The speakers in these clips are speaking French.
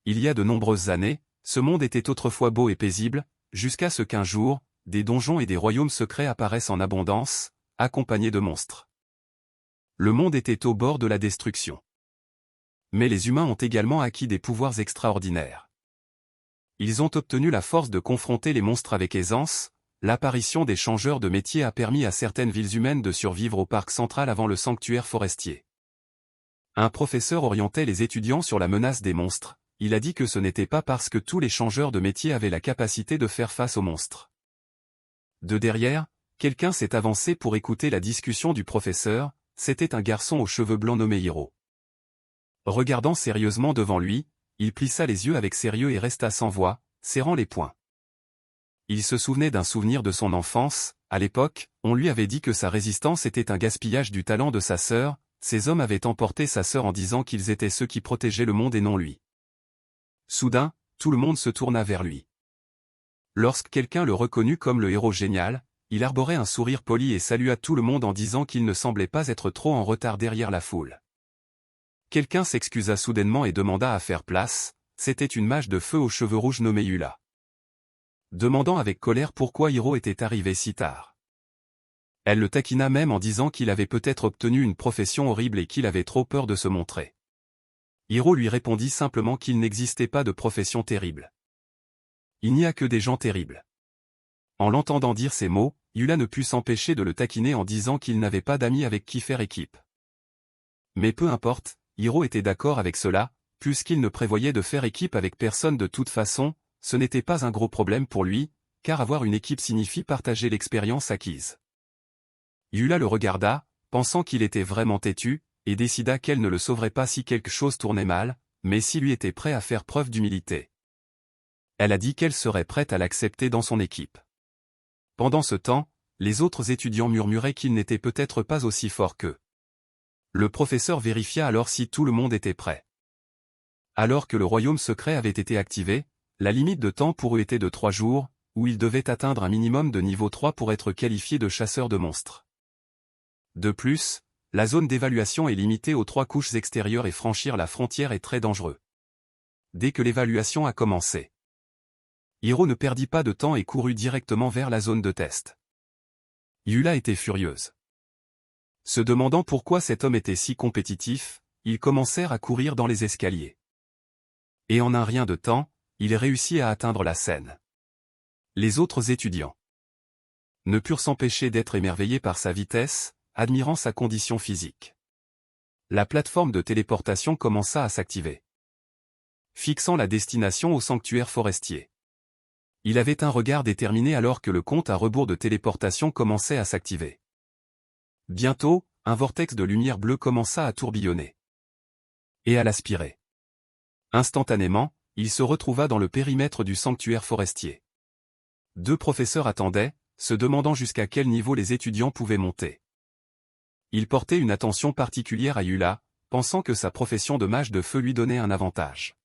Il y a de nombreuses années, ce monde était autrefois beau et paisible, jusqu'à ce qu'un jour, des donjons et des royaumes secrets apparaissent en abondance, accompagnés de monstres. Le monde était au bord de la destruction. Mais les humains ont également acquis des pouvoirs extraordinaires. Ils ont obtenu la force de confronter les monstres avec aisance. L'apparition des changeurs de métier a permis à certaines villes humaines de survivre au parc central avant le sanctuaire forestier. Un professeur orientait les étudiants sur la menace des monstres. Il a dit que ce n'était pas parce que tous les changeurs de métier avaient la capacité de faire face aux monstres. De derrière, quelqu'un s'est avancé pour écouter la discussion du professeur. C'était un garçon aux cheveux blancs nommé Hiro. Regardant sérieusement devant lui, il plissa les yeux avec sérieux et resta sans voix, serrant les poings. Il se souvenait d'un souvenir de son enfance. À l'époque, on lui avait dit que sa résistance était un gaspillage du talent de sa sœur. Ces hommes avaient emporté sa sœur en disant qu'ils étaient ceux qui protégeaient le monde et non lui. Soudain, tout le monde se tourna vers lui. Lorsque quelqu'un le reconnut comme le héros génial, il arborait un sourire poli et salua tout le monde en disant qu'il ne semblait pas être trop en retard derrière la foule. Quelqu'un s'excusa soudainement et demanda à faire place. C'était une mage de feu aux cheveux rouges nommée Yula. Demandant avec colère pourquoi Hiro était arrivé si tard. Elle le taquina même en disant qu'il avait peut-être obtenu une profession horrible et qu'il avait trop peur de se montrer. Hiro lui répondit simplement qu'il n'existait pas de profession terrible. Il n'y a que des gens terribles. En l'entendant dire ces mots, Yula ne put s'empêcher de le taquiner en disant qu'il n'avait pas d'amis avec qui faire équipe. Mais peu importe, Hiro était d'accord avec cela, puisqu'il ne prévoyait de faire équipe avec personne de toute façon. Ce n'était pas un gros problème pour lui, car avoir une équipe signifie partager l'expérience acquise. Yula le regarda, pensant qu'il était vraiment têtu, et décida qu'elle ne le sauverait pas si quelque chose tournait mal, mais s'il lui était prêt à faire preuve d'humilité. Elle a dit qu'elle serait prête à l'accepter dans son équipe. Pendant ce temps, les autres étudiants murmuraient qu'il n'était peut-être pas aussi fort qu'eux. Le professeur vérifia alors si tout le monde était prêt. Alors que le royaume secret avait été activé, la limite de temps pour eux était de 3 jours, où ils devaient atteindre un minimum de niveau 3 pour être qualifiés de chasseurs de monstres. De plus, la zone d'évaluation est limitée aux 3 couches extérieures et franchir la frontière est très dangereux. Dès que l'évaluation a commencé, Hiro ne perdit pas de temps et courut directement vers la zone de test. Yula était furieuse. Se demandant pourquoi cet homme était si compétitif, ils commencèrent à courir dans les escaliers. Et en un rien de temps, il réussit à atteindre la scène. Les autres étudiants ne purent s'empêcher d'être émerveillés par sa vitesse, admirant sa condition physique. La plateforme de téléportation commença à s'activer, fixant la destination au sanctuaire forestier. Il avait un regard déterminé alors que le compte à rebours de téléportation commençait à s'activer. Bientôt, un vortex de lumière bleue commença à tourbillonner et à l'aspirer. Instantanément, il se retrouva dans le périmètre du sanctuaire forestier. 2 professeurs attendaient, se demandant jusqu'à quel niveau les étudiants pouvaient monter. Ils portaient une attention particulière à Yula, pensant que sa profession de mage de feu lui donnait un avantage.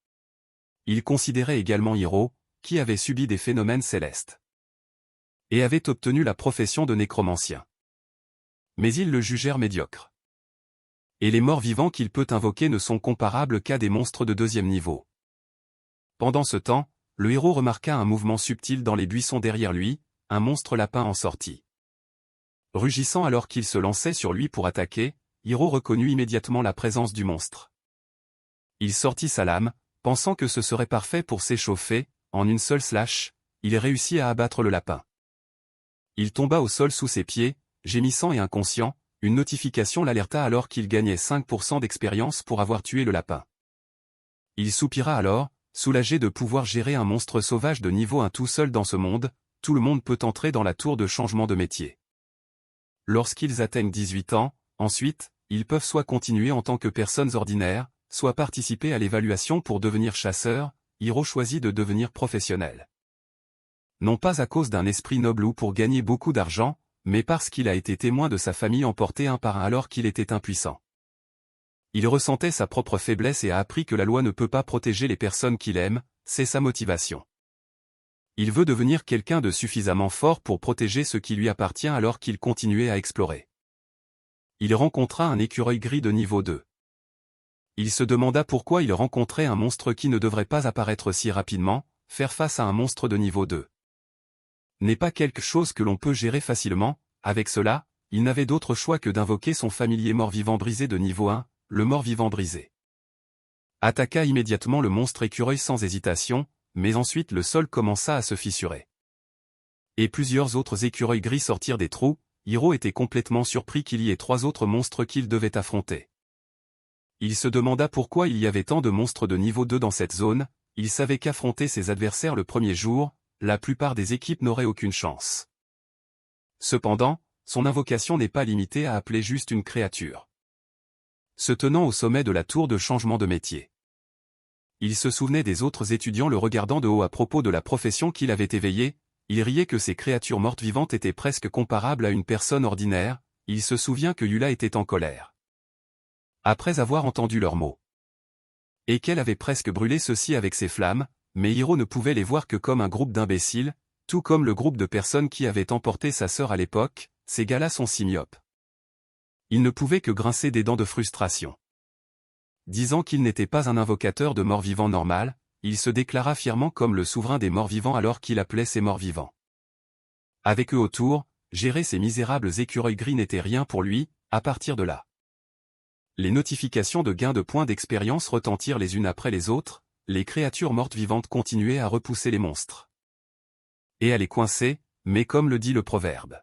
Ils considéraient également Hiro, qui avait subi des phénomènes célestes et avait obtenu la profession de nécromancien. Mais ils le jugèrent médiocre. Et les morts vivants qu'il peut invoquer ne sont comparables qu'à des monstres de 2e niveau. Pendant ce temps, le héros remarqua un mouvement subtil dans les buissons derrière lui, un monstre lapin en sortit. Rugissant alors qu'il se lançait sur lui pour attaquer, Hiro reconnut immédiatement la présence du monstre. Il sortit sa lame, pensant que ce serait parfait pour s'échauffer. En une seule slash, il réussit à abattre le lapin. Il tomba au sol sous ses pieds, gémissant et inconscient. Une notification l'alerta alors qu'il gagnait 5% d'expérience pour avoir tué le lapin. Il soupira alors, soulagé de pouvoir gérer un monstre sauvage de niveau 1 tout seul dans ce monde. Tout le monde peut entrer dans la tour de changement de métier. Lorsqu'ils atteignent 18 ans, ensuite, ils peuvent soit continuer en tant que personnes ordinaires, soit participer à l'évaluation pour devenir chasseurs. Hiro choisit de devenir professionnel. Non pas à cause d'un esprit noble ou pour gagner beaucoup d'argent, mais parce qu'il a été témoin de sa famille emportée un par un alors qu'il était impuissant. Il ressentait sa propre faiblesse et a appris que la loi ne peut pas protéger les personnes qu'il aime, c'est sa motivation. Il veut devenir quelqu'un de suffisamment fort pour protéger ce qui lui appartient alors qu'il continuait à explorer. Il rencontra un écureuil gris de niveau 2. Il se demanda pourquoi il rencontrait un monstre qui ne devrait pas apparaître si rapidement, faire face à un monstre de niveau 2. N'est pas quelque chose que l'on peut gérer facilement, avec cela, il n'avait d'autre choix que d'invoquer son familier mort-vivant brisé de niveau 1, le mort-vivant brisé. Attaqua immédiatement le monstre écureuil sans hésitation, mais ensuite le sol commença à se fissurer. Et plusieurs autres écureuils gris sortirent des trous. Hiro était complètement surpris qu'il y ait 3 autres monstres qu'il devait affronter. Il se demanda pourquoi il y avait tant de monstres de niveau 2 dans cette zone. Il savait qu'affronter ses adversaires le premier jour, la plupart des équipes n'auraient aucune chance. Cependant, son invocation n'est pas limitée à appeler juste une créature. Se tenant au sommet de la tour de changement de métier. Il se souvenait des autres étudiants le regardant de haut à propos de la profession qu'il avait éveillée. Il riait que ces créatures mortes vivantes étaient presque comparables à une personne ordinaire. Il se souvient que Yula était en colère. Après avoir entendu leurs mots. Et qu'elle avait presque brûlé ceux-ci avec ses flammes, mais Hiro ne pouvait les voir que comme un groupe d'imbéciles, tout comme le groupe de personnes qui avaient emporté sa sœur à l'époque. Ces gars-là sont si myopes. Il ne pouvait que grincer des dents de frustration. Disant qu'il n'était pas un invocateur de morts-vivants normal, il se déclara fièrement comme le souverain des morts-vivants alors qu'il appelait ses morts-vivants. Avec eux autour, gérer ces misérables écureuils gris n'était rien pour lui. À partir de là. Les notifications de gains de points d'expérience retentirent les unes après les autres. Les créatures mortes vivantes continuaient à repousser les monstres. Et à les coincer, mais comme le dit le proverbe.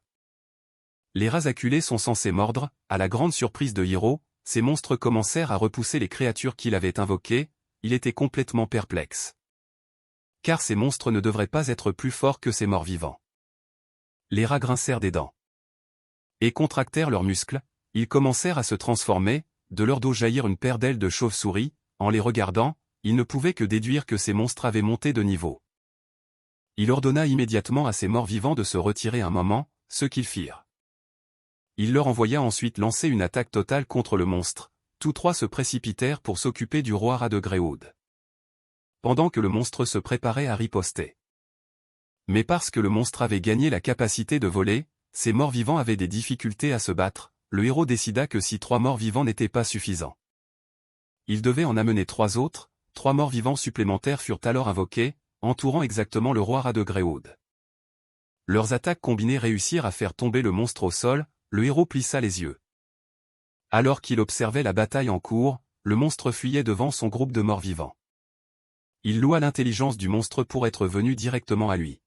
Les rats acculés sont censés mordre. À la grande surprise de Hiro, ces monstres commencèrent à repousser les créatures qu'il avait invoquées. Il était complètement perplexe. Car ces monstres ne devraient pas être plus forts que ces morts vivants. Les rats grincèrent des dents. Et contractèrent leurs muscles. Ils commencèrent à se transformer. De leur dos jaillir une paire d'ailes de chauve-souris. En les regardant, il ne pouvait que déduire que ces monstres avaient monté de niveau. Il ordonna immédiatement à ces morts vivants de se retirer un moment, ce qu'ils firent. Il leur envoya ensuite lancer une attaque totale contre le monstre. Tous 3 se précipitèrent pour s'occuper du roi rat de Greywood. Pendant que le monstre se préparait à riposter. Mais parce que le monstre avait gagné la capacité de voler, ces morts vivants avaient des difficultés à se battre. Le héros décida que si 3 morts vivants n'étaient pas suffisants, il devait en amener 3 autres. 3 morts vivants supplémentaires furent alors invoqués, entourant exactement le roi rat de Greywood. Leurs attaques combinées réussirent à faire tomber le monstre au sol. Le héros plissa les yeux. Alors qu'il observait la bataille en cours, le monstre fuyait devant son groupe de morts vivants. Il loua l'intelligence du monstre pour être venu directement à lui.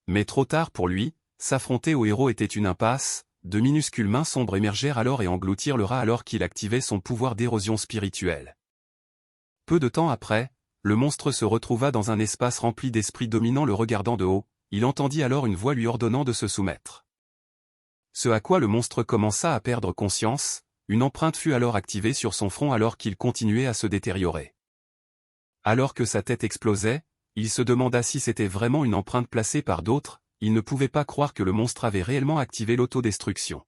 Mais trop tard pour lui, s'affronter au héros était une impasse. De minuscules mains sombres émergèrent alors et engloutirent le rat alors qu'il activait son pouvoir d'érosion spirituelle. Peu de temps après, le monstre se retrouva dans un espace rempli d'esprits dominant le regardant de haut. Il entendit alors une voix lui ordonnant de se soumettre. Ce à quoi le monstre commença à perdre conscience. Une empreinte fut alors activée sur son front alors qu'il continuait à se détériorer. Alors que sa tête explosait, il se demanda si c'était vraiment une empreinte placée par d'autres. Il ne pouvait pas croire que le monstre avait réellement activé l'autodestruction.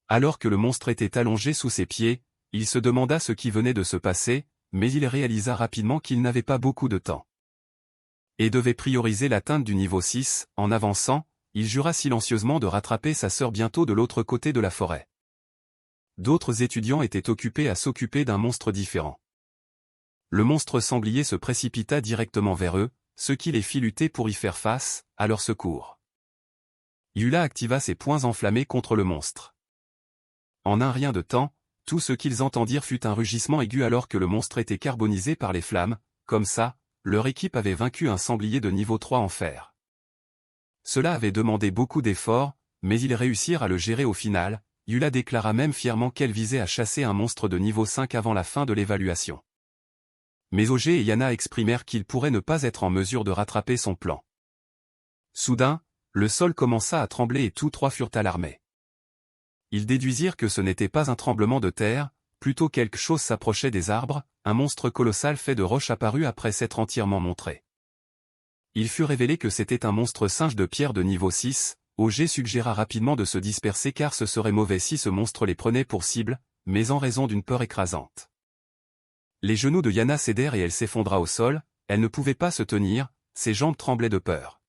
Alors que le monstre était allongé sous ses pieds, il se demanda ce qui venait de se passer, mais il réalisa rapidement qu'il n'avait pas beaucoup de temps. Et devait prioriser l'atteinte du niveau 6, en avançant, il jura silencieusement de rattraper sa sœur bientôt de l'autre côté de la forêt. D'autres étudiants étaient occupés à s'occuper d'un monstre différent. Le monstre sanglier se précipita directement vers eux, ce qui les fit lutter pour y faire face, à leur secours. Yula activa ses poings enflammés contre le monstre. En un rien de temps, tout ce qu'ils entendirent fut un rugissement aigu alors que le monstre était carbonisé par les flammes. Comme ça, leur équipe avait vaincu un sanglier de niveau 3 en fer. Cela avait demandé beaucoup d'efforts, mais ils réussirent à le gérer au final. Yula déclara même fièrement qu'elle visait à chasser un monstre de niveau 5 avant la fin de l'évaluation. Mais Oger et Yana exprimèrent qu'ils pourraient ne pas être en mesure de rattraper son plan. Soudain, le sol commença à trembler et tous 3 furent alarmés. Ils déduisirent que ce n'était pas un tremblement de terre, plutôt quelque chose s'approchait des arbres. Un monstre colossal fait de roche apparut après s'être entièrement montré. Il fut révélé que c'était un monstre singe de pierre de niveau 6, Oger suggéra rapidement de se disperser car ce serait mauvais si ce monstre les prenait pour cible, mais en raison d'une peur écrasante. Les genoux de Yana cédèrent et elle s'effondra au sol. Elle ne pouvait pas se tenir, ses jambes tremblaient de peur.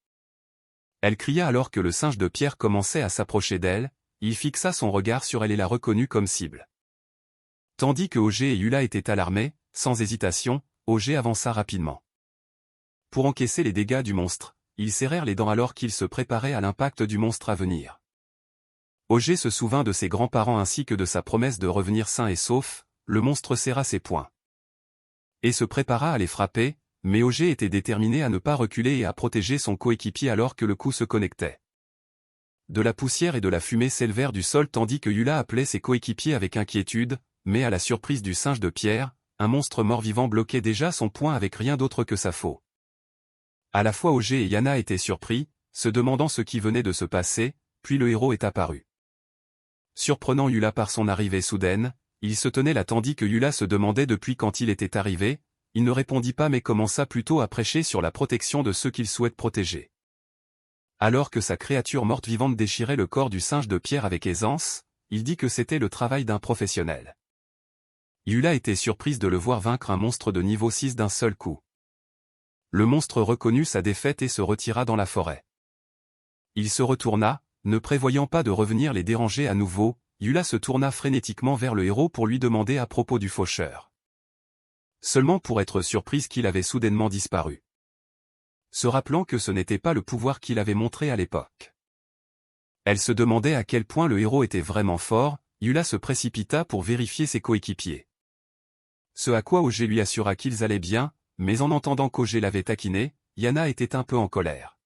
Elle cria alors que le singe de pierre commençait à s'approcher d'elle. Il fixa son regard sur elle et la reconnut comme cible. Tandis que Ogé et Yula étaient alarmés, sans hésitation, Ogé avança rapidement. Pour encaisser les dégâts du monstre, ils serrèrent les dents alors qu'ils se préparaient à l'impact du monstre à venir. Ogé se souvint de ses grands-parents ainsi que de sa promesse de revenir sain et sauf, le monstre serra ses poings. Et se prépara à les frapper, mais Ogé était déterminé à ne pas reculer et à protéger son coéquipier alors que le coup se connectait. De la poussière et de la fumée s'élevèrent du sol tandis que Yula appelait ses coéquipiers avec inquiétude, mais à la surprise du singe de pierre, un monstre mort-vivant bloquait déjà son poing avec rien d'autre que sa faux. À la fois Ogé et Yana étaient surpris, se demandant ce qui venait de se passer, puis le héros est apparu. Surprenant Yula par son arrivée soudaine, il se tenait là tandis que Yula se demandait depuis quand il était arrivé, il ne répondit pas mais commença plutôt à prêcher sur la protection de ceux qu'il souhaite protéger. Alors que sa créature morte-vivante déchirait le corps du singe de pierre avec aisance, il dit que c'était le travail d'un professionnel. Yula était surprise de le voir vaincre un monstre de niveau 6 d'un seul coup. Le monstre reconnut sa défaite et se retira dans la forêt. Il se retourna, ne prévoyant pas de revenir les déranger à nouveau, Yula se tourna frénétiquement vers le héros pour lui demander à propos du faucheur. Seulement pour être surprise qu'il avait soudainement disparu. Se rappelant que ce n'était pas le pouvoir qu'il avait montré à l'époque. Elle se demandait à quel point le héros était vraiment fort, Yula se précipita pour vérifier ses coéquipiers. Ce à quoi Ogé lui assura qu'ils allaient bien, mais en entendant qu'Ogé l'avait taquiné, Yana était un peu en colère.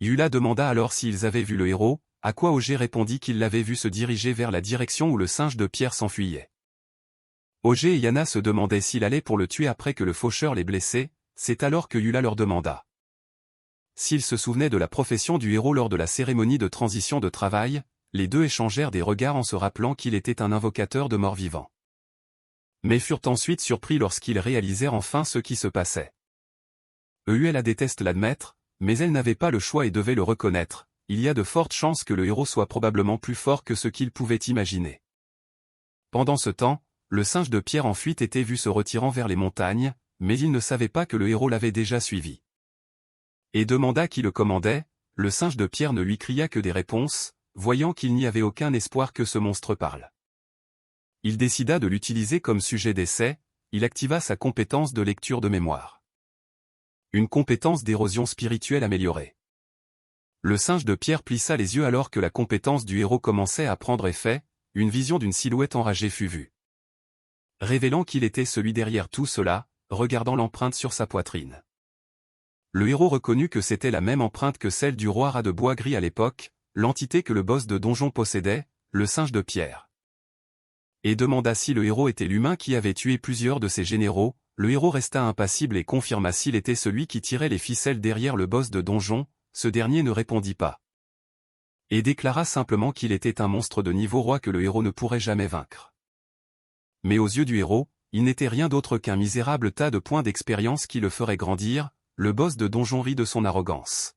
Yula demanda alors s'ils avaient vu le héros, à quoi Ogé répondit qu'il l'avait vu se diriger vers la direction où le singe de pierre s'enfuyait. Ogé et Yana se demandaient s'il allait pour le tuer après que le faucheur les blessait, c'est alors que Yula leur demanda s'ils se souvenaient de la profession du héros lors de la cérémonie de transition de travail, les deux échangèrent des regards en se rappelant qu'il était un invocateur de morts-vivants. Mais furent ensuite surpris lorsqu'ils réalisèrent enfin ce qui se passait. Eula déteste l'admettre, mais elle n'avait pas le choix et devait le reconnaître, il y a de fortes chances que le héros soit probablement plus fort que ce qu'il pouvait imaginer. Pendant ce temps, le singe de pierre en fuite était vu se retirant vers les montagnes, mais il ne savait pas que le héros l'avait déjà suivi. Et demanda qui le commandait, le singe de pierre ne lui cria que des réponses, voyant qu'il n'y avait aucun espoir que ce monstre parle. Il décida de l'utiliser comme sujet d'essai, il activa sa compétence de lecture de mémoire. Une compétence d'érosion spirituelle améliorée. Le singe de pierre plissa les yeux alors que la compétence du héros commençait à prendre effet, une vision d'une silhouette enragée fut vue. Révélant qu'il était celui derrière tout cela, regardant l'empreinte sur sa poitrine. Le héros reconnut que c'était la même empreinte que celle du roi rat de bois gris à l'époque, l'entité que le boss de donjon possédait, le singe de pierre. Et demanda si le héros était l'humain qui avait tué plusieurs de ses généraux, le héros resta impassible et confirma s'il était celui qui tirait les ficelles derrière le boss de donjon, ce dernier ne répondit pas. Et déclara simplement qu'il était un monstre de niveau roi que le héros ne pourrait jamais vaincre. Mais aux yeux du héros, il n'était rien d'autre qu'un misérable tas de points d'expérience qui le ferait grandir, le boss de donjon rit de son arrogance.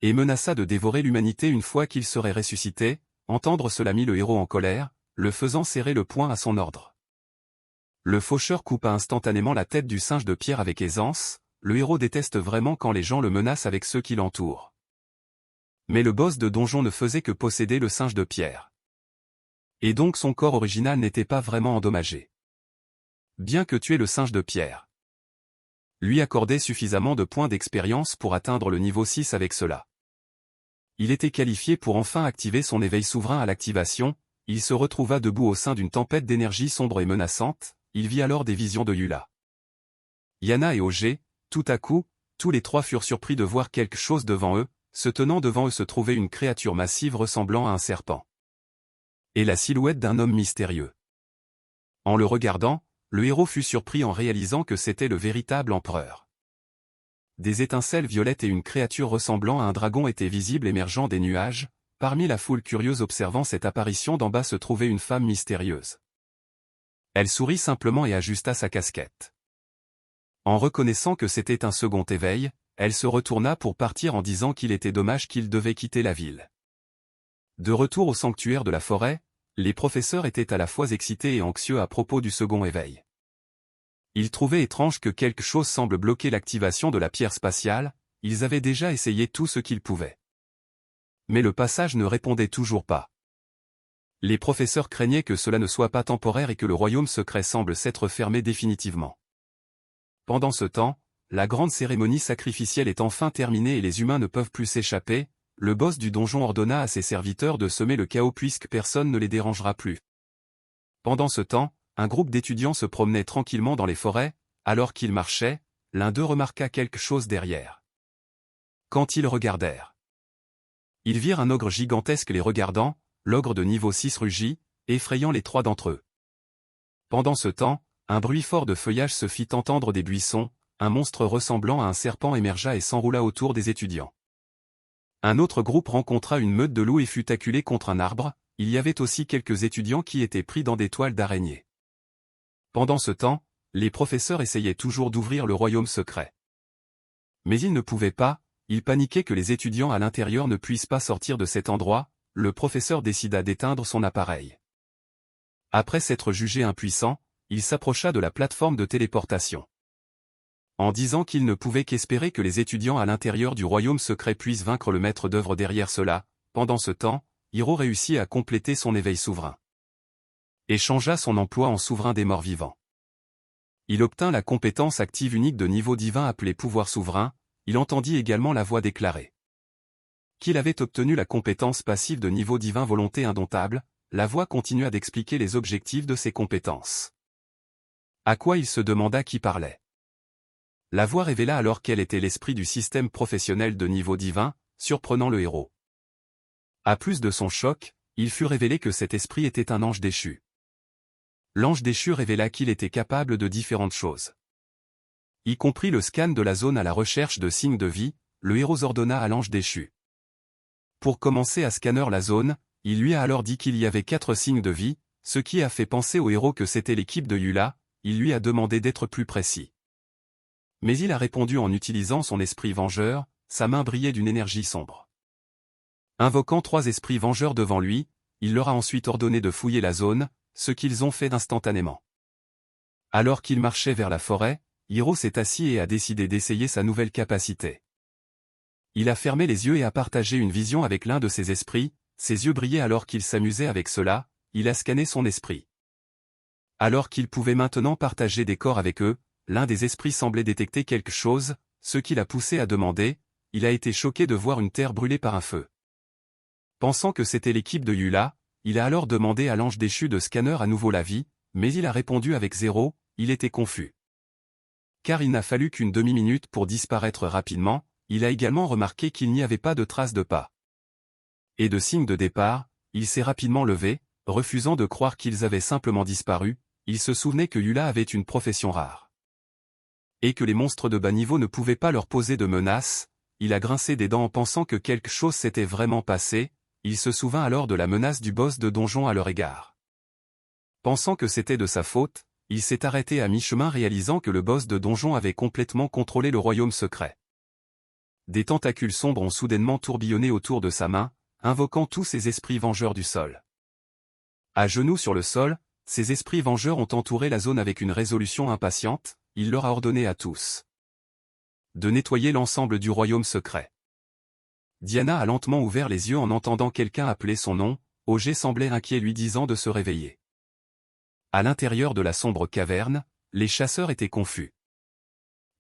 Et menaça de dévorer l'humanité une fois qu'il serait ressuscité, entendre cela mit le héros en colère, le faisant serrer le poing à son ordre. Le faucheur coupa instantanément la tête du singe de pierre avec aisance, le héros déteste vraiment quand les gens le menacent avec ceux qui l'entourent. Mais le boss de donjon ne faisait que posséder le singe de pierre. Et donc son corps original n'était pas vraiment endommagé. Bien que tuer le singe de pierre lui accordait suffisamment de points d'expérience pour atteindre le niveau 6 avec cela. Il était qualifié pour enfin activer son éveil souverain à l'activation, il se retrouva debout au sein d'une tempête d'énergie sombre et menaçante, il vit alors des visions de Yula. Yana et Ogé, tout à coup, tous les trois furent surpris de voir quelque chose devant eux, se tenant devant eux se trouvait une créature massive ressemblant à un serpent. Et la silhouette d'un homme mystérieux. En le regardant, le héros fut surpris en réalisant que c'était le véritable empereur. Des étincelles violettes et une créature ressemblant à un dragon étaient visibles émergeant des nuages, parmi la foule curieuse observant cette apparition d'en bas se trouvait une femme mystérieuse. Elle sourit simplement et ajusta sa casquette. En reconnaissant que c'était un second éveil, elle se retourna pour partir en disant qu'il était dommage qu'il devait quitter la ville. De retour au sanctuaire de la forêt, les professeurs étaient à la fois excités et anxieux à propos du second éveil. Ils trouvaient étrange que quelque chose semble bloquer l'activation de la pierre spatiale, ils avaient déjà essayé tout ce qu'ils pouvaient. Mais le passage ne répondait toujours pas. Les professeurs craignaient que cela ne soit pas temporaire et que le royaume secret semble s'être fermé définitivement. Pendant ce temps, la grande cérémonie sacrificielle est enfin terminée et les humains ne peuvent plus s'échapper. Le boss du donjon ordonna à ses serviteurs de semer le chaos puisque personne ne les dérangera plus. Pendant ce temps, un groupe d'étudiants se promenait tranquillement dans les forêts. Alors qu'ils marchaient, l'un d'eux remarqua quelque chose derrière. Quand ils regardèrent, ils virent un ogre gigantesque les regardant. L'ogre de niveau 6 rugit, effrayant les trois d'entre eux. Pendant ce temps, un bruit fort de feuillage se fit entendre des buissons. Un monstre ressemblant à un serpent émergea et s'enroula autour des étudiants. Un autre groupe rencontra une meute de loups et fut acculé contre un arbre. Il y avait aussi quelques étudiants qui étaient pris dans des toiles d'araignées. Pendant ce temps, les professeurs essayaient toujours d'ouvrir le royaume secret. Mais ils ne pouvaient pas, ils paniquaient que les étudiants à l'intérieur ne puissent pas sortir de cet endroit. Le professeur décida d'éteindre son appareil. Après s'être jugé impuissant, il s'approcha de la plateforme de téléportation. En disant qu'il ne pouvait qu'espérer que les étudiants à l'intérieur du royaume secret puissent vaincre le maître d'œuvre derrière cela, pendant ce temps, Hiro réussit à compléter son éveil souverain. Et changea son emploi en souverain des morts vivants. Il obtint la compétence active unique de niveau divin appelée pouvoir souverain. Il entendit également la voix déclarer qu'il avait obtenu la compétence passive de niveau divin volonté indomptable. La voix continua d'expliquer les objectifs de ses compétences. À quoi il se demanda qui parlait. La voix révéla alors quel était l'esprit du système professionnel de niveau divin, surprenant le héros. À plus de son choc, il fut révélé que cet esprit était un ange déchu. L'ange déchu révéla qu'il était capable de différentes choses. Y compris le scan de la zone à la recherche de signes de vie. Le héros ordonna à l'ange déchu. Pour commencer à scanner la zone, il lui a alors dit qu'il y avait 4 signes de vie, ce qui a fait penser au héros que c'était l'équipe de Yula. Il lui a demandé d'être plus précis. Mais il a répondu en utilisant son esprit vengeur. Sa main brillait d'une énergie sombre. Invoquant 3 esprits vengeurs devant lui, il leur a ensuite ordonné de fouiller la zone, ce qu'ils ont fait instantanément. Alors qu'il marchait vers la forêt, Hiro s'est assis et a décidé d'essayer sa nouvelle capacité. Il a fermé les yeux et a partagé une vision avec l'un de ses esprits. Ses yeux brillaient alors qu'il s'amusait avec cela. Il a scanné son esprit. Alors qu'il pouvait maintenant partager des corps avec eux, l'un des esprits semblait détecter quelque chose, ce qui l'a poussé à demander. Il a été choqué de voir une terre brûlée par un feu. Pensant que c'était l'équipe de Yula, il a alors demandé à l'ange déchu de scanner à nouveau la vie, mais il a répondu avec 0, il était confus. Car il n'a fallu qu'une demi-minute pour disparaître rapidement. Il a également remarqué qu'il n'y avait pas de traces de pas et de signe de départ. Il s'est rapidement levé, refusant de croire qu'ils avaient simplement disparu. Il se souvenait que Yula avait une profession rare. Et que les monstres de bas niveau ne pouvaient pas leur poser de menaces. Il a grincé des dents en pensant que quelque chose s'était vraiment passé. Il se souvint alors de la menace du boss de donjon à leur égard. Pensant que c'était de sa faute, il s'est arrêté à mi-chemin réalisant que le boss de donjon avait complètement contrôlé le royaume secret. Des tentacules sombres ont soudainement tourbillonné autour de sa main, invoquant tous ces esprits vengeurs du sol. À genoux sur le sol, ces esprits vengeurs ont entouré la zone avec une résolution impatiente. Il leur a ordonné à tous de nettoyer l'ensemble du royaume secret. Diana a lentement ouvert les yeux en entendant quelqu'un appeler son nom. Ogé semblait inquiet lui disant de se réveiller. À l'intérieur de la sombre caverne, les chasseurs étaient confus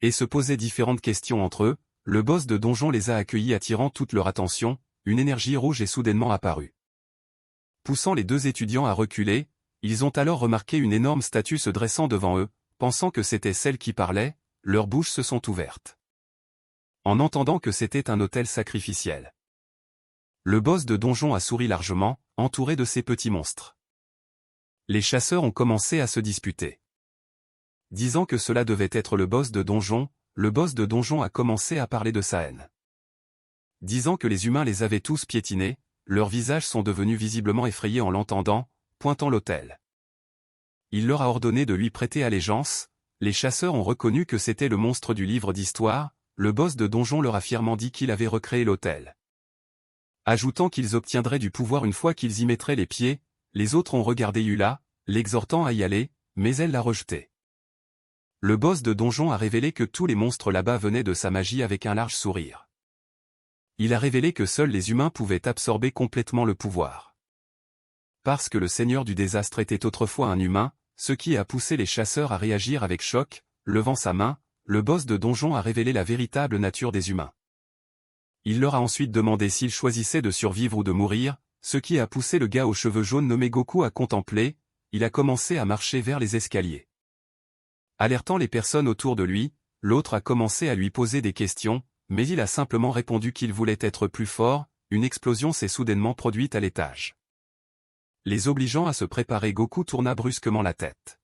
et se posaient différentes questions entre eux. Le boss de donjon les a accueillis attirant toute leur attention. Une énergie rouge est soudainement apparue. Poussant les 2 étudiants à reculer, ils ont alors remarqué une énorme statue se dressant devant eux. Pensant que c'était celle qui parlait, leurs bouches se sont ouvertes. En entendant que c'était un autel sacrificiel. Le boss de donjon a souri largement, entouré de ces petits monstres. Les chasseurs ont commencé à se disputer. Disant que cela devait être le boss de donjon, le boss de donjon a commencé à parler de sa haine. Disant que les humains les avaient tous piétinés, leurs visages sont devenus visiblement effrayés en l'entendant, pointant l'autel. Il leur a ordonné de lui prêter allégeance. Les chasseurs ont reconnu que c'était le monstre du livre d'histoire. Le boss de donjon leur a fièrement dit qu'il avait recréé l'autel. Ajoutant qu'ils obtiendraient du pouvoir une fois qu'ils y mettraient les pieds. Les autres ont regardé Yula, l'exhortant à y aller, mais elle l'a rejeté. Le boss de donjon a révélé que tous les monstres là-bas venaient de sa magie avec un large sourire. Il a révélé que seuls les humains pouvaient absorber complètement le pouvoir. Parce que le seigneur du désastre était autrefois un humain, ce qui a poussé les chasseurs à réagir avec choc, levant sa main, le boss de donjon a révélé la véritable nature des humains. Il leur a ensuite demandé s'ils choisissaient de survivre ou de mourir, ce qui a poussé le gars aux cheveux jaunes nommé Goku à contempler, il a commencé à marcher vers les escaliers. Alertant les personnes autour de lui, l'autre a commencé à lui poser des questions, mais il a simplement répondu qu'il voulait être plus fort, une explosion s'est soudainement produite à l'étage. Les obligeant à se préparer, Goku tourna brusquement la tête.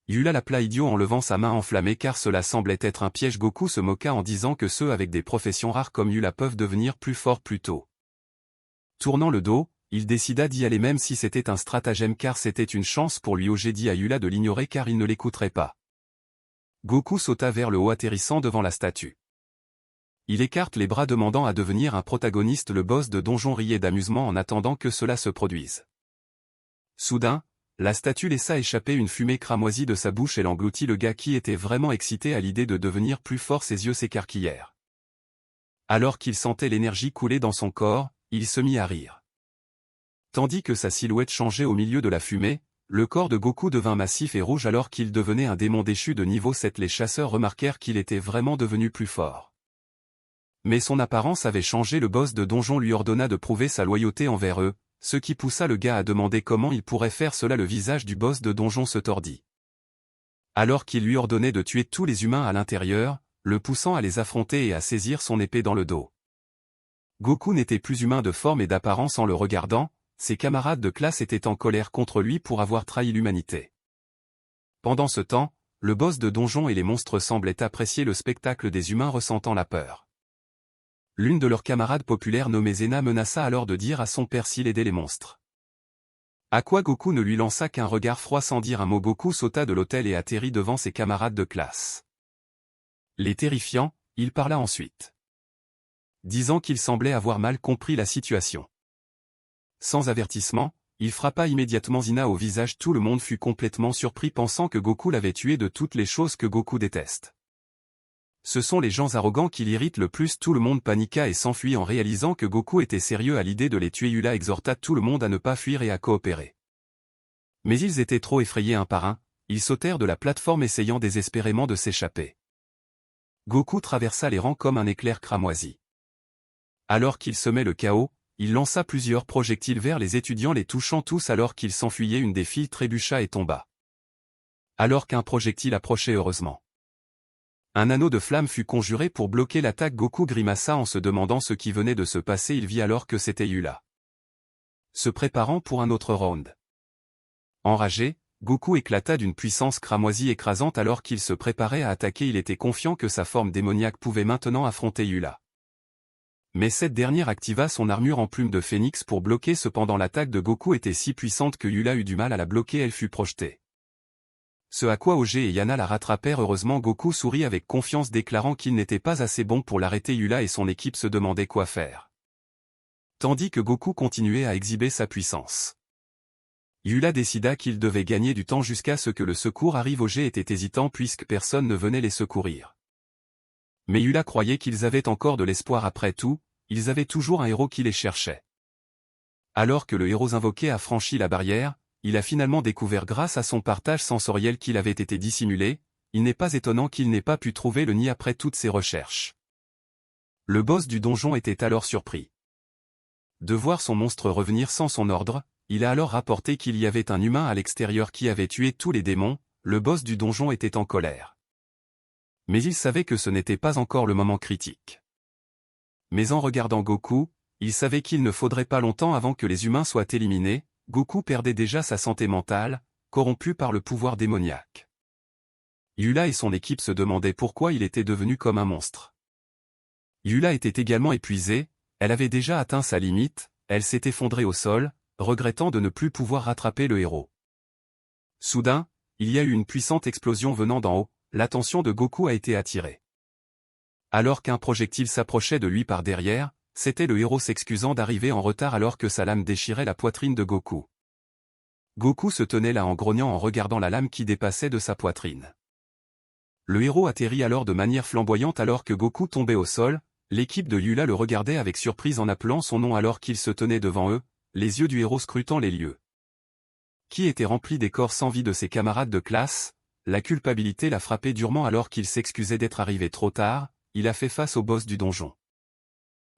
Yula l'appela idiot en levant sa main enflammée car cela semblait être un piège. Goku se moqua en disant que ceux avec des professions rares comme Yula peuvent devenir plus forts plus tôt. Tournant le dos, il décida d'y aller même si c'était un stratagème car c'était une chance pour lui. J'ai dit à Yula de l'ignorer car il ne l'écouterait pas. Goku sauta vers le haut atterrissant devant la statue. Il écarte les bras demandant à devenir un protagoniste. Le boss de donjon riait d'amusement en attendant que cela se produise. Soudain, la statue laissa échapper une fumée cramoisie de sa bouche et l'engloutit. Le gars qui était vraiment excité à l'idée de devenir plus fort, ses yeux s'écarquillèrent. Alors qu'il sentait l'énergie couler dans son corps, il se mit à rire. Tandis que sa silhouette changeait au milieu de la fumée, le corps de Goku devint massif et rouge alors qu'il devenait un démon déchu de niveau 7. Les chasseurs remarquèrent qu'il était vraiment devenu plus fort. Mais son apparence avait changé. Le boss de donjon lui ordonna de prouver sa loyauté envers eux, ce qui poussa le gars à demander comment il pourrait faire cela. Le visage du boss de donjon se tordit. Alors qu'il lui ordonnait de tuer tous les humains à l'intérieur, le poussant à les affronter et à saisir son épée dans le dos. Goku n'était plus humain de forme et d'apparence. En le regardant, ses camarades de classe étaient en colère contre lui pour avoir trahi l'humanité. Pendant ce temps, le boss de donjon et les monstres semblaient apprécier le spectacle des humains ressentant la peur. L'une de leurs camarades populaires nommée Zena menaça alors de dire à son père s'il aidait les monstres. À quoi Goku ne lui lança qu'un regard froid sans dire un mot. Goku sauta de l'autel et atterrit devant ses camarades de classe. Les terrifiant, il parla ensuite, disant qu'il semblait avoir mal compris la situation. Sans avertissement, il frappa immédiatement Zena au visage. Tout le monde fut complètement surpris pensant que Goku l'avait tué. De toutes les choses que Goku déteste, ce sont les gens arrogants qui l'irritent le plus. Tout le monde paniqua et s'enfuit en réalisant que Goku était sérieux à l'idée de les tuer. Yula exhorta tout le monde à ne pas fuir et à coopérer. Mais ils étaient trop effrayés. Un par un, ils sautèrent de la plateforme essayant désespérément de s'échapper. Goku traversa les rangs comme un éclair cramoisi. Alors qu'il semait le chaos, il lança plusieurs projectiles vers les étudiants, les touchant tous. Alors qu'ils s'enfuyaient, une des filles trébucha et tomba. Alors qu'un projectile approchait, heureusement, un anneau de flamme fut conjuré pour bloquer l'attaque. Goku grimaça en se demandant ce qui venait de se passer. Il vit alors que c'était Yula, se préparant pour un autre round. Enragé, Goku éclata d'une puissance cramoisie écrasante alors qu'il se préparait à attaquer. Il était confiant que sa forme démoniaque pouvait maintenant affronter Yula. Mais cette dernière activa son armure en plume de phénix pour bloquer. Cependant l'attaque de Goku était si puissante que Yula eut du mal à la bloquer. Elle fut projetée. Ce à quoi Oge et Yana la rattrapèrent. Heureusement, Goku sourit avec confiance déclarant qu'il n'était pas assez bon pour l'arrêter. Yula et son équipe se demandaient quoi faire, tandis que Goku continuait à exhiber sa puissance. Yula décida qu'il devait gagner du temps jusqu'à ce que le secours arrive. Oge était hésitant puisque personne ne venait les secourir. Mais Yula croyait qu'ils avaient encore de l'espoir. Après tout, ils avaient toujours un héros qui les cherchait. Alors que le héros invoqué a franchi la barrière, il a finalement découvert grâce à son partage sensoriel qu'il avait été dissimulé. Il n'est pas étonnant qu'il n'ait pas pu trouver le nid après toutes ses recherches. Le boss du donjon était alors surpris de voir son monstre revenir sans son ordre. Il a alors rapporté qu'il y avait un humain à l'extérieur qui avait tué tous les démons. Le boss du donjon était en colère. Mais il savait que ce n'était pas encore le moment critique. Mais en regardant Goku, il savait qu'il ne faudrait pas longtemps avant que les humains soient éliminés. Goku perdait déjà sa santé mentale, corrompu par le pouvoir démoniaque. Yula et son équipe se demandaient pourquoi il était devenu comme un monstre. Yula était également épuisée, elle avait déjà atteint sa limite, elle s'est effondrée au sol, regrettant de ne plus pouvoir rattraper le héros. Soudain, il y a eu une puissante explosion venant d'en haut, l'attention de Goku a été attirée. Alors qu'un projectile s'approchait de lui par derrière, c'était le héros s'excusant d'arriver en retard alors que sa lame déchirait la poitrine de Goku. Goku se tenait là en grognant en regardant la lame qui dépassait de sa poitrine. Le héros atterrit alors de manière flamboyante alors que Goku tombait au sol. L'équipe de Yula le regardait avec surprise en appelant son nom alors qu'il se tenait devant eux. les yeux du héros scrutant les lieux. Qui était rempli des corps sans vie de ses camarades de classe, la culpabilité l'a frappé durement alors qu'il s'excusait d'être arrivé trop tard, il a fait face au boss du donjon.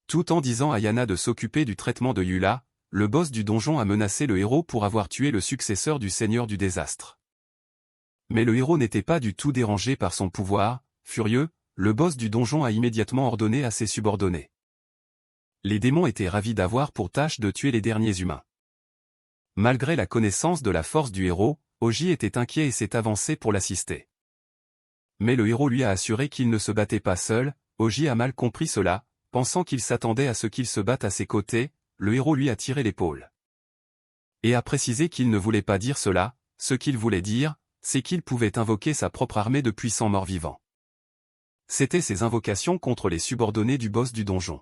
Tout en disant à Yana de s'occuper du traitement de Yula, le boss du donjon a menacé le héros pour avoir tué le successeur du Seigneur du Désastre. Mais le héros n'était pas du tout dérangé par son pouvoir, furieux, le boss du donjon a immédiatement ordonné à ses subordonnés. Les démons étaient ravis d'avoir pour tâche de tuer les derniers humains. Malgré la connaissance de la force du héros, Oji était inquiet et s'est avancé pour l'assister. Mais le héros lui a assuré qu'il ne se battait pas seul, Oji a mal compris cela, pensant qu'il s'attendait à ce qu'il se batte à ses côtés, le héros lui a tiré l'épaule. Et a précisé qu'il ne voulait pas dire cela, ce qu'il voulait dire, c'est qu'il pouvait invoquer sa propre armée de puissants morts-vivants. C'étaient ses invocations contre les subordonnés du boss du donjon.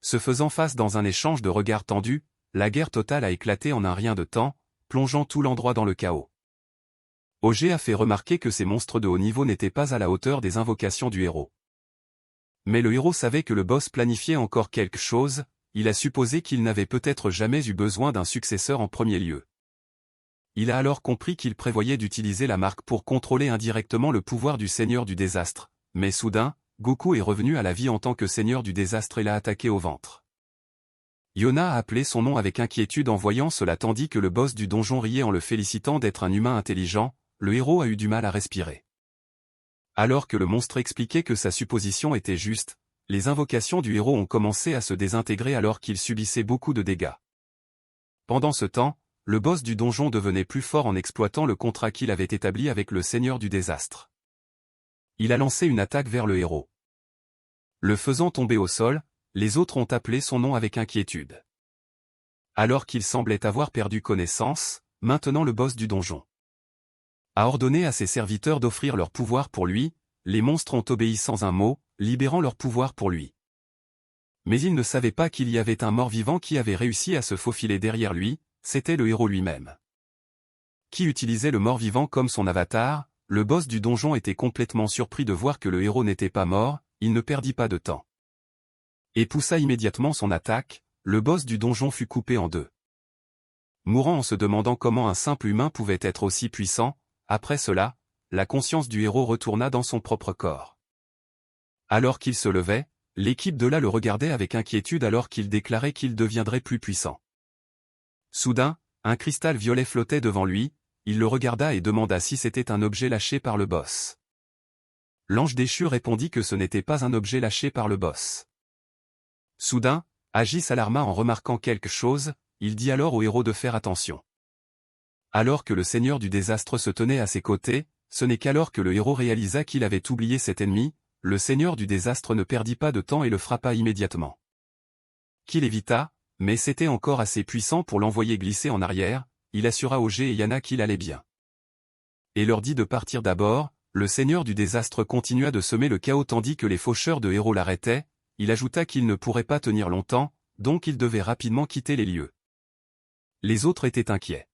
Se faisant face dans un échange de regards tendus, la guerre totale a éclaté en un rien de temps, plongeant tout l'endroit dans le chaos. Ogé a fait remarquer que ces monstres de haut niveau n'étaient pas à la hauteur des invocations du héros. Mais le héros savait que le boss planifiait encore quelque chose, il a supposé qu'il n'avait peut-être jamais eu besoin d'un successeur en premier lieu. Il a alors compris qu'il prévoyait d'utiliser la marque pour contrôler indirectement le pouvoir du Seigneur du Désastre, mais soudain, Goku est revenu à la vie en tant que Seigneur du Désastre et l'a attaqué au ventre. Yona a appelé son nom avec inquiétude en voyant cela tandis que le boss du donjon riait en le félicitant d'être un humain intelligent, le héros a eu du mal à respirer. Alors que le monstre expliquait que sa supposition était juste, les invocations du héros ont commencé à se désintégrer alors qu'il subissait beaucoup de dégâts. Pendant ce temps, le boss du donjon devenait plus fort en exploitant le contrat qu'il avait établi avec le Seigneur du Désastre. Il a lancé une attaque vers le héros. Le faisant tomber au sol, les autres ont appelé son nom avec inquiétude. Alors qu'il semblait avoir perdu connaissance, maintenant le boss du donjon a ordonné à ses serviteurs d'offrir leur pouvoir pour lui, les monstres ont obéi sans un mot, libérant leur pouvoir pour lui. Mais ils ne savaient pas qu'il y avait un mort-vivant qui avait réussi à se faufiler derrière lui, c'était le héros lui-même. Qui utilisait le mort-vivant comme son avatar, le boss du donjon était complètement surpris de voir que le héros n'était pas mort, il ne perdit pas de temps. Et poussa immédiatement son attaque, le boss du donjon fut coupé en deux. Mourant en se demandant comment un simple humain pouvait être aussi puissant, après cela, la conscience du héros retourna dans son propre corps. Alors qu'il se levait, l'équipe de là le regardait avec inquiétude alors qu'il déclarait qu'il deviendrait plus puissant. Soudain, un cristal violet flottait devant lui, il le regarda et demanda si c'était un objet lâché par le boss. L'ange déchu répondit que ce n'était pas un objet lâché par le boss. Soudain, Agi s'alarma en remarquant quelque chose, il dit alors au héros de faire attention. Alors que le Seigneur du Désastre se tenait à ses côtés, ce n'est qu'alors que le héros réalisa qu'il avait oublié cet ennemi, le Seigneur du Désastre ne perdit pas de temps et le frappa immédiatement. Qu'il évita, mais c'était encore assez puissant pour l'envoyer glisser en arrière, il assura Ogé et Yana qu'il allait bien. Et leur dit de partir d'abord, le Seigneur du Désastre continua de semer le chaos tandis que les faucheurs de héros l'arrêtaient, il ajouta qu'il ne pourrait pas tenir longtemps, donc il devait rapidement quitter les lieux. Les autres étaient inquiets.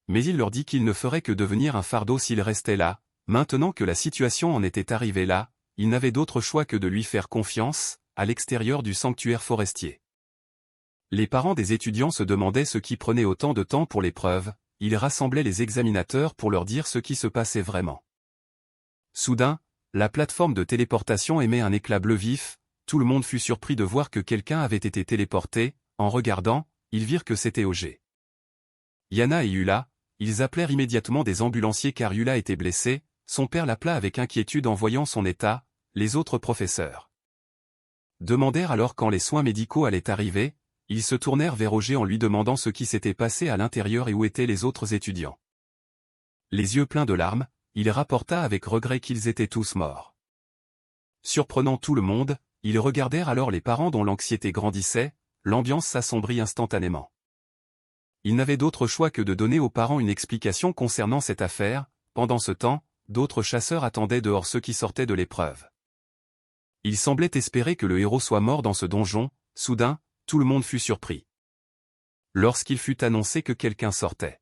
Mais il leur dit qu'il ne ferait que devenir un fardeau s'il restait là, maintenant que la situation en était arrivée là, il n'avait d'autre choix que de lui faire confiance, à l'extérieur du sanctuaire forestier. Les parents des étudiants se demandaient ce qui prenait autant de temps pour l'épreuve, ils rassemblaient les examinateurs pour leur dire ce qui se passait vraiment. Soudain, la plateforme de téléportation émet un éclat bleu vif, tout le monde fut surpris de voir que quelqu'un avait été téléporté, en regardant, ils virent que c'était Ogé. Yana et Yula, ils appelèrent immédiatement des ambulanciers car Yula était blessée, son père l'appela avec inquiétude en voyant son état, les autres professeurs demandèrent alors quand les soins médicaux allaient arriver, ils se tournèrent vers Ogé en lui demandant ce qui s'était passé à l'intérieur et où étaient les autres étudiants. Les yeux pleins de larmes, il rapporta avec regret qu'ils étaient tous morts. Surprenant tout le monde, ils regardèrent alors les parents dont l'anxiété grandissait, l'ambiance s'assombrit instantanément. Ils n'avaient d'autre choix que de donner aux parents une explication concernant cette affaire, pendant ce temps, d'autres chasseurs attendaient dehors ceux qui sortaient de l'épreuve. Ils semblaient espérer que le héros soit mort dans ce donjon, soudain, tout le monde fut surpris. Lorsqu'il fut annoncé que quelqu'un sortait.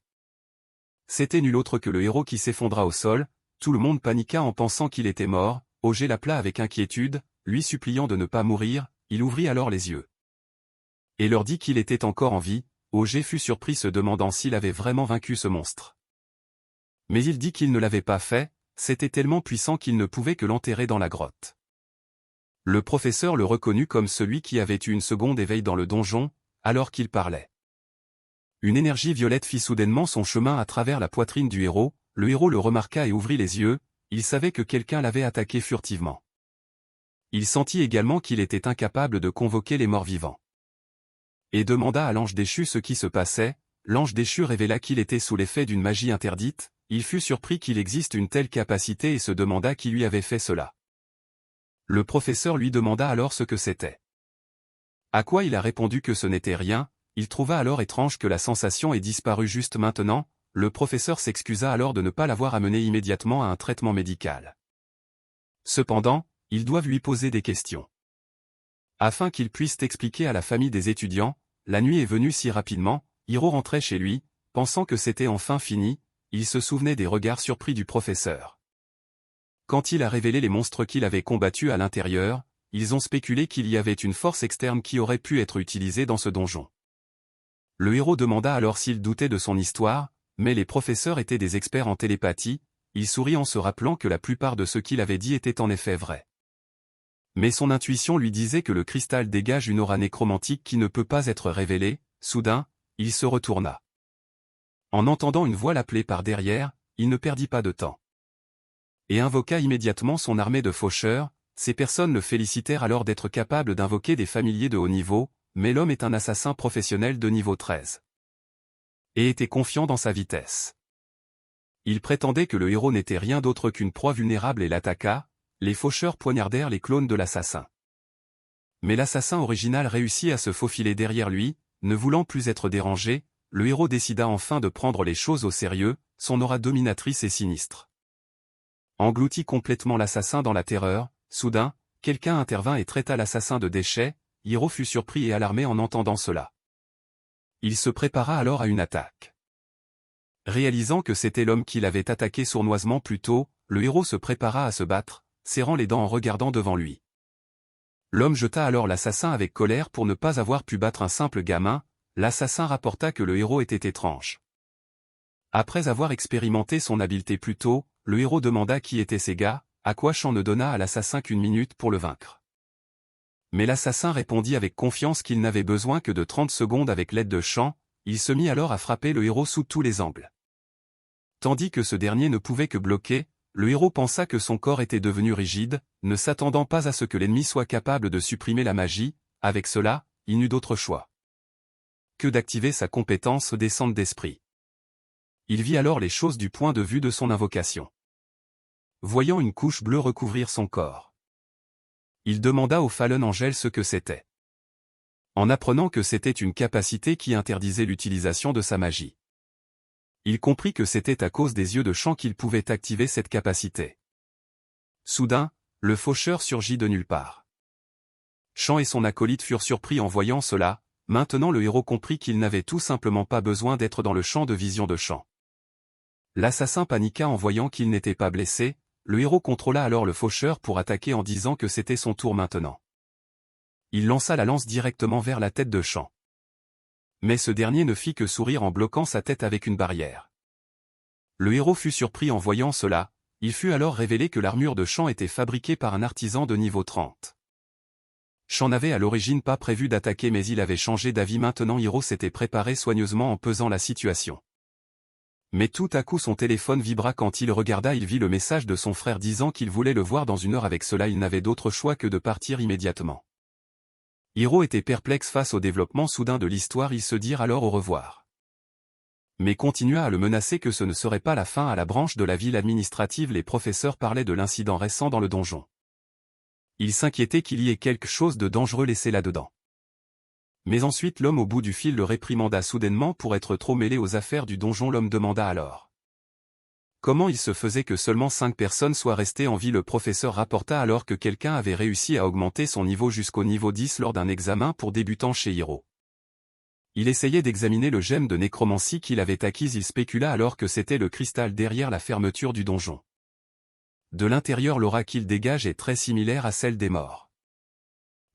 C'était nul autre que le héros qui s'effondra au sol, tout le monde paniqua en pensant qu'il était mort, Ogé l'appela avec inquiétude, lui suppliant de ne pas mourir, il ouvrit alors les yeux. et leur dit qu'il était encore en vie. Auger fut surpris se demandant s'il avait vraiment vaincu ce monstre. Mais il dit qu'il ne l'avait pas fait, c'était tellement puissant qu'il ne pouvait que l'enterrer dans la grotte. Le professeur le reconnut comme celui qui avait eu une seconde éveil dans le donjon, alors qu'il parlait. Une énergie violette fit soudainement son chemin à travers la poitrine du héros, le héros le remarqua et ouvrit les yeux, il savait que quelqu'un l'avait attaqué furtivement. Il sentit également qu'il était incapable de convoquer les morts vivants. Et demanda à l'ange déchu ce qui se passait, l'ange déchu révéla qu'il était sous l'effet d'une magie interdite, il fut surpris qu'il existe une telle capacité et se demanda qui lui avait fait cela. Le professeur lui demanda alors ce que c'était. À quoi il a répondu que ce n'était rien, il trouva alors étrange que la sensation ait disparu juste maintenant, le professeur s'excusa alors de ne pas l'avoir amené immédiatement à un traitement médical. Cependant, ils doivent lui poser des questions. Afin qu'il puisse expliquer à la famille des étudiants, la nuit est venue si rapidement, Hiro rentrait chez lui, pensant que c'était enfin fini, il se souvenait des regards surpris du professeur. Quand il a révélé les monstres qu'il avait combattus à l'intérieur, ils ont spéculé qu'il y avait une force externe qui aurait pu être utilisée dans ce donjon. Le héros demanda alors s'il doutait de son histoire, mais les professeurs étaient des experts en télépathie, il sourit en se rappelant que la plupart de ce qu'il avait dit était en effet vrai. Mais son intuition lui disait que le cristal dégage une aura nécromantique qui ne peut pas être révélée, soudain, il se retourna. En entendant une voix l'appeler par derrière, il ne perdit pas de temps. Et invoqua immédiatement son armée de faucheurs, ces personnes le félicitèrent alors d'être capable d'invoquer des familiers de haut niveau, mais l'homme est un assassin professionnel de niveau 13. Et était confiant dans sa vitesse. Il prétendait que le héros n'était rien d'autre qu'une proie vulnérable et l'attaqua, les faucheurs poignardèrent les clones de l'assassin. Mais l'assassin original réussit à se faufiler derrière lui, ne voulant plus être dérangé, le héros décida enfin de prendre les choses au sérieux, son aura dominatrice et sinistre. Engloutit complètement l'assassin dans la terreur, soudain, quelqu'un intervint et traita l'assassin de déchet, Hiro fut surpris et alarmé en entendant cela. Il se prépara alors à une attaque. Réalisant que c'était l'homme qui l'avait attaqué sournoisement plus tôt, le héros se prépara à se battre, serrant les dents en regardant devant lui. L'homme jeta alors l'assassin avec colère pour ne pas avoir pu battre un simple gamin, l'assassin rapporta que le héros était étrange. Après avoir expérimenté son habileté plus tôt, le héros demanda qui étaient ces gars, à quoi Chan ne donna à l'assassin qu'1 minute pour le vaincre. Mais l'assassin répondit avec confiance qu'il n'avait besoin que de 30 secondes avec l'aide de Chan, il se mit alors à frapper le héros sous tous les angles. Tandis que ce dernier ne pouvait que bloquer, le héros pensa que son corps était devenu rigide, ne s'attendant pas à ce que l'ennemi soit capable de supprimer la magie, avec cela, il n'eut d'autre choix que d'activer sa compétence descente d'esprit. Il vit alors les choses du point de vue de son invocation. Voyant une couche bleue recouvrir son corps, il demanda au Fallen Angel ce que c'était. En apprenant que c'était une capacité qui interdisait l'utilisation de sa magie. Il comprit que c'était à cause des yeux de Chan qu'il pouvait activer cette capacité. Soudain, le faucheur surgit de nulle part. Chan et son acolyte furent surpris en voyant cela, maintenant le héros comprit qu'il n'avait tout simplement pas besoin d'être dans le champ de vision de Chan. L'assassin paniqua en voyant qu'il n'était pas blessé, le héros contrôla alors le faucheur pour attaquer en disant que c'était son tour maintenant. Il lança la lance directement vers la tête de Chan. Mais ce dernier ne fit que sourire en bloquant sa tête avec une barrière. Le héros fut surpris en voyant cela, il fut alors révélé que l'armure de Chan était fabriquée par un artisan de niveau 30. Chan n'avait à l'origine pas prévu d'attaquer mais il avait changé d'avis maintenant Hiro s'était préparé soigneusement en pesant la situation. Mais tout à coup son téléphone vibra quand il regarda il vit le message de son frère disant qu'il voulait le voir dans 1 heure avec cela il n'avait d'autre choix que de partir immédiatement. Hiro était perplexe face au développement soudain de l'histoire ils se dirent alors au revoir. Mais continua à le menacer que ce ne serait pas la fin à la branche de la ville administrative les professeurs parlaient de l'incident récent dans le donjon. Il s'inquiétait qu'il y ait quelque chose de dangereux laissé là-dedans. Mais ensuite l'homme au bout du fil le réprimanda soudainement pour être trop mêlé aux affaires du donjon l'homme demanda alors. Comment il se faisait que seulement 5 personnes soient restées en vie le professeur rapporta alors que quelqu'un avait réussi à augmenter son niveau jusqu'au niveau 10 lors d'un examen pour débutants chez Hiro. Il essayait d'examiner le gemme de nécromancie qu'il avait acquis il spécula alors que c'était le cristal derrière la fermeture du donjon. De l'intérieur l'aura qu'il dégage est très similaire à celle des morts.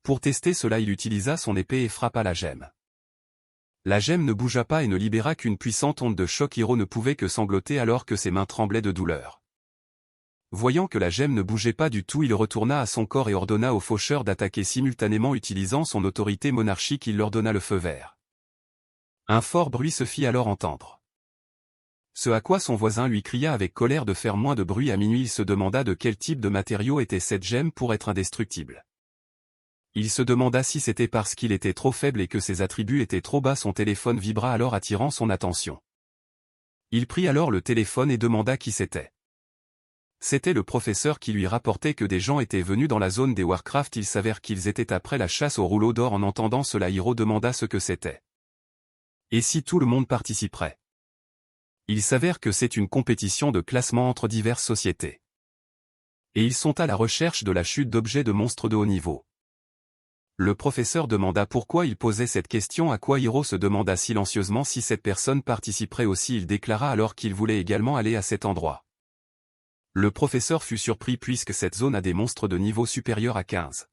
Pour tester cela il utilisa son épée et frappa la gemme. La gemme ne bougea pas et ne libéra qu'une puissante onde de choc. Hiro ne pouvait que sangloter alors que ses mains tremblaient de douleur. Voyant que la gemme ne bougeait pas du tout, il retourna à son corps et ordonna aux faucheurs d'attaquer simultanément. Utilisant son autorité monarchique, il leur donna le feu vert. Un fort bruit se fit alors entendre. Ce à quoi son voisin lui cria avec colère de faire moins de bruit. À minuit, il se demanda de quel type de matériau était cette gemme pour être indestructible. Il se demanda si c'était parce qu'il était trop faible et que ses attributs étaient trop bas. Son téléphone vibra alors, attirant son attention. Il prit alors le téléphone et demanda qui c'était. C'était le professeur qui lui rapportait que des gens étaient venus dans la zone des Warcraft. Il s'avère qu'ils étaient après la chasse au rouleau d'or. En entendant cela, Hiro demanda ce que c'était. Et si tout le monde participerait? Il s'avère que c'est une compétition de classement entre diverses sociétés. Et ils sont à la recherche de la chute d'objets de monstres de haut niveau. Le professeur demanda pourquoi il posait cette question, à quoi Hiro se demanda silencieusement si cette personne participerait aussi. Il déclara alors qu'il voulait également aller à cet endroit. Le professeur fut surpris puisque cette zone a des monstres de niveau supérieur à 15.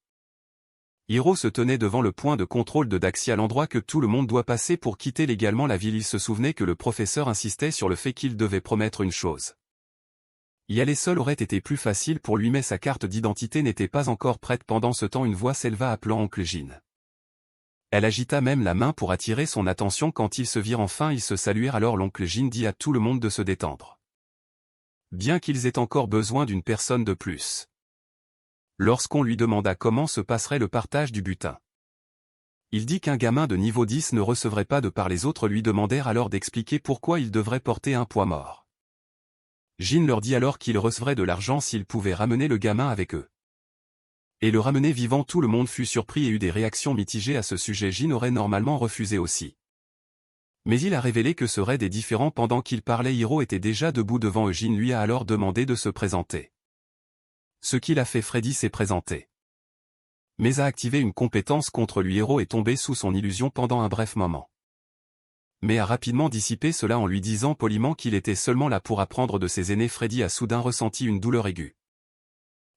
Hiro se tenait devant le point de contrôle de Daxia, l'endroit que tout le monde doit passer pour quitter légalement la ville. Il se souvenait que le professeur insistait sur le fait qu'il devait promettre une chose. Y aller seul aurait été plus facile pour lui, mais sa carte d'identité n'était pas encore prête. Pendant ce temps, une voix s'éleva appelant Oncle Jin. Elle agita même la main pour attirer son attention. Quand ils se virent enfin, ils se saluèrent. Alors l'oncle Jin dit à tout le monde de se détendre. Bien qu'ils aient encore besoin d'une personne de plus. Lorsqu'on lui demanda comment se passerait le partage du butin, il dit qu'un gamin de niveau 10 ne recevrait pas de part. Les autres lui demandèrent alors d'expliquer pourquoi il devrait porter un poids mort. Jin leur dit alors qu'il recevrait de l'argent s'ils pouvaient ramener le gamin avec eux. Et le ramener vivant. Tout le monde fut surpris et eut des réactions mitigées à ce sujet. Jin aurait normalement refusé aussi. Mais il a révélé que seraient des différents. Pendant qu'il parlait, Hiro était déjà debout devant eux. Jin lui a alors demandé de se présenter. Ce qu'il a fait, Freddy s'est présenté. Mais a activé une compétence contre lui. Hiro est tombé sous son illusion pendant un bref moment. Mais a rapidement dissipé cela en lui disant poliment qu'il était seulement là pour apprendre de ses aînés. Freddy a soudain ressenti une douleur aiguë.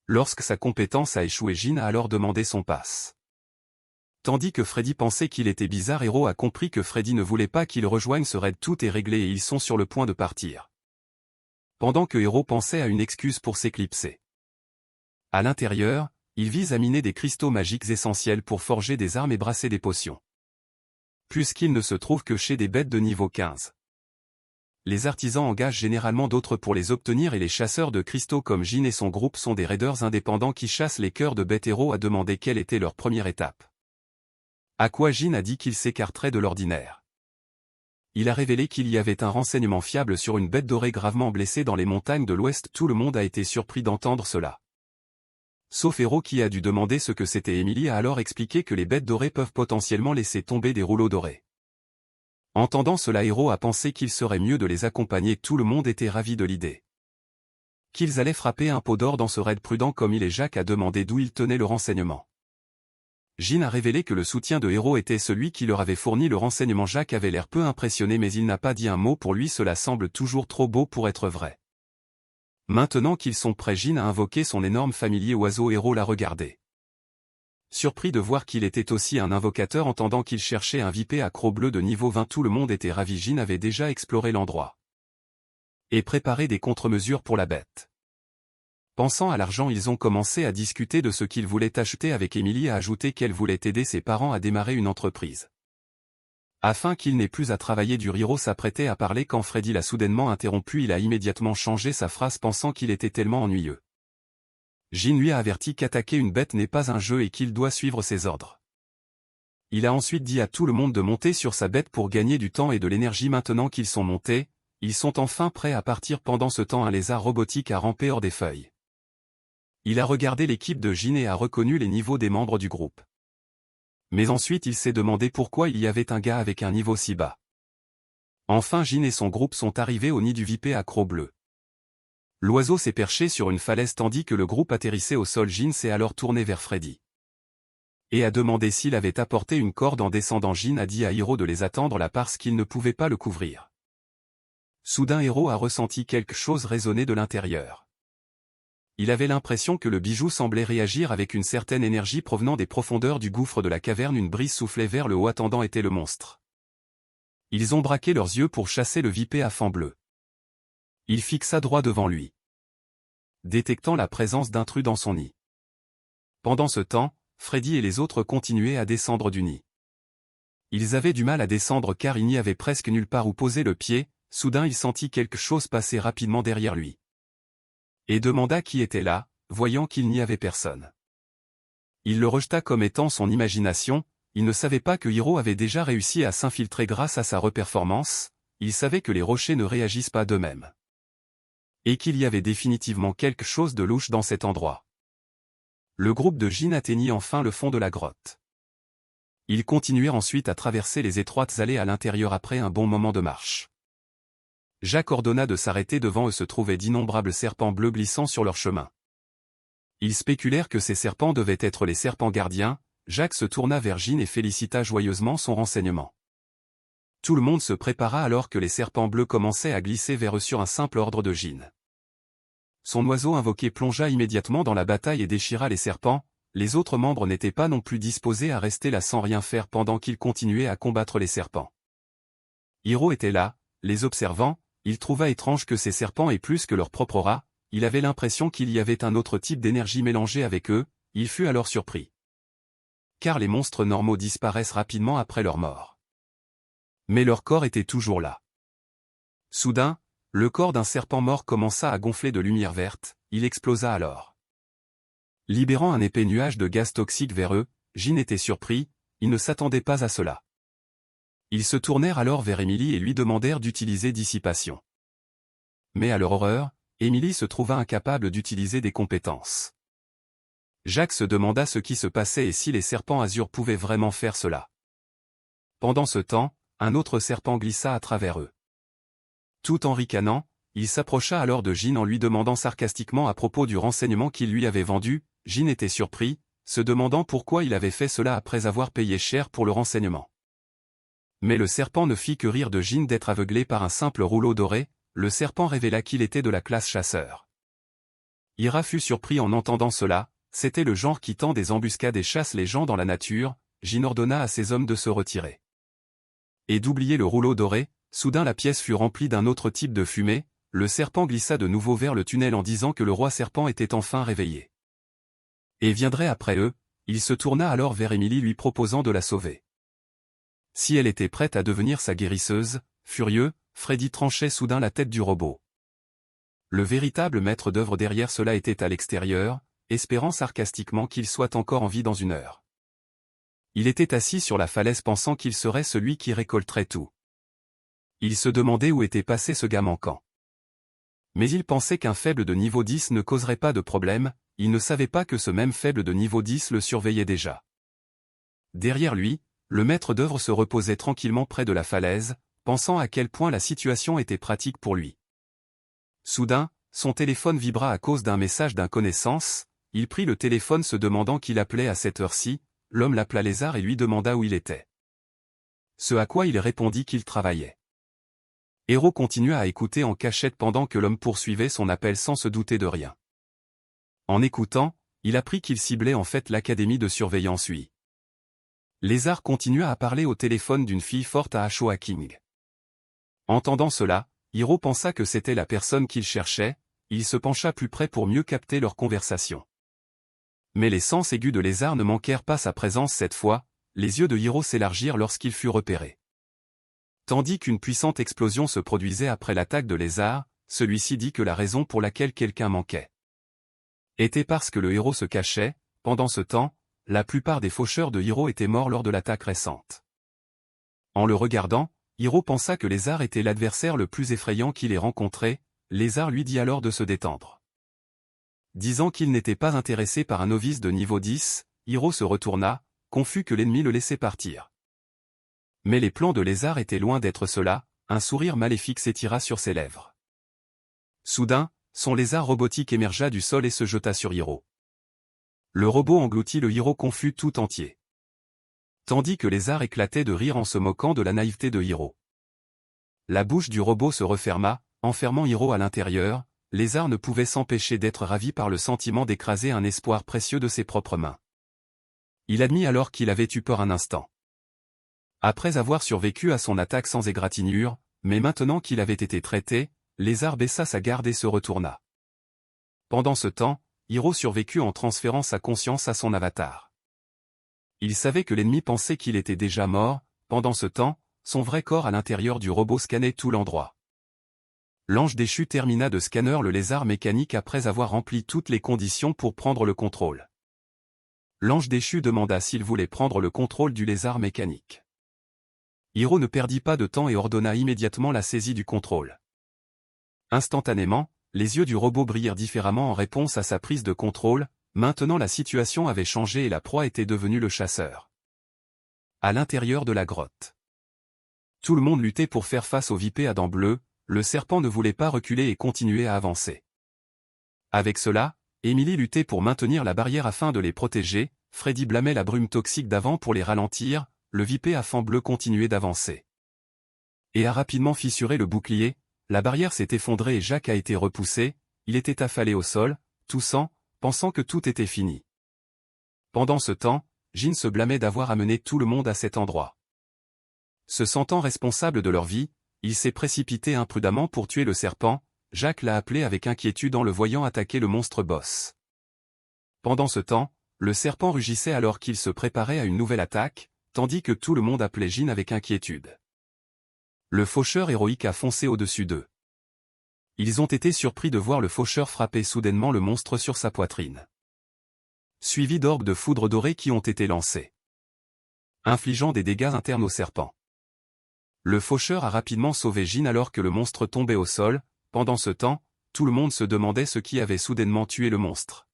Lorsque sa compétence a échoué, Jin a alors demandé son passe. Tandis que Freddy pensait qu'il était bizarre, Hiro a compris que Freddy ne voulait pas qu'il rejoigne ce raid. Tout est réglé et ils sont sur le point de partir. Pendant que Hiro pensait à une excuse pour s'éclipser. À l'intérieur, il vise à miner des cristaux magiques essentiels pour forger des armes et brasser des potions. Puisqu'il ne se trouve que chez des bêtes de niveau 15. Les artisans engagent généralement d'autres pour les obtenir et les chasseurs de cristaux comme Jin et son groupe sont des raiders indépendants qui chassent les cœurs de bêtes. Hiro a demandé quelle était leur première étape. À quoi Jin a dit qu'il s'écarterait de l'ordinaire. Il a révélé qu'il y avait un renseignement fiable sur une bête dorée gravement blessée dans les montagnes de l'Ouest. Tout le monde a été surpris d'entendre cela. Sauf Hiro qui a dû demander ce que c'était. Emily a alors expliqué que les bêtes dorées peuvent potentiellement laisser tomber des rouleaux dorés. Entendant cela, Hiro a pensé qu'il serait mieux de les accompagner. Tout le monde était ravi de l'idée. Qu'ils allaient frapper un pot d'or dans ce raid. Prudent comme il est, Jacques a demandé d'où il tenait le renseignement. Jin a révélé que le soutien de Hiro était celui qui leur avait fourni le renseignement. Jacques avait l'air peu impressionné mais il n'a pas dit un mot. Pour lui cela semble toujours trop beau pour être vrai. Maintenant qu'ils sont prêts, Jin a invoqué son énorme familier oiseau. Hiro l'a regardé. Surpris de voir qu'il était aussi un invocateur. Entendant qu'il cherchait un vipé à croc bleu de niveau 20, tout le monde était ravi. Jin avait déjà exploré l'endroit et préparé des contre-mesures pour la bête. Pensant à l'argent, ils ont commencé à discuter de ce qu'ils voulaient acheter avec Emily. A ajouté qu'elle voulait aider ses parents à démarrer une entreprise. Afin qu'il n'ait plus à travailler dur. Hiro s'apprêtait à parler quand Freddy l'a soudainement interrompu. Il a immédiatement changé sa phrase pensant qu'il était tellement ennuyeux. Jin lui a averti qu'attaquer une bête n'est pas un jeu et qu'il doit suivre ses ordres. Il a ensuite dit à tout le monde de monter sur sa bête pour gagner du temps et de l'énergie. Maintenant qu'ils sont montés, ils sont enfin prêts à partir. Pendant ce temps, un lézard robotique a rampé hors des feuilles. Il a regardé l'équipe de Jin et a reconnu les niveaux des membres du groupe. Mais ensuite il s'est demandé pourquoi il y avait un gars avec un niveau si bas. Enfin Jin et son groupe sont arrivés au nid du vipé à croc bleu. L'oiseau s'est perché sur une falaise tandis que le groupe atterrissait au sol. Jin s'est alors tourné vers Freddy et a demandé s'il avait apporté une corde. En descendant, Jin a dit à Hiro de les attendre là parce qu'il ne pouvait pas le couvrir. Soudain Hiro a ressenti quelque chose résonner de l'intérieur. Il avait l'impression que le bijou semblait réagir avec une certaine énergie provenant des profondeurs du gouffre de la caverne. Une brise soufflait vers le haut. Attendant était le monstre. Ils ont braqué leurs yeux pour chasser le vipé à fend bleu. Il fixa droit devant lui, détectant la présence d'intrus dans son nid. Pendant ce temps, Freddy et les autres continuaient à descendre du nid. Ils avaient du mal à descendre car il n'y avait presque nulle part où poser le pied. Soudain il sentit quelque chose passer rapidement derrière lui. Et demanda qui était là, voyant qu'il n'y avait personne. Il le rejeta comme étant son imagination. Il ne savait pas que Hiro avait déjà réussi à s'infiltrer grâce à sa reperformance. Il savait que les rochers ne réagissent pas d'eux-mêmes. Et qu'il y avait définitivement quelque chose de louche dans cet endroit. Le groupe de Jin atteignit enfin le fond de la grotte. Ils continuèrent ensuite à traverser les étroites allées à l'intérieur après un bon moment de marche. Jacques ordonna de s'arrêter devant eux se trouvaient d'innombrables serpents bleus glissant sur leur chemin. Ils spéculèrent que ces serpents devaient être les serpents gardiens. Jacques se tourna vers Jin et félicita joyeusement son renseignement. Tout le monde se prépara alors que les serpents bleus commençaient à glisser vers eux sur un simple ordre de Jin. Son oiseau invoqué plongea immédiatement dans la bataille et déchira les serpents. Les autres membres n'étaient pas non plus disposés à rester là sans rien faire pendant qu'ils continuaient à combattre les serpents. Hiro était là, les observant. Il trouva étrange que ces serpents aient plus que leur propre aura. Il avait l'impression qu'il y avait un autre type d'énergie mélangée avec eux. Il fut alors surpris. Car les monstres normaux disparaissent rapidement après leur mort. Mais leur corps était toujours là. Soudain, le corps d'un serpent mort commença à gonfler de lumière verte. Il explosa alors, libérant un épais nuage de gaz toxique vers eux. Jin était surpris. Il ne s'attendait pas à cela. Ils se tournèrent alors vers Emily et lui demandèrent d'utiliser dissipation. Mais à leur horreur, Emily se trouva incapable d'utiliser des compétences. Jacques se demanda ce qui se passait et si les serpents azur pouvaient vraiment faire cela. Pendant ce temps, un autre serpent glissa à travers eux. Tout en ricanant, il s'approcha alors de Jin en lui demandant sarcastiquement à propos du renseignement qu'il lui avait vendu. Jin était surpris, se demandant pourquoi il avait fait cela après avoir payé cher pour le renseignement. Mais le serpent ne fit que rire de Jin d'être aveuglé par un simple rouleau doré. Le serpent révéla qu'il était de la classe chasseur. Ira fut surpris en entendant cela. C'était le genre qui tend des embuscades et chasse les gens dans la nature. Jin ordonna à ses hommes de se retirer. Et d'oublier le rouleau doré. Soudain la pièce fut remplie d'un autre type de fumée. Le serpent glissa de nouveau vers le tunnel en disant que le roi serpent était enfin réveillé. Et viendrait après eux. Il se tourna alors vers Emily lui proposant de la sauver. Si elle était prête à devenir sa guérisseuse, furieux, Freddy tranchait soudain la tête du robot. Le véritable maître d'œuvre derrière cela était à l'extérieur, espérant sarcastiquement qu'il soit encore en vie dans une heure. Il était assis sur la falaise pensant qu'il serait celui qui récolterait tout. Il se demandait où était passé ce gars manquant. Mais il pensait qu'un faible de niveau 10 ne causerait pas de problème. Il ne savait pas que ce même faible de niveau 10 le surveillait déjà. Derrière lui, le maître d'œuvre se reposait tranquillement près de la falaise, pensant à quel point la situation était pratique pour lui. Soudain, son téléphone vibra à cause d'un message d'un connaissance. Il prit le téléphone se demandant qui l'appelait à cette heure-ci. L'homme l'appela Lézard et lui demanda où il était. Ce à quoi il répondit qu'il travaillait. Hiro continua à écouter en cachette pendant que l'homme poursuivait son appel sans se douter de rien. En écoutant, il apprit qu'il ciblait en fait l'académie de surveillance UI. Lézard continua à parler au téléphone d'une fille forte à Ashoa King. Entendant cela, Hiro pensa que c'était la personne qu'il cherchait. Il se pencha plus près pour mieux capter leur conversation. Mais les sens aigus de Lézard ne manquèrent pas sa présence cette fois. Les yeux de Hiro s'élargirent lorsqu'il fut repéré. Tandis qu'une puissante explosion se produisait après l'attaque de Lézard, celui-ci dit que la raison pour laquelle quelqu'un manquait était parce que le héros se cachait. Pendant ce temps, la plupart des faucheurs de Hiro étaient morts lors de l'attaque récente. En le regardant, Hiro pensa que Lézard était l'adversaire le plus effrayant qu'il ait rencontré. Lézard lui dit alors de se détendre. Disant qu'il n'était pas intéressé par un novice de niveau 10, Hiro se retourna, confus que l'ennemi le laissait partir. Mais les plans de Lézard étaient loin d'être cela. Un sourire maléfique s'étira sur ses lèvres. Soudain, son lézard robotique émergea du sol et se jeta sur Hiro. Le robot engloutit le Hiro confus tout entier. Tandis que Lézard éclatait de rire en se moquant de la naïveté de Hiro. La bouche du robot se referma, enfermant Hiro à l'intérieur. Lézard ne pouvait s'empêcher d'être ravi par le sentiment d'écraser un espoir précieux de ses propres mains. Il admit alors qu'il avait eu peur un instant. Après avoir survécu à son attaque sans égratignure, mais maintenant qu'il avait été traité, Lézard baissa sa garde et se retourna. Pendant ce temps, Hiro survécut en transférant sa conscience à son avatar. Il savait que l'ennemi pensait qu'il était déjà mort, pendant ce temps, son vrai corps à l'intérieur du robot scannait tout l'endroit. L'ange déchu termina de scanner le lézard mécanique après avoir rempli toutes les conditions pour prendre le contrôle. L'ange déchu demanda s'il voulait prendre le contrôle du lézard mécanique. Hiro ne perdit pas de temps et ordonna immédiatement la saisie du contrôle. Instantanément, les yeux du robot brillèrent différemment en réponse à sa prise de contrôle, maintenant la situation avait changé et la proie était devenue le chasseur. À l'intérieur de la grotte. Tout le monde luttait pour faire face au vipé à dents bleues, le serpent ne voulait pas reculer et continuait à avancer. Avec cela, Emily luttait pour maintenir la barrière afin de les protéger, Freddy blâmait la brume toxique d'avant pour les ralentir, le vipé à fend bleu continuait d'avancer. Et a rapidement fissuré le bouclier, la barrière s'est effondrée et Jack a été repoussé, il était affalé au sol, toussant, pensant que tout était fini. Pendant ce temps, Jin se blâmait d'avoir amené tout le monde à cet endroit. Se sentant responsable de leur vie, il s'est précipité imprudemment pour tuer le serpent, Jack l'a appelé avec inquiétude en le voyant attaquer le monstre boss. Pendant ce temps, le serpent rugissait alors qu'il se préparait à une nouvelle attaque, tandis que tout le monde appelait Jin avec inquiétude. Le faucheur héroïque a foncé au-dessus d'eux. Ils ont été surpris de voir le faucheur frapper soudainement le monstre sur sa poitrine. Suivi d'orbes de foudre dorée qui ont été lancés, infligeant des dégâts internes au serpent. Le faucheur a rapidement sauvé Jin alors que le monstre tombait au sol, pendant ce temps, tout le monde se demandait ce qui avait soudainement tué le monstre.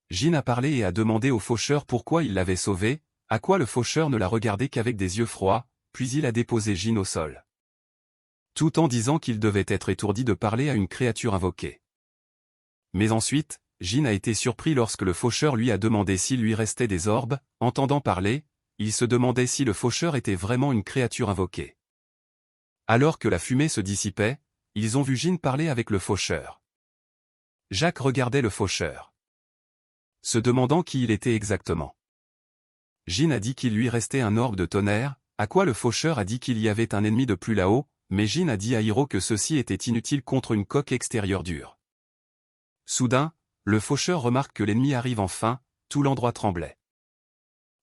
Jin a parlé et a demandé au faucheur pourquoi il l'avait sauvé, à quoi le faucheur ne l'a regardé qu'avec des yeux froids, puis il a déposé Jin au sol. Tout en disant qu'il devait être étourdi de parler à une créature invoquée. Mais ensuite, Jin a été surpris lorsque le faucheur lui a demandé s'il lui restait des orbes, entendant parler, il se demandait si le faucheur était vraiment une créature invoquée. Alors que la fumée se dissipait, ils ont vu Jin parler avec le faucheur. Jack regardait le faucheur, se demandant qui il était exactement. Jin a dit qu'il lui restait un orbe de tonnerre, à quoi le faucheur a dit qu'il y avait un ennemi de plus là-haut, mais Jin a dit à Hiro que ceci était inutile contre une coque extérieure dure. Soudain, le faucheur remarque que l'ennemi arrive enfin, tout l'endroit tremblait.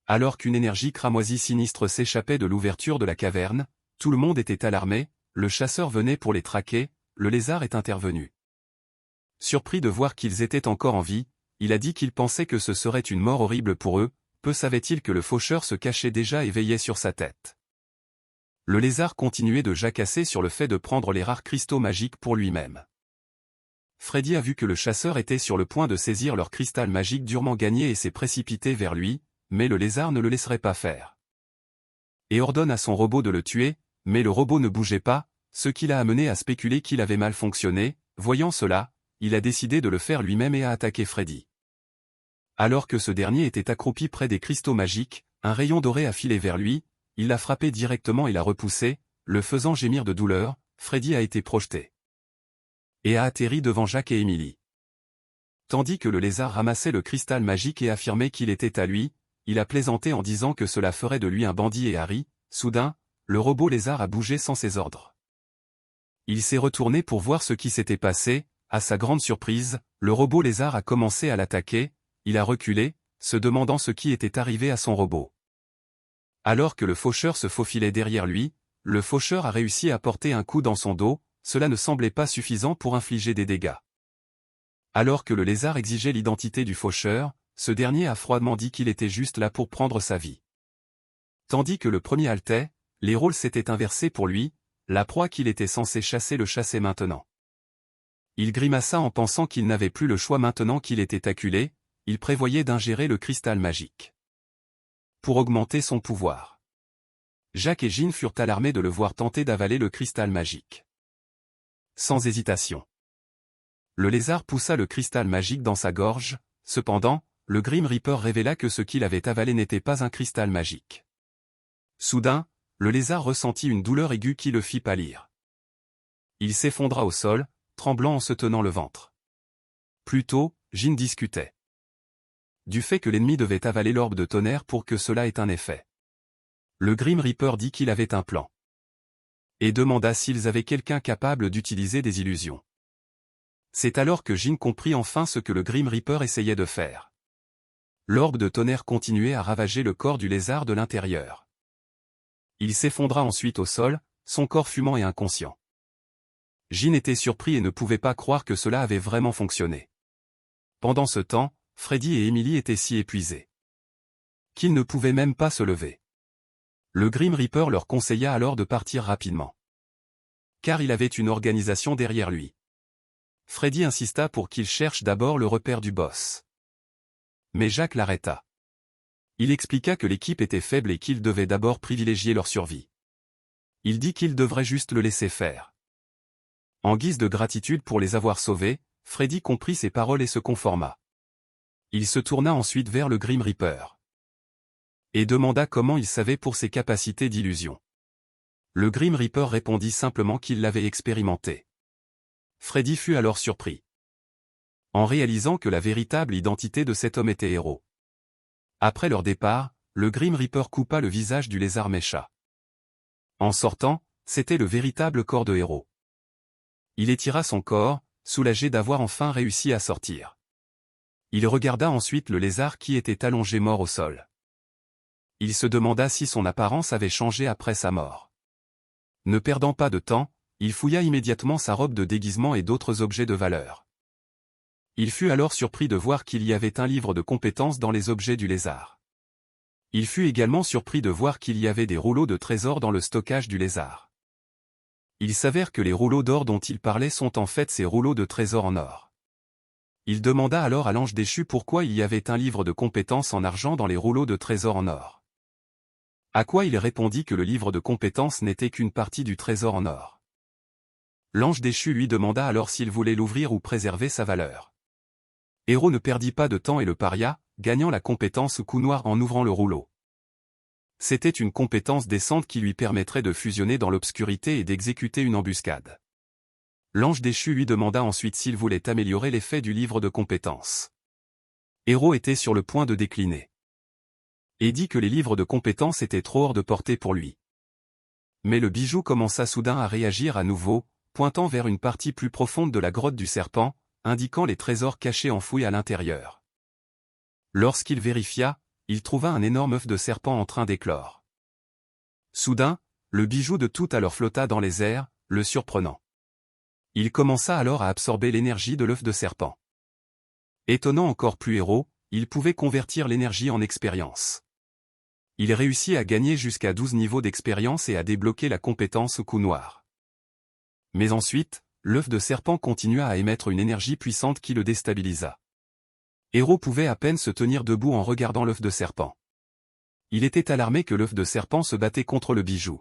Alors qu'une énergie cramoisie sinistre s'échappait de l'ouverture de la caverne, tout le monde était alarmé, le chasseur venait pour les traquer, le lézard est intervenu. Surpris de voir qu'ils étaient encore en vie, il a dit qu'il pensait que ce serait une mort horrible pour eux, peu savait-il que le faucheur se cachait déjà et veillait sur sa tête. Le lézard continuait de jacasser sur le fait de prendre les rares cristaux magiques pour lui-même. Freddy a vu que le chasseur était sur le point de saisir leur cristal magique durement gagné et s'est précipité vers lui, mais le lézard ne le laisserait pas faire. Et ordonne à son robot de le tuer, mais le robot ne bougeait pas, ce qui l'a amené à spéculer qu'il avait mal fonctionné. Voyant cela, il a décidé de le faire lui-même et a attaqué Freddy. Alors que ce dernier était accroupi près des cristaux magiques, un rayon doré a filé vers lui, il l'a frappé directement et l'a repoussé, le faisant gémir de douleur. Freddy a été projeté et a atterri devant Jack et Emily. Tandis que le lézard ramassait le cristal magique et affirmait qu'il était à lui, il a plaisanté en disant que cela ferait de lui un bandit et Harry. Soudain, le robot lézard a bougé sans ses ordres. Il s'est retourné pour voir ce qui s'était passé, à sa grande surprise, le robot lézard a commencé à l'attaquer, il a reculé, se demandant ce qui était arrivé à son robot. Alors que le faucheur se faufilait derrière lui, le faucheur a réussi à porter un coup dans son dos, cela ne semblait pas suffisant pour infliger des dégâts. Alors que le lézard exigeait l'identité du faucheur, ce dernier a froidement dit qu'il était juste là pour prendre sa vie. Tandis que le premier haletait, les rôles s'étaient inversés pour lui, la proie qu'il était censé chasser le chassait maintenant. Il grimaça en pensant qu'il n'avait plus le choix maintenant qu'il était acculé, il prévoyait d'ingérer le cristal magique pour augmenter son pouvoir. Jack et Jin furent alarmés de le voir tenter d'avaler le cristal magique. Sans hésitation, le lézard poussa le cristal magique dans sa gorge, cependant, le Grim Reaper révéla que ce qu'il avait avalé n'était pas un cristal magique. Soudain, le lézard ressentit une douleur aiguë qui le fit pâlir. Il s'effondra au sol, tremblant en se tenant le ventre. Plus tôt, Jin discutait du fait que l'ennemi devait avaler l'orbe de tonnerre pour que cela ait un effet. Le Grim Reaper dit qu'il avait un plan. Et demanda s'ils avaient quelqu'un capable d'utiliser des illusions. C'est alors que Jin comprit enfin ce que le Grim Reaper essayait de faire. L'orbe de tonnerre continuait à ravager le corps du lézard de l'intérieur. Il s'effondra ensuite au sol, son corps fumant et inconscient. Jin était surpris et ne pouvait pas croire que cela avait vraiment fonctionné. Pendant ce temps, Freddy et Emily étaient si épuisés qu'ils ne pouvaient même pas se lever. Le Grim Reaper leur conseilla alors de partir rapidement. Car il avait une organisation derrière lui. Freddy insista pour qu'il cherche d'abord le repère du boss. Mais Jack l'arrêta. Il expliqua que l'équipe était faible et qu'il devait d'abord privilégier leur survie. Il dit qu'il devrait juste le laisser faire. En guise de gratitude pour les avoir sauvés, Freddy comprit ses paroles et se conforma. Il se tourna ensuite vers le Grim Reaper. Et demanda comment il savait pour ses capacités d'illusion. Le Grim Reaper répondit simplement qu'il l'avait expérimenté. Freddy fut alors surpris. En réalisant que la véritable identité de cet homme était Héros. Après leur départ, le Grim Reaper coupa le visage du lézard mécha. En sortant, c'était le véritable corps de Héros. Il étira son corps, soulagé d'avoir enfin réussi à sortir. Il regarda ensuite le lézard qui était allongé mort au sol. Il se demanda si son apparence avait changé après sa mort. Ne perdant pas de temps, il fouilla immédiatement sa robe de déguisement et d'autres objets de valeur. Il fut alors surpris de voir qu'il y avait un livre de compétences dans les objets du lézard. Il fut également surpris de voir qu'il y avait des rouleaux de trésors dans le stockage du lézard. Il s'avère que les rouleaux d'or dont il parlait sont en fait ces rouleaux de trésors en or. Il demanda alors à l'ange déchu pourquoi il y avait un livre de compétences en argent dans les rouleaux de trésors en or. À quoi il répondit que le livre de compétences n'était qu'une partie du trésor en or. L'ange déchu lui demanda alors s'il voulait l'ouvrir ou préserver sa valeur. Héros ne perdit pas de temps et le paria, gagnant la compétence coup noir en ouvrant le rouleau. C'était une compétence décente qui lui permettrait de fusionner dans l'obscurité et d'exécuter une embuscade. L'ange déchu lui demanda ensuite s'il voulait améliorer l'effet du livre de compétences. Héros était sur le point de décliner. Et dit que les livres de compétences étaient trop hors de portée pour lui. Mais le bijou commença soudain à réagir à nouveau, pointant vers une partie plus profonde de la grotte du serpent, indiquant les trésors cachés enfouis à l'intérieur. Lorsqu'il vérifia, il trouva un énorme œuf de serpent en train d'éclore. Soudain, le bijou de tout alors flotta dans les airs, le surprenant. Il commença alors à absorber l'énergie de l'œuf de serpent. Étonnant encore plus Héros, il pouvait convertir l'énergie en expérience. Il réussit à gagner jusqu'à 12 niveaux d'expérience et à débloquer la compétence coup noir. Mais ensuite, l'œuf de serpent continua à émettre une énergie puissante qui le déstabilisa. Héros pouvait à peine se tenir debout en regardant l'œuf de serpent. Il était alarmé que l'œuf de serpent se battait contre le bijou.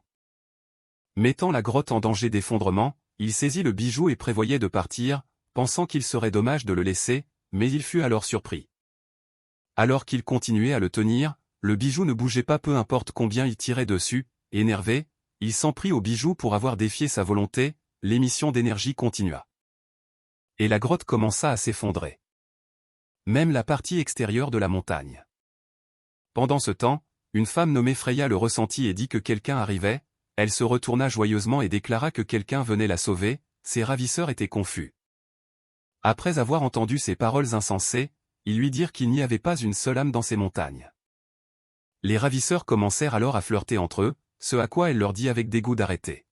Mettant la grotte en danger d'effondrement, il saisit le bijou et prévoyait de partir, pensant qu'il serait dommage de le laisser, mais il fut alors surpris. Alors qu'il continuait à le tenir, le bijou ne bougeait pas peu importe combien il tirait dessus. Énervé, il s'en prit au bijou pour avoir défié sa volonté. L'émission d'énergie continua. Et la grotte commença à s'effondrer. Même la partie extérieure de la montagne. Pendant ce temps, une femme nommée Freya le ressentit et dit que quelqu'un arrivait. Elle se retourna joyeusement et déclara que quelqu'un venait la sauver. Ses ravisseurs étaient confus. Après avoir entendu ces paroles insensées, ils lui dirent qu'il n'y avait pas une seule âme dans ces montagnes. Les ravisseurs commencèrent alors à flirter entre eux, ce à quoi elle leur dit avec dégoût d'arrêter.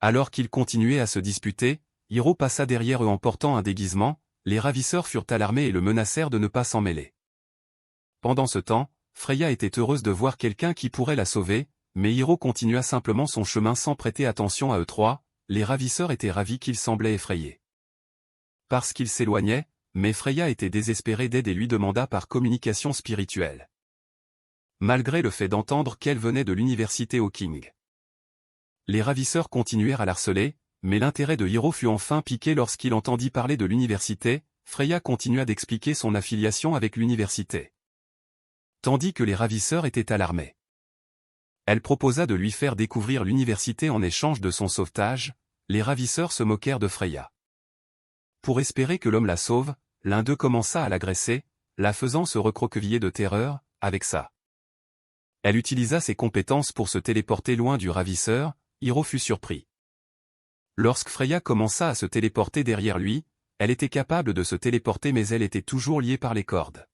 Alors qu'ils continuaient à se disputer, Hiro passa derrière eux en portant un déguisement. Les ravisseurs furent alarmés et le menacèrent de ne pas s'en mêler. Pendant ce temps, Freya était heureuse de voir quelqu'un qui pourrait la sauver, mais Hiro continua simplement son chemin sans prêter attention à eux trois. Les ravisseurs étaient ravis qu'il semblait effrayé. Parce qu'il s'éloignait, mais Freya était désespérée d'aide et lui demanda par communication spirituelle. Malgré le fait d'entendre qu'elle venait de l'université Hawking. Les ravisseurs continuèrent à l'harceler, mais l'intérêt de Hiro fut enfin piqué lorsqu'il entendit parler de l'université. Freya continua d'expliquer son affiliation avec l'université. Tandis que les ravisseurs étaient alarmés. Elle proposa de lui faire découvrir l'université en échange de son sauvetage. Les ravisseurs se moquèrent de Freya. Pour espérer que l'homme la sauve, l'un d'eux commença à l'agresser, la faisant se recroqueviller de terreur, avec ça. Elle utilisa ses compétences pour se téléporter loin du ravisseur. Hiro fut surpris. Lorsque Freya commença à se téléporter derrière lui, elle était capable de se téléporter mais elle était toujours liée par les cordes.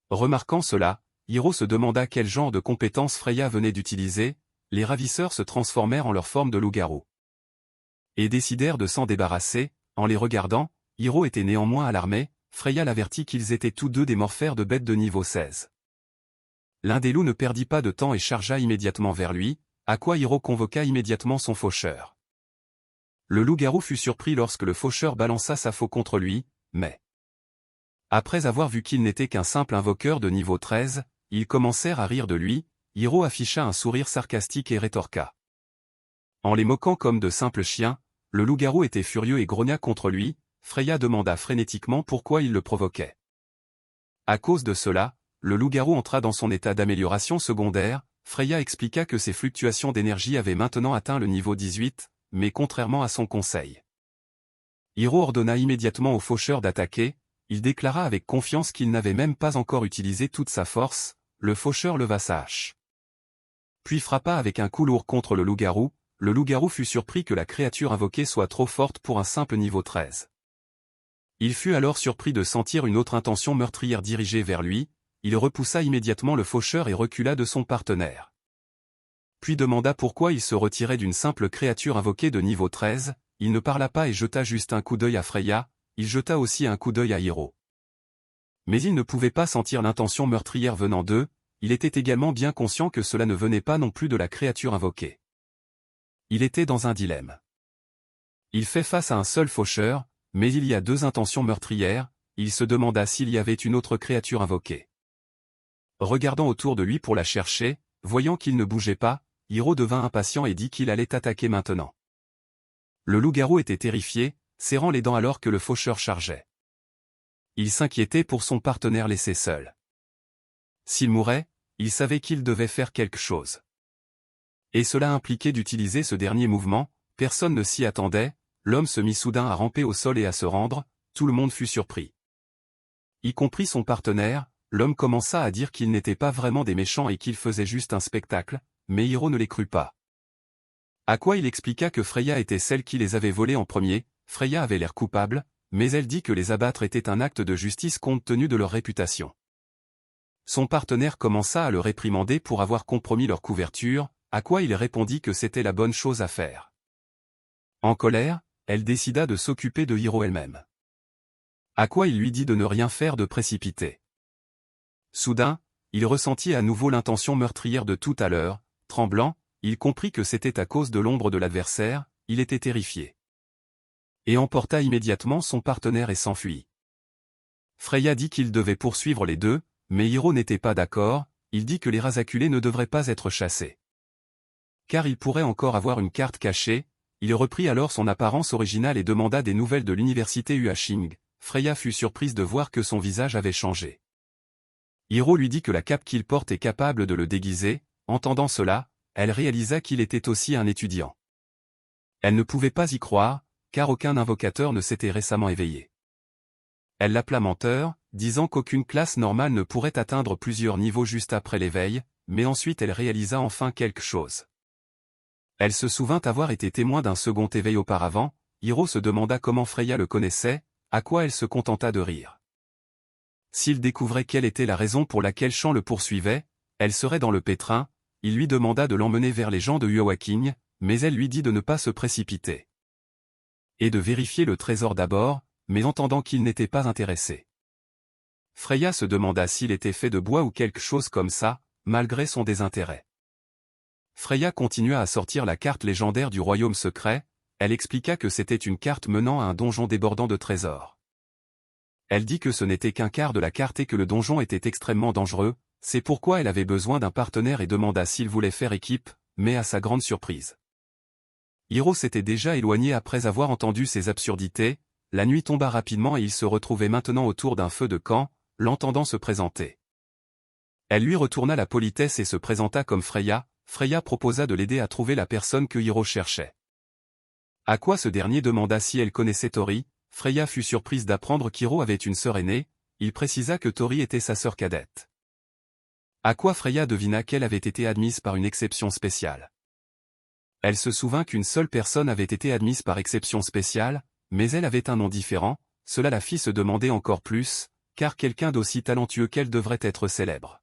Remarquant cela, Hiro se demanda quel genre de compétences Freya venait d'utiliser. Les ravisseurs se transformèrent en leur forme de loup-garou. Et décidèrent de s'en débarrasser. En les regardant, Hiro était néanmoins alarmé. Freya l'avertit qu'ils étaient tous deux des morphères de bêtes de niveau 16. L'un des loups ne perdit pas de temps et chargea immédiatement vers lui, à quoi Hiro convoqua immédiatement son faucheur. Le loup-garou fut surpris lorsque le faucheur balança sa faux contre lui, mais après avoir vu qu'il n'était qu'un simple invoqueur de niveau 13, ils commencèrent à rire de lui. Hiro afficha un sourire sarcastique et rétorqua. En les moquant comme de simples chiens, le loup-garou était furieux et grogna contre lui. Freya demanda frénétiquement pourquoi il le provoquait. À cause de cela, le loup-garou entra dans son état d'amélioration secondaire. Freya expliqua que ses fluctuations d'énergie avaient maintenant atteint le niveau 18, mais contrairement à son conseil. Hiro ordonna immédiatement au faucheur d'attaquer. Il déclara avec confiance qu'il n'avait même pas encore utilisé toute sa force. Le faucheur leva sa hache, puis frappa avec un coup lourd contre le loup-garou. Le loup-garou fut surpris que la créature invoquée soit trop forte pour un simple niveau 13. Il fut alors surpris de sentir une autre intention meurtrière dirigée vers lui. Il repoussa immédiatement le faucheur et recula de son partenaire. Puis demanda pourquoi il se retirait d'une simple créature invoquée de niveau 13, il ne parla pas et jeta juste un coup d'œil à Freya. Il jeta aussi un coup d'œil à Hiro. Mais il ne pouvait pas sentir l'intention meurtrière venant d'eux. Il était également bien conscient que cela ne venait pas non plus de la créature invoquée. Il était dans un dilemme. Il fait face à un seul faucheur, mais il y a deux intentions meurtrières. Il se demanda s'il y avait une autre créature invoquée. Regardant autour de lui pour la chercher, voyant qu'il ne bougeait pas, Hiro devint impatient et dit qu'il allait attaquer maintenant. Le loup-garou était terrifié, serrant les dents alors que le faucheur chargeait. Il s'inquiétait pour son partenaire laissé seul. S'il mourait, il savait qu'il devait faire quelque chose. Et cela impliquait d'utiliser ce dernier mouvement. Personne ne s'y attendait. L'homme se mit soudain à ramper au sol et à se rendre. Tout le monde fut surpris. Y compris son partenaire. L'homme commença à dire qu'ils n'étaient pas vraiment des méchants et qu'ils faisaient juste un spectacle, mais Hiro ne les crut pas. À quoi il expliqua que Freya était celle qui les avait volés en premier. Freya avait l'air coupable, mais elle dit que les abattre était un acte de justice compte tenu de leur réputation. Son partenaire commença à le réprimander pour avoir compromis leur couverture, à quoi il répondit que c'était la bonne chose à faire. En colère, elle décida de s'occuper de Hiro elle-même. À quoi il lui dit de ne rien faire de précipité. Soudain, il ressentit à nouveau l'intention meurtrière de tout à l'heure. Tremblant, il comprit que c'était à cause de l'ombre de l'adversaire. Il était terrifié. Et emporta immédiatement son partenaire et s'enfuit. Freya dit qu'il devait poursuivre les deux, mais Hiro n'était pas d'accord. Il dit que les rasaculés ne devraient pas être chassés. Car il pourrait encore avoir une carte cachée. Il reprit alors son apparence originale et demanda des nouvelles de l'université Uashing. Freya fut surprise de voir que son visage avait changé. Hiro lui dit que la cape qu'il porte est capable de le déguiser. Entendant cela, elle réalisa qu'il était aussi un étudiant. Elle ne pouvait pas y croire, car aucun invocateur ne s'était récemment éveillé. Elle l'appela menteur, disant qu'aucune classe normale ne pourrait atteindre plusieurs niveaux juste après l'éveil, mais ensuite elle réalisa enfin quelque chose. Elle se souvint avoir été témoin d'un second éveil auparavant. Hiro se demanda comment Freya le connaissait, à quoi elle se contenta de rire. S'il découvrait quelle était la raison pour laquelle Chan le poursuivait, elle serait dans le pétrin. Il lui demanda de l'emmener vers les gens de Uawaking, mais elle lui dit de ne pas se précipiter. Et de vérifier le trésor d'abord, mais entendant qu'il n'était pas intéressé. Freya se demanda s'il était fait de bois ou quelque chose comme ça, malgré son désintérêt. Freya continua à sortir la carte légendaire du royaume secret. Elle expliqua que c'était une carte menant à un donjon débordant de trésors. Elle dit que ce n'était qu'un quart de la carte et que le donjon était extrêmement dangereux. C'est pourquoi elle avait besoin d'un partenaire et demanda s'il voulait faire équipe, mais à sa grande surprise. Hiro s'était déjà éloigné après avoir entendu ces absurdités. La nuit tomba rapidement et il se retrouvait maintenant autour d'un feu de camp, l'entendant se présenter. Elle lui retourna la politesse et se présenta comme Freya. Freya proposa de l'aider à trouver la personne que Hiro cherchait. À quoi ce dernier demanda si elle connaissait Tori. Freya fut surprise d'apprendre qu'Hiro avait une sœur aînée. Il précisa que Tori était sa sœur cadette. À quoi Freya devina qu'elle avait été admise par une exception spéciale. Elle se souvint qu'une seule personne avait été admise par exception spéciale, mais elle avait un nom différent, cela la fit se demander encore plus, car quelqu'un d'aussi talentueux qu'elle devrait être célèbre.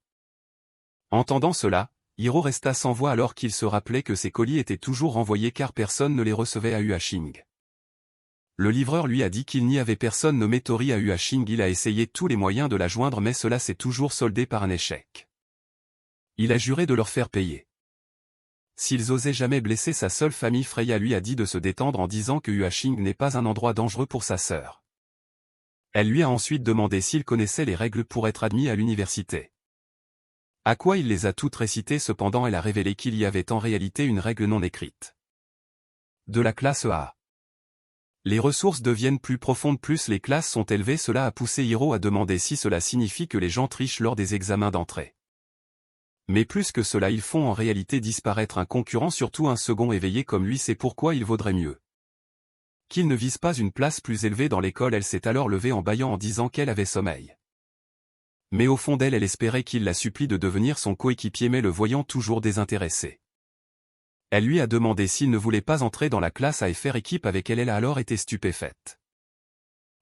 Entendant cela, Hiro resta sans voix alors qu'il se rappelait que ses colis étaient toujours renvoyés car personne ne les recevait à Uashing. Le livreur lui a dit qu'il n'y avait personne nommé Tori à Uashing. Il a essayé tous les moyens de la joindre mais cela s'est toujours soldé par un échec. Il a juré de leur faire payer. S'ils osaient jamais blesser sa seule famille, Freya lui a dit de se détendre en disant que Uashing n'est pas un endroit dangereux pour sa sœur. Elle lui a ensuite demandé s'il connaissait les règles pour être admis à l'université. À quoi il les a toutes récitées, cependant elle a révélé qu'il y avait en réalité une règle non écrite. De la classe A. Les ressources deviennent plus profondes plus les classes sont élevées. Cela a poussé Hiro à demander si cela signifie que les gens trichent lors des examens d'entrée. Mais plus que cela, ils font en réalité disparaître un concurrent, surtout un second éveillé comme lui. C'est pourquoi il vaudrait mieux qu'il ne vise pas une place plus élevée dans l'école. Elle s'est alors levée en bâillant en disant qu'elle avait sommeil. Mais au fond d'elle, elle espérait qu'il la supplie de devenir son coéquipier, mais le voyant toujours désintéressé. Elle lui a demandé s'il ne voulait pas entrer dans la classe à et faire équipe avec elle. Elle a alors été stupéfaite.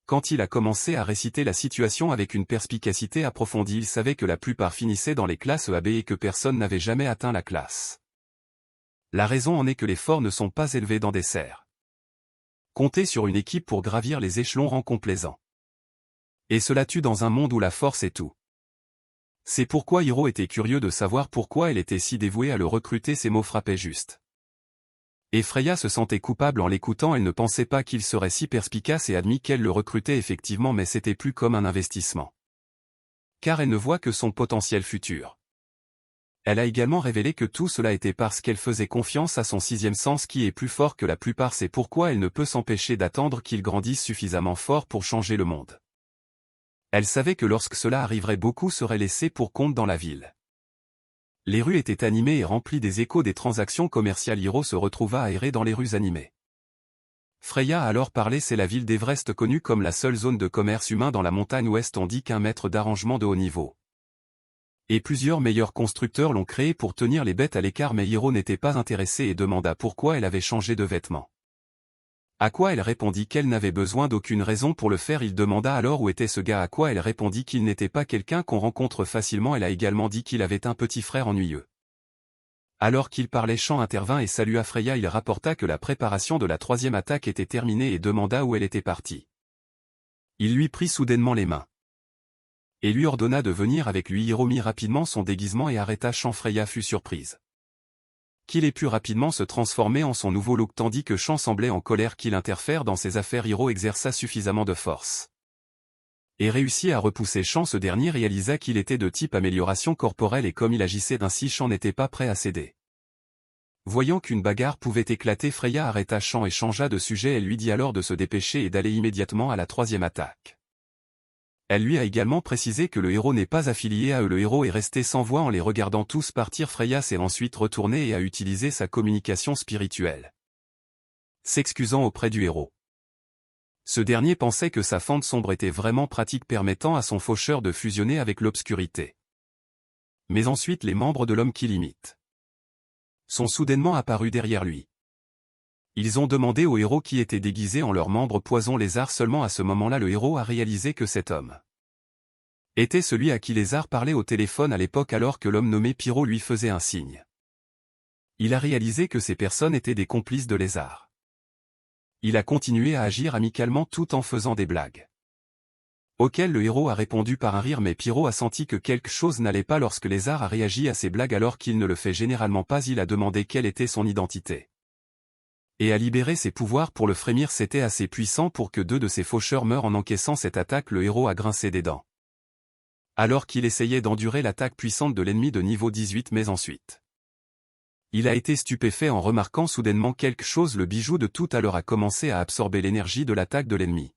Quand il a commencé à réciter la situation avec une perspicacité approfondie, il savait que la plupart finissaient dans les classes AB et que personne n'avait jamais atteint la classe. La raison en est que les forts ne sont pas élevés dans des serres. Compter sur une équipe pour gravir les échelons rend complaisant. Et cela tue dans un monde où la force est tout. C'est pourquoi Hiro était curieux de savoir pourquoi elle était si dévouée à le recruter. Ces mots frappaient juste. Et Freya se sentait coupable en l'écoutant. Elle ne pensait pas qu'il serait si perspicace et admis qu'elle le recrutait effectivement, mais c'était plus comme un investissement. Car elle ne voit que son potentiel futur. Elle a également révélé que tout cela était parce qu'elle faisait confiance à son sixième sens qui est plus fort que la plupart. C'est pourquoi elle ne peut s'empêcher d'attendre qu'il grandisse suffisamment fort pour changer le monde. Elle savait que lorsque cela arriverait, beaucoup seraient laissés pour compte dans la ville. Les rues étaient animées et remplies des échos des transactions commerciales. Hiro se retrouva à errer dans les rues animées. Freya a alors parlé. C'est la ville d'Everest, connue comme la seule zone de commerce humain dans la montagne ouest. On dit qu'un maître d'arrangement de haut niveau et plusieurs meilleurs constructeurs l'ont créé pour tenir les bêtes à l'écart, mais Hiro n'était pas intéressé et demanda pourquoi elle avait changé de vêtements. À quoi elle répondit qu'elle n'avait besoin d'aucune raison pour le faire. Il demanda alors où était ce gars, à quoi elle répondit qu'il n'était pas quelqu'un qu'on rencontre facilement. Elle a également dit qu'il avait un petit frère ennuyeux. Alors qu'il parlait, Chant intervint et salua Freya. Il rapporta que la préparation de la troisième attaque était terminée et demanda où elle était partie. Il lui prit soudainement les mains et lui ordonna de venir avec lui. Hiro mit rapidement son déguisement et arrêta Chant. Freya fut surprise qu'il ait pu rapidement se transformer en son nouveau look, tandis que Chant semblait en colère qu'il interfère dans ses affaires. Hiro exerça suffisamment de force et réussit à repousser Chant. Ce dernier réalisa qu'il était de type amélioration corporelle et comme il agissait ainsi, Chant n'était pas prêt à céder. Voyant qu'une bagarre pouvait éclater, Freya arrêta Chant et changea de sujet. Elle lui dit alors de se dépêcher et d'aller immédiatement à la troisième attaque. Elle lui a également précisé que le héros n'est pas affilié à eux. Le héros est resté sans voix en les regardant tous partir. Freya s'est ensuite retournée et a utilisé sa communication spirituelle, s'excusant auprès du héros. Ce dernier pensait que sa fente sombre était vraiment pratique, permettant à son faucheur de fusionner avec l'obscurité. Mais ensuite les membres de l'homme qui l'imite sont soudainement apparus derrière lui. Ils ont demandé au héros qui était déguisé en leur membre poison Lézard. Seulement à ce moment-là, le héros a réalisé que cet homme était celui à qui Lézard parlait au téléphone à l'époque alors que l'homme nommé Pyro lui faisait un signe. Il a réalisé que ces personnes étaient des complices de Lézard. Il a continué à agir amicalement tout en faisant des blagues, auquel le héros a répondu par un rire, mais Pyro a senti que quelque chose n'allait pas lorsque Lézard a réagi à ces blagues alors qu'il ne le fait généralement pas. Il a demandé quelle était son identité et a libéré ses pouvoirs pour le frémir. C'était assez puissant pour que deux de ses faucheurs meurent en encaissant cette attaque. Le héros a grincé des dents alors qu'il essayait d'endurer l'attaque puissante de l'ennemi de niveau 18, mais ensuite il a été stupéfait en remarquant soudainement quelque chose. Le bijou de tout à l'heure a commencé à absorber l'énergie de l'attaque de l'ennemi.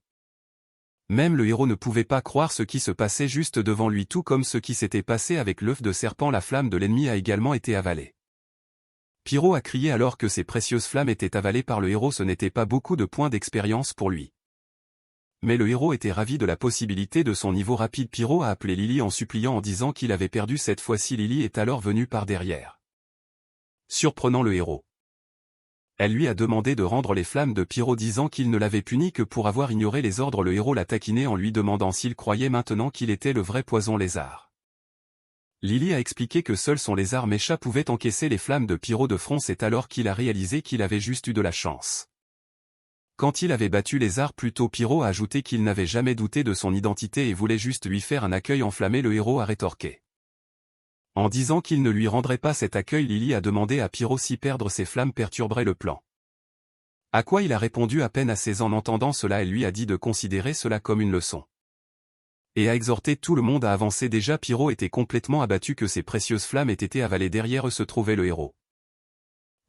Même le héros ne pouvait pas croire ce qui se passait juste devant lui, tout comme ce qui s'était passé avec l'œuf de serpent. La flamme de l'ennemi a également été avalée. Pyro a crié alors que ces précieuses flammes étaient avalées par le héros. Ce n'était pas beaucoup de points d'expérience pour lui. Mais le héros était ravi de la possibilité de son niveau rapide. Pyro a appelé Lily en suppliant en disant qu'il avait perdu cette fois-ci. Lily est alors venue par derrière, surprenant le héros. Elle lui a demandé de rendre les flammes de Pyro disant qu'il ne l'avait puni que pour avoir ignoré les ordres. Le héros l'a taquiné en lui demandant s'il croyait maintenant qu'il était le vrai poison lézard. Lily a expliqué que seul son lézard mécha pouvait encaisser les flammes de Pyro de front. C'est alors qu'il a réalisé qu'il avait juste eu de la chance. Quand il avait battu lézard plus tôt, Pyro a ajouté qu'il n'avait jamais douté de son identité et voulait juste lui faire un accueil enflammé. Le héros a rétorqué en disant qu'il ne lui rendrait pas cet accueil. Lily a demandé à Pyro si perdre ses flammes perturberait le plan. À quoi il a répondu à peine assez. En entendant cela, elle lui a dit de considérer cela comme une leçon. Et a exhorté tout le monde à avancer. Déjà Pyro était complètement abattu que ses précieuses flammes aient été avalées. Derrière eux se trouvait le héros,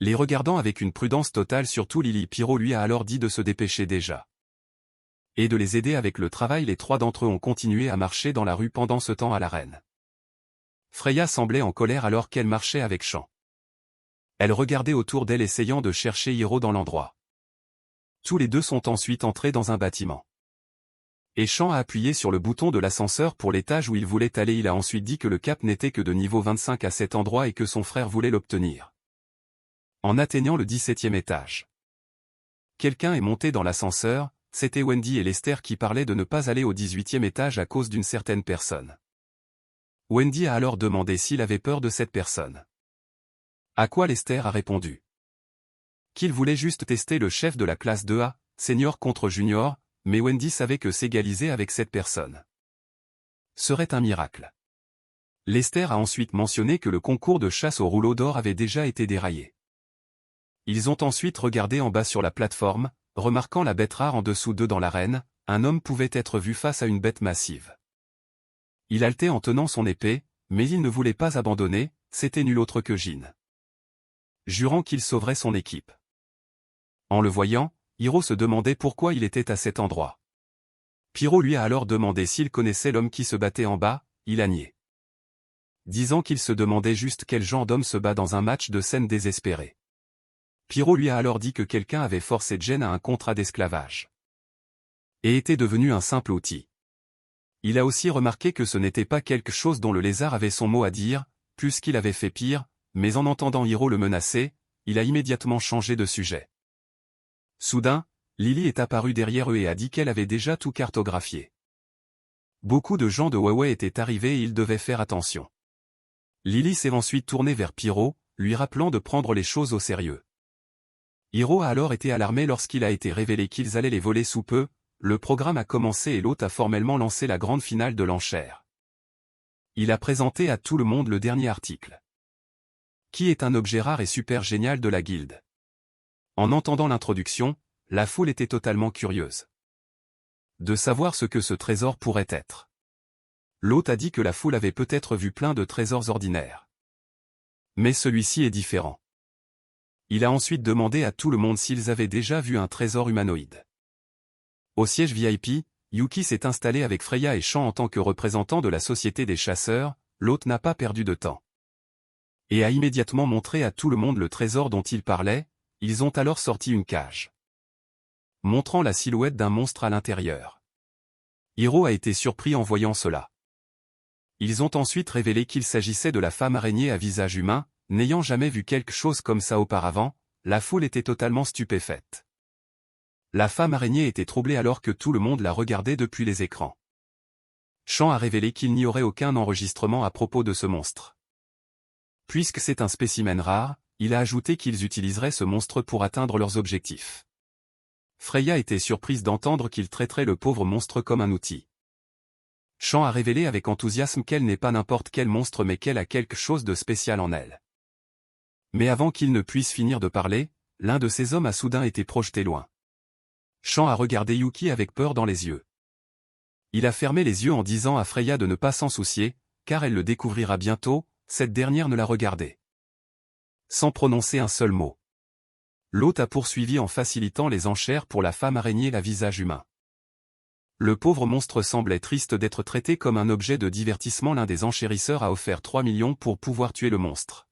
les regardant avec une prudence totale, surtout Lily. Pyro lui a alors dit de se dépêcher déjà et de les aider avec le travail. Les trois d'entre eux ont continué à marcher dans la rue pendant ce temps à l'arène. Freya semblait en colère alors qu'elle marchait avec Chant. Elle regardait autour d'elle essayant de chercher Hiro dans l'endroit. Tous les deux sont ensuite entrés dans un bâtiment. Et Chant a appuyé sur le bouton de l'ascenseur pour l'étage où il voulait aller. Il a ensuite dit que le cap n'était que de niveau 25 à cet endroit et que son frère voulait l'obtenir en atteignant le 17e étage. Quelqu'un est monté dans l'ascenseur, c'était Wendy et Lester qui parlaient de ne pas aller au 18e étage à cause d'une certaine personne. Wendy a alors demandé s'il avait peur de cette personne. À quoi Lester a répondu qu'il voulait juste tester le chef de la classe 2A, senior contre junior, mais Wendy savait que s'égaliser avec cette personne serait un miracle. Lester a ensuite mentionné que le concours de chasse au rouleau d'or avait déjà été déraillé. Ils ont ensuite regardé en bas sur la plateforme, remarquant la bête rare en dessous d'eux dans l'arène. Un homme pouvait être vu face à une bête massive. Il haletait en tenant son épée, mais il ne voulait pas abandonner, c'était nul autre que Jin, jurant qu'il sauverait son équipe. En le voyant, Hiro se demandait pourquoi il était à cet endroit. Pyro lui a alors demandé s'il connaissait l'homme qui se battait en bas. Il a nié, disant qu'il se demandait juste quel genre d'homme se bat dans un match de scène désespéré. Pyro lui a alors dit que quelqu'un avait forcé Jen à un contrat d'esclavage et était devenu un simple outil. Il a aussi remarqué que ce n'était pas quelque chose dont le lézard avait son mot à dire, puisqu'il avait fait pire, mais en entendant Hiro le menacer, il a immédiatement changé de sujet. Soudain, Lily est apparue derrière eux et a dit qu'elle avait déjà tout cartographié. Beaucoup de gens de Huawei étaient arrivés et ils devaient faire attention. Lily s'est ensuite tournée vers Pyro, lui rappelant de prendre les choses au sérieux. Hiro a alors été alarmé lorsqu'il a été révélé qu'ils allaient les voler sous peu. Le programme a commencé et l'hôte a formellement lancé la grande finale de l'enchère. Il a présenté à tout le monde le dernier article, qui est un objet rare et super génial de la guilde. En entendant l'introduction, la foule était totalement curieuse de savoir ce que ce trésor pourrait être. L'hôte a dit que la foule avait peut-être vu plein de trésors ordinaires, mais celui-ci est différent. Il a ensuite demandé à tout le monde s'ils avaient déjà vu un trésor humanoïde. Au siège VIP, Yuki s'est installé avec Freya et Chant en tant que représentant de la société des chasseurs. L'hôte n'a pas perdu de temps et a immédiatement montré à tout le monde le trésor dont il parlait. Ils ont alors sorti une cage, montrant la silhouette d'un monstre à l'intérieur. Hiro a été surpris en voyant cela. Ils ont ensuite révélé qu'il s'agissait de la femme araignée à visage humain. N'ayant jamais vu quelque chose comme ça auparavant, la foule était totalement stupéfaite. La femme araignée était troublée alors que tout le monde la regardait depuis les écrans. Chant a révélé qu'il n'y aurait aucun enregistrement à propos de ce monstre. Puisque c'est un spécimen rare, il a ajouté qu'ils utiliseraient ce monstre pour atteindre leurs objectifs. Freya était surprise d'entendre qu'il traiterait le pauvre monstre comme un outil. Chant a révélé avec enthousiasme qu'elle n'est pas n'importe quel monstre mais qu'elle a quelque chose de spécial en elle. Mais avant qu'il ne puisse finir de parler, l'un de ces hommes a soudain été projeté loin. Chant a regardé Yuki avec peur dans les yeux. Il a fermé les yeux en disant à Freya de ne pas s'en soucier, car elle le découvrira bientôt. Cette dernière ne l'a regardé sans prononcer un seul mot. L'hôte a poursuivi en facilitant les enchères pour la femme araignée à visage humain. Le pauvre monstre semblait triste d'être traité comme un objet de divertissement. L'un des enchérisseurs a offert 3 millions pour pouvoir tuer le monstre.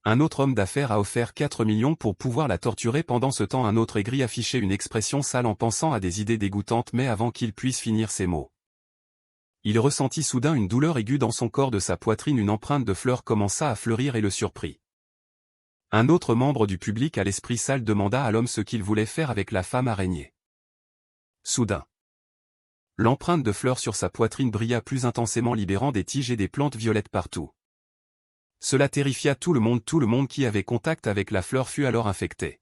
Un autre homme d'affaires a offert 4 millions pour pouvoir la torturer. Pendant ce temps, un autre aigri affichait une expression sale en pensant à des idées dégoûtantes, mais avant qu'il puisse finir ses mots, il ressentit soudain une douleur aiguë dans son corps. De sa poitrine, une empreinte de fleurs commença à fleurir et le surprit. Un autre membre du public à l'esprit sale demanda à l'homme ce qu'il voulait faire avec la femme araignée. Soudain, l'empreinte de fleurs sur sa poitrine brilla plus intensément, libérant des tiges et des plantes violettes partout. Cela terrifia tout le monde qui avait contact avec la fleur fut alors infecté.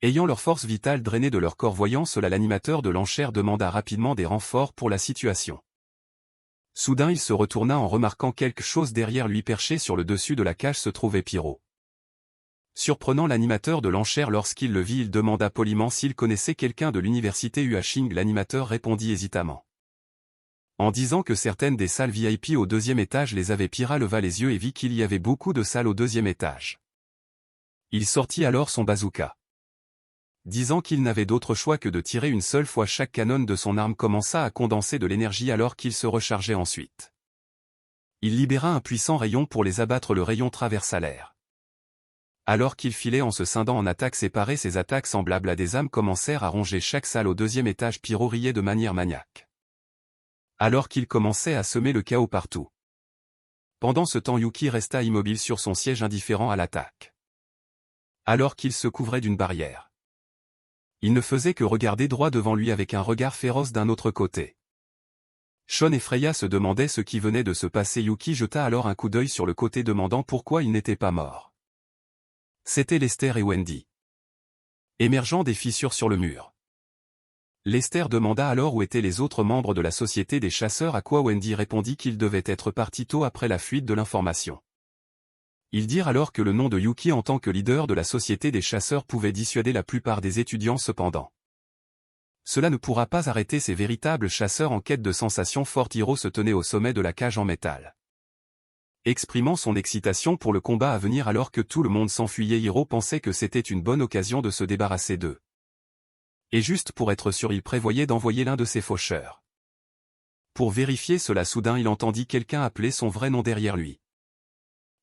Ayant leur force vitale drainée de leur corps, voyant cela, l'animateur de l'enchère demanda rapidement des renforts pour la situation. Soudain il se retourna en remarquant quelque chose derrière lui. Perché sur le dessus de la cage se trouvait Pyro. Surprenant l'animateur de l'enchère lorsqu'il le vit, il demanda poliment s'il connaissait quelqu'un de l'université Uaching. L'animateur répondit hésitamment, en disant que certaines des salles VIP au 2e étage les avaient. Pyro leva les yeux et vit qu'il y avait beaucoup de salles au 2e étage. Il sortit alors son bazooka. Disant qu'il n'avait d'autre choix que de tirer une seule fois, chaque canon de son arme commença à condenser de l'énergie alors qu'il se rechargeait ensuite. Il libéra un puissant rayon pour les abattre. Le rayon traversa l'air. Alors qu'il filait en se scindant en attaques séparées, ces attaques semblables à des âmes commencèrent à ronger chaque salle au 2e étage. Pyro riait de manière maniaque, alors qu'il commençait à semer le chaos partout. Pendant ce temps, Yuki resta immobile sur son siège, indifférent à l'attaque. Alors qu'il se couvrait d'une barrière, il ne faisait que regarder droit devant lui avec un regard féroce. D'un autre côté, Sean et Freya se demandaient ce qui venait de se passer. Yuki jeta alors un coup d'œil sur le côté, demandant pourquoi ils n'étaient pas morts. C'étaient Lester et Wendy, émergeant des fissures sur le mur. Lester demanda alors où étaient les autres membres de la société des chasseurs, à quoi Wendy répondit qu'ils devaient être partis tôt après la fuite de l'information. Ils dirent alors que le nom de Yuki en tant que leader de la société des chasseurs pouvait dissuader la plupart des étudiants. Cependant, cela ne pourra pas arrêter ces véritables chasseurs en quête de sensations fortes. Hiro se tenait au sommet de la cage en métal, exprimant son excitation pour le combat à venir. Alors que tout le monde s'enfuyait, Hiro pensait que c'était une bonne occasion de se débarrasser d'eux. Et juste pour être sûr, il prévoyait d'envoyer l'un de ses faucheurs. Pour vérifier cela, soudain il entendit quelqu'un appeler son vrai nom derrière lui.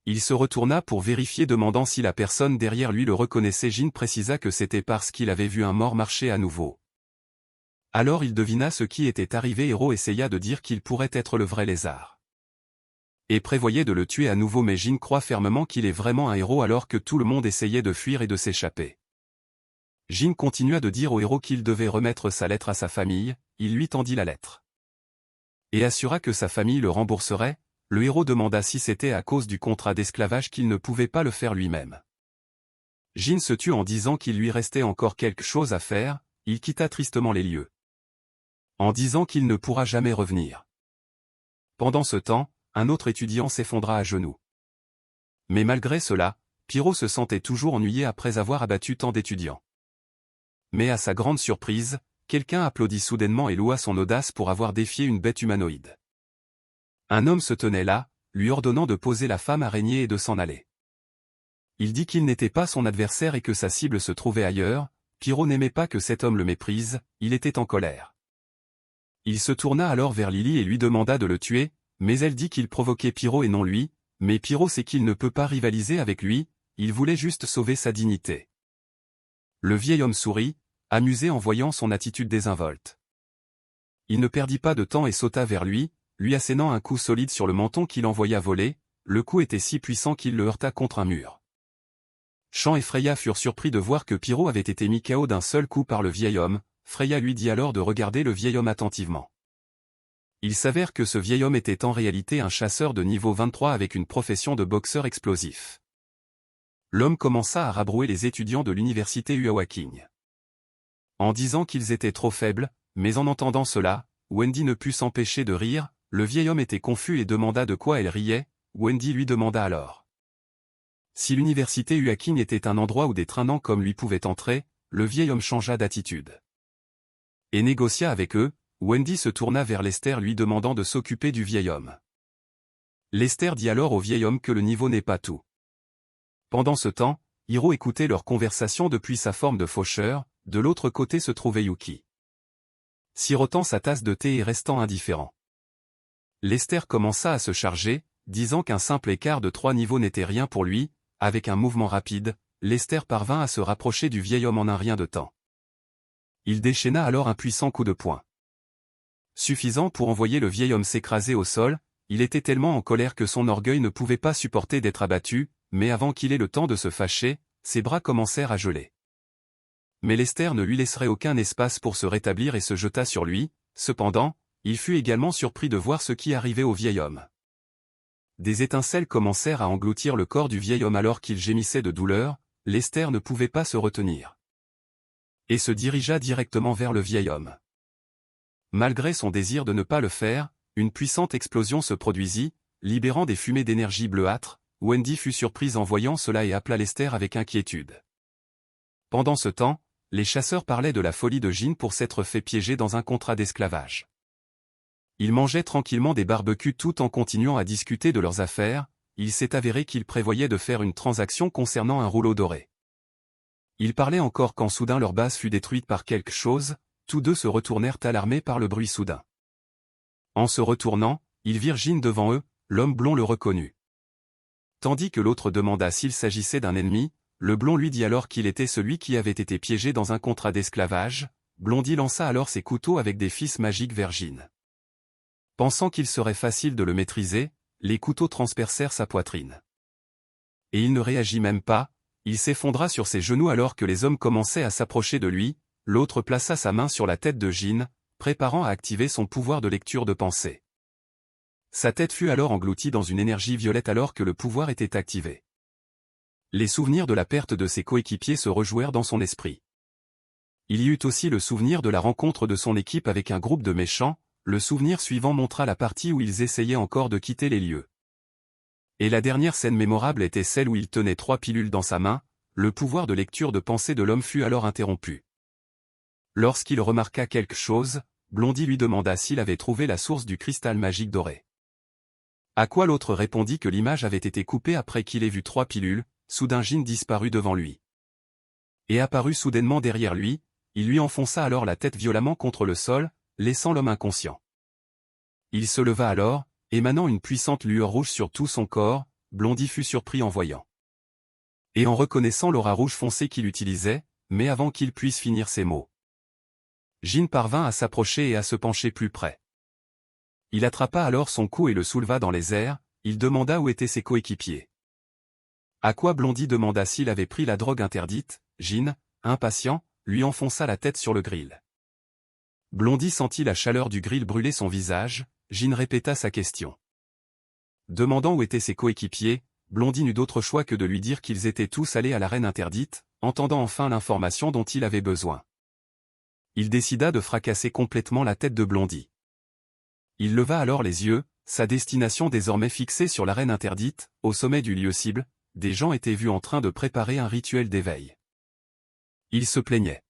Il se retourna pour vérifier, demandant si la personne derrière lui le reconnaissait. Jin précisa que c'était parce qu'il avait vu un mort marcher à nouveau. Alors il devina ce qui était arrivé. Hiro essaya de dire qu'il pourrait être le vrai lézard, et prévoyait de le tuer à nouveau, mais Jin croit fermement qu'il est vraiment un héros. Alors que tout le monde essayait de fuir et de s'échapper, Jin continua de dire au héros qu'il devait remettre sa lettre à sa famille. Il lui tendit la lettre et assura que sa famille le rembourserait. Le héros demanda si c'était à cause du contrat d'esclavage qu'il ne pouvait pas le faire lui-même. Jin se tut en disant qu'il lui restait encore quelque chose à faire. Il quitta tristement les lieux, en disant qu'il ne pourra jamais revenir. Pendant ce temps, un autre étudiant s'effondra à genoux. Mais malgré cela, Pyro se sentait toujours ennuyé après avoir abattu tant d'étudiants. Mais à sa grande surprise, quelqu'un applaudit soudainement et loua son audace pour avoir défié une bête humanoïde. Un homme se tenait là, lui ordonnant de poser la femme araignée et de s'en aller. Il dit qu'il n'était pas son adversaire et que sa cible se trouvait ailleurs. Pyro n'aimait pas que cet homme le méprise, il était en colère. Il se tourna alors vers Lily et lui demanda de le tuer, mais elle dit qu'il provoquait Pyro et non lui. Mais Pyro sait qu'il ne peut pas rivaliser avec lui, il voulait juste sauver sa dignité. Le vieil homme sourit, amusé en voyant son attitude désinvolte. Il ne perdit pas de temps et sauta vers lui assénant un coup solide sur le menton qu'il envoya voler. Le coup était si puissant qu'il le heurta contre un mur. Sean et Freya furent surpris de voir que Pyro avait été mis KO d'un seul coup par le vieil homme. Freya lui dit alors de regarder le vieil homme attentivement. Il s'avère que ce vieil homme était en réalité un chasseur de niveau 23 avec une profession de boxeur explosif. L'homme commença à rabrouer les étudiants de l'université Uawaking, en disant qu'ils étaient trop faibles, mais en entendant cela, Wendy ne put s'empêcher de rire. Le vieil homme était confus et demanda de quoi elle riait. Wendy lui demanda alors si l'université Uaking était un endroit où des traînants comme lui pouvaient entrer. Le vieil homme changea d'attitude et négocia avec eux. Wendy se tourna vers Lester lui demandant de s'occuper du vieil homme. Lester dit alors au vieil homme que le niveau n'est pas tout. Pendant ce temps, Hiro écoutait leur conversation depuis sa forme de faucheur. De l'autre côté se trouvait Yuki, sirotant sa tasse de thé et restant indifférent. Lester commença à se charger, disant qu'un simple écart de 3 niveaux n'était rien pour lui. avec un mouvement rapide, Lester parvint à se rapprocher du vieil homme en un rien de temps. Il déchaîna alors un puissant coup de poing. Suffisant pour envoyer le vieil homme s'écraser au sol, il était tellement en colère que son orgueil ne pouvait pas supporter d'être abattu, mais avant qu'il ait le temps de se fâcher, ses bras commencèrent à geler. Mais Lester ne lui laisserait aucun espace pour se rétablir et se jeta sur lui, cependant, il fut également surpris de voir ce qui arrivait au vieil homme. Des étincelles commencèrent à engloutir le corps du vieil homme alors qu'il gémissait de douleur, Lester ne pouvait pas se retenir. Et se dirigea directement vers le vieil homme. Malgré son désir de ne pas le faire, une puissante explosion se produisit, libérant des fumées d'énergie bleuâtre. Wendy fut surprise en voyant cela et appela Lester avec inquiétude. Pendant ce temps, les chasseurs parlaient de la folie de Jean pour s'être fait piéger dans un contrat d'esclavage. Ils mangeaient tranquillement des barbecues tout en continuant à discuter de leurs affaires. Il s'est avéré qu'ils prévoyaient de faire une transaction concernant un rouleau doré. Ils parlaient encore quand soudain leur base fut détruite par quelque chose, tous deux se retournèrent alarmés par le bruit soudain. En se retournant, ils virent Jean devant eux, l'homme blond le reconnut. Tandis que l'autre demanda s'il s'agissait d'un ennemi, le blond lui dit alors qu'il était celui qui avait été piégé dans un contrat d'esclavage. Blondie lança alors ses couteaux avec des fils magiques vers Jean. Pensant qu'il serait facile de le maîtriser, les couteaux transpercèrent sa poitrine. Et il ne réagit même pas, il s'effondra sur ses genoux alors que les hommes commençaient à s'approcher de lui. L'autre plaça sa main sur la tête de Jean, préparant à activer son pouvoir de lecture de pensée. Sa tête fut alors engloutie dans une énergie violette alors que le pouvoir était activé. Les souvenirs de la perte de ses coéquipiers se rejouèrent dans son esprit. Il y eut aussi le souvenir de la rencontre de son équipe avec un groupe de méchants, le souvenir suivant montra la partie où ils essayaient encore de quitter les lieux. Et la dernière scène mémorable était celle où il tenait 3 pilules dans sa main, le pouvoir de lecture de pensée de l'homme fut alors interrompu. Lorsqu'il remarqua quelque chose, Blondie lui demanda s'il avait trouvé la source du cristal magique doré. À quoi l'autre répondit que l'image avait été coupée après qu'il ait vu 3 pilules, soudain Jean disparut devant lui. Et apparut soudainement derrière lui, il lui enfonça alors la tête violemment contre le sol, laissant l'homme inconscient. Il se leva alors, émanant une puissante lueur rouge sur tout son corps. Blondie fut surpris en voyant. Et en reconnaissant l'aura rouge foncée qu'il utilisait, mais avant qu'il puisse finir ses mots. Jean parvint à s'approcher et à se pencher plus près. Il attrapa alors son cou et le souleva dans les airs, il demanda où étaient ses coéquipiers. À quoi Blondie demanda s'il avait pris la drogue interdite. Jean, impatient, lui enfonça la tête sur le grill. Blondie sentit la chaleur du grill brûler son visage. Jean répéta sa question. Demandant où étaient ses coéquipiers, Blondie n'eut d'autre choix que de lui dire qu'ils étaient tous allés à l'arène interdite, entendant enfin l'information dont il avait besoin. Il décida de fracasser complètement la tête de Blondie. Il leva alors les yeux, sa destination désormais fixée sur l'arène interdite, au sommet du lieu cible, des gens étaient vus en train de préparer un rituel d'éveil. Ils se plaignaient.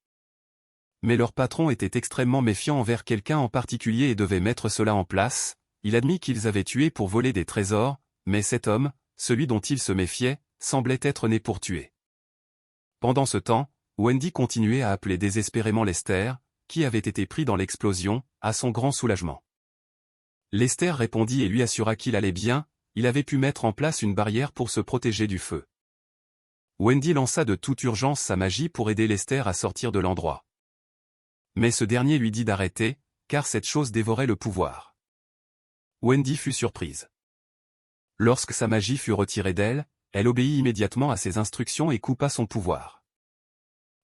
Mais leur patron était extrêmement méfiant envers quelqu'un en particulier et devait mettre cela en place. Il admit qu'ils avaient tué pour voler des trésors, mais cet homme, celui dont il se méfiait, semblait être né pour tuer. Pendant ce temps, Wendy continuait à appeler désespérément Lester, qui avait été pris dans l'explosion, à son grand soulagement. Lester répondit et lui assura qu'il allait bien, il avait pu mettre en place une barrière pour se protéger du feu. Wendy lança de toute urgence sa magie pour aider Lester à sortir de l'endroit. Mais ce dernier lui dit d'arrêter, car cette chose dévorait le pouvoir. Wendy fut surprise. Lorsque sa magie fut retirée d'elle, elle obéit immédiatement à ses instructions et coupa son pouvoir.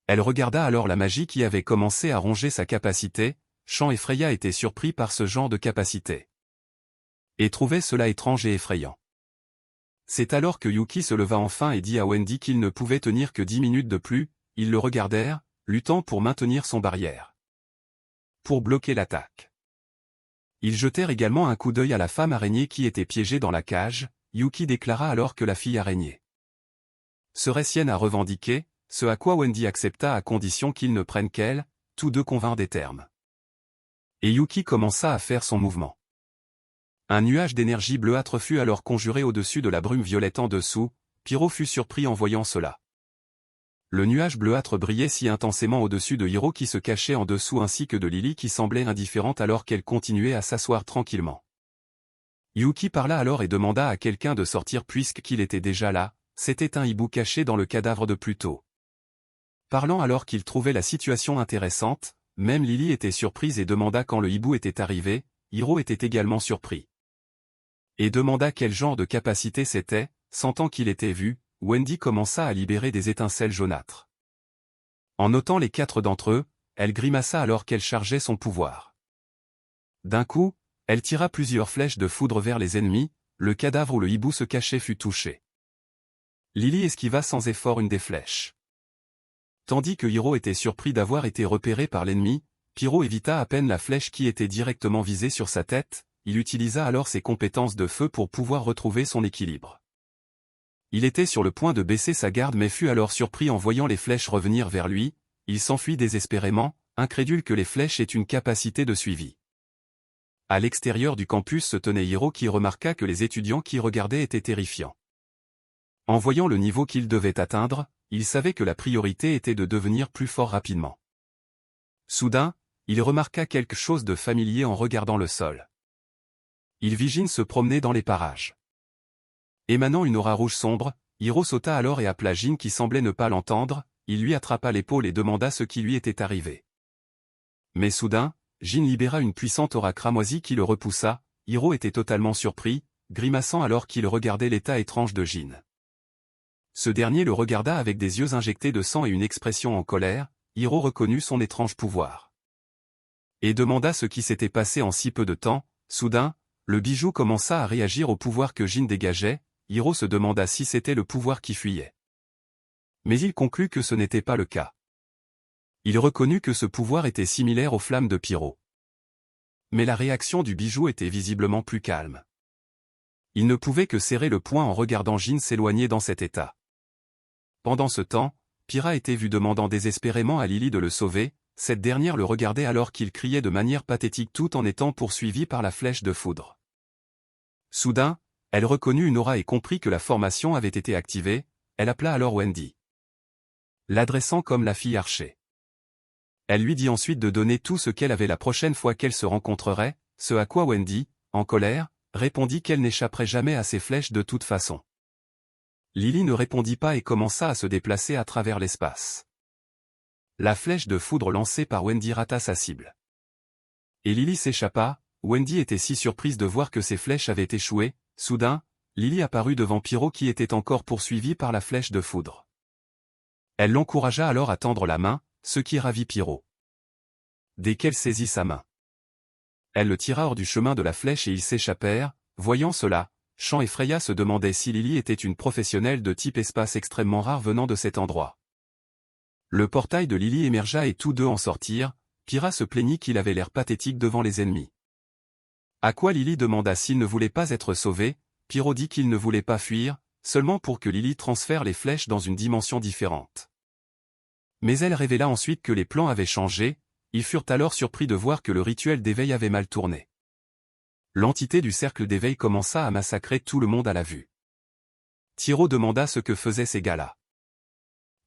Elle regarda alors la magie qui avait commencé à ronger sa capacité. Chant et Freya étaient surpris par ce genre de capacité. Et trouvaient cela étrange et effrayant. C'est alors que Yuki se leva enfin et dit à Wendy qu'il ne pouvait tenir que 10 minutes de plus. Ils le regardèrent, luttant pour maintenir son barrière. Pour bloquer l'attaque. Ils jetèrent également un coup d'œil à la femme araignée qui était piégée dans la cage. Yuki déclara alors que la fille araignée serait sienne à revendiquer, ce à quoi Wendy accepta à condition qu'ils ne prennent qu'elle. Tous deux convinrent des termes. Et Yuki commença à faire son mouvement. Un nuage d'énergie bleuâtre fut alors conjuré au-dessus de la brume violette en dessous. Pyro fut surpris en voyant cela. Le nuage bleuâtre brillait si intensément au-dessus de Hiro qui se cachait en dessous ainsi que de Lily qui semblait indifférente alors qu'elle continuait à s'asseoir tranquillement. Yuki parla alors et demanda à quelqu'un de sortir puisqu'il était déjà là. c'était un hibou caché dans le cadavre de Pluto. Parlant alors qu'il trouvait la situation intéressante, même Lily était surprise et demanda quand le hibou était arrivé, Hiro était également surpris. Et demanda quel genre de capacité c'était, sentant qu'il était vu, Wendy commença à libérer des étincelles jaunâtres. En notant les 4 d'entre eux, elle grimaça alors qu'elle chargeait son pouvoir. D'un coup, elle tira plusieurs flèches de foudre vers les ennemis, le cadavre où le hibou se cachait fut touché. Lily esquiva sans effort une des flèches. Tandis que Hiro était surpris d'avoir été repéré par l'ennemi, Pyro évita à peine la flèche qui était directement visée sur sa tête, il utilisa alors ses compétences de feu pour pouvoir retrouver son équilibre. Il était sur le point de baisser sa garde mais fut alors surpris en voyant les flèches revenir vers lui, il s'enfuit désespérément, incrédule que les flèches aient une capacité de suivi. À l'extérieur du campus se tenait Hiro qui remarqua que les étudiants qui regardaient étaient terrifiants. En voyant le niveau qu'il devait atteindre, il savait que la priorité était de devenir plus fort rapidement. Soudain, il remarqua quelque chose de familier en regardant le sol. Il vit Jin se promener dans les parages. Émanant une aura rouge sombre, Hiro sauta alors et appela Jin qui semblait ne pas l'entendre, il lui attrapa l'épaule et demanda ce qui lui était arrivé. Mais soudain, Jin libéra une puissante aura cramoisie qui le repoussa, Hiro était totalement surpris, grimaçant alors qu'il regardait l'état étrange de Jin. Ce dernier le regarda avec des yeux injectés de sang et une expression en colère, Hiro reconnut son étrange pouvoir. Et demanda ce qui s'était passé en si peu de temps, soudain, le bijou commença à réagir au pouvoir que Jin dégageait, Hiro se demanda si c'était le pouvoir qui fuyait. Mais il conclut que ce n'était pas le cas. Il reconnut que ce pouvoir était similaire aux flammes de Pyro. Mais la réaction du bijou était visiblement plus calme. Il ne pouvait que serrer le poing en regardant Jin s'éloigner dans cet état. Pendant ce temps, Pyra était vu demandant désespérément à Lily de le sauver, cette dernière le regardait alors qu'il criait de manière pathétique tout en étant poursuivi par la flèche de foudre. Soudain, elle reconnut une aura et comprit que la formation avait été activée, elle appela alors Wendy. L'adressant comme la fille archer. Elle lui dit ensuite de donner tout ce qu'elle avait la prochaine fois qu'elle se rencontrerait, ce à quoi Wendy, en colère, répondit qu'elle n'échapperait jamais à ces flèches de toute façon. Lily ne répondit pas et commença à se déplacer à travers l'espace. La flèche de foudre lancée par Wendy rata sa cible. Et Lily s'échappa, Wendy était si surprise de voir que ses flèches avaient échoué, soudain, Lily apparut devant Pyro qui était encore poursuivi par la flèche de foudre. Elle l'encouragea alors à tendre la main, ce qui ravit Pyro. Dès qu'elle saisit sa main, elle le tira hors du chemin de la flèche et ils s'échappèrent, voyant cela, Chan et Freya se demandaient si Lily était une professionnelle de type espace extrêmement rare venant de cet endroit. Le portail de Lily émergea et tous deux en sortirent, Pyra se plaignit qu'il avait l'air pathétique devant les ennemis. À quoi Lily demanda s'il ne voulait pas être sauvé, Pyro dit qu'il ne voulait pas fuir, seulement pour que Lily transfère les flèches dans une dimension différente. Mais elle révéla ensuite que les plans avaient changé, ils furent alors surpris de voir que le rituel d'éveil avait mal tourné. L'entité du cercle d'éveil commença à massacrer tout le monde à la vue. Tiro demanda ce que faisaient ces gars-là.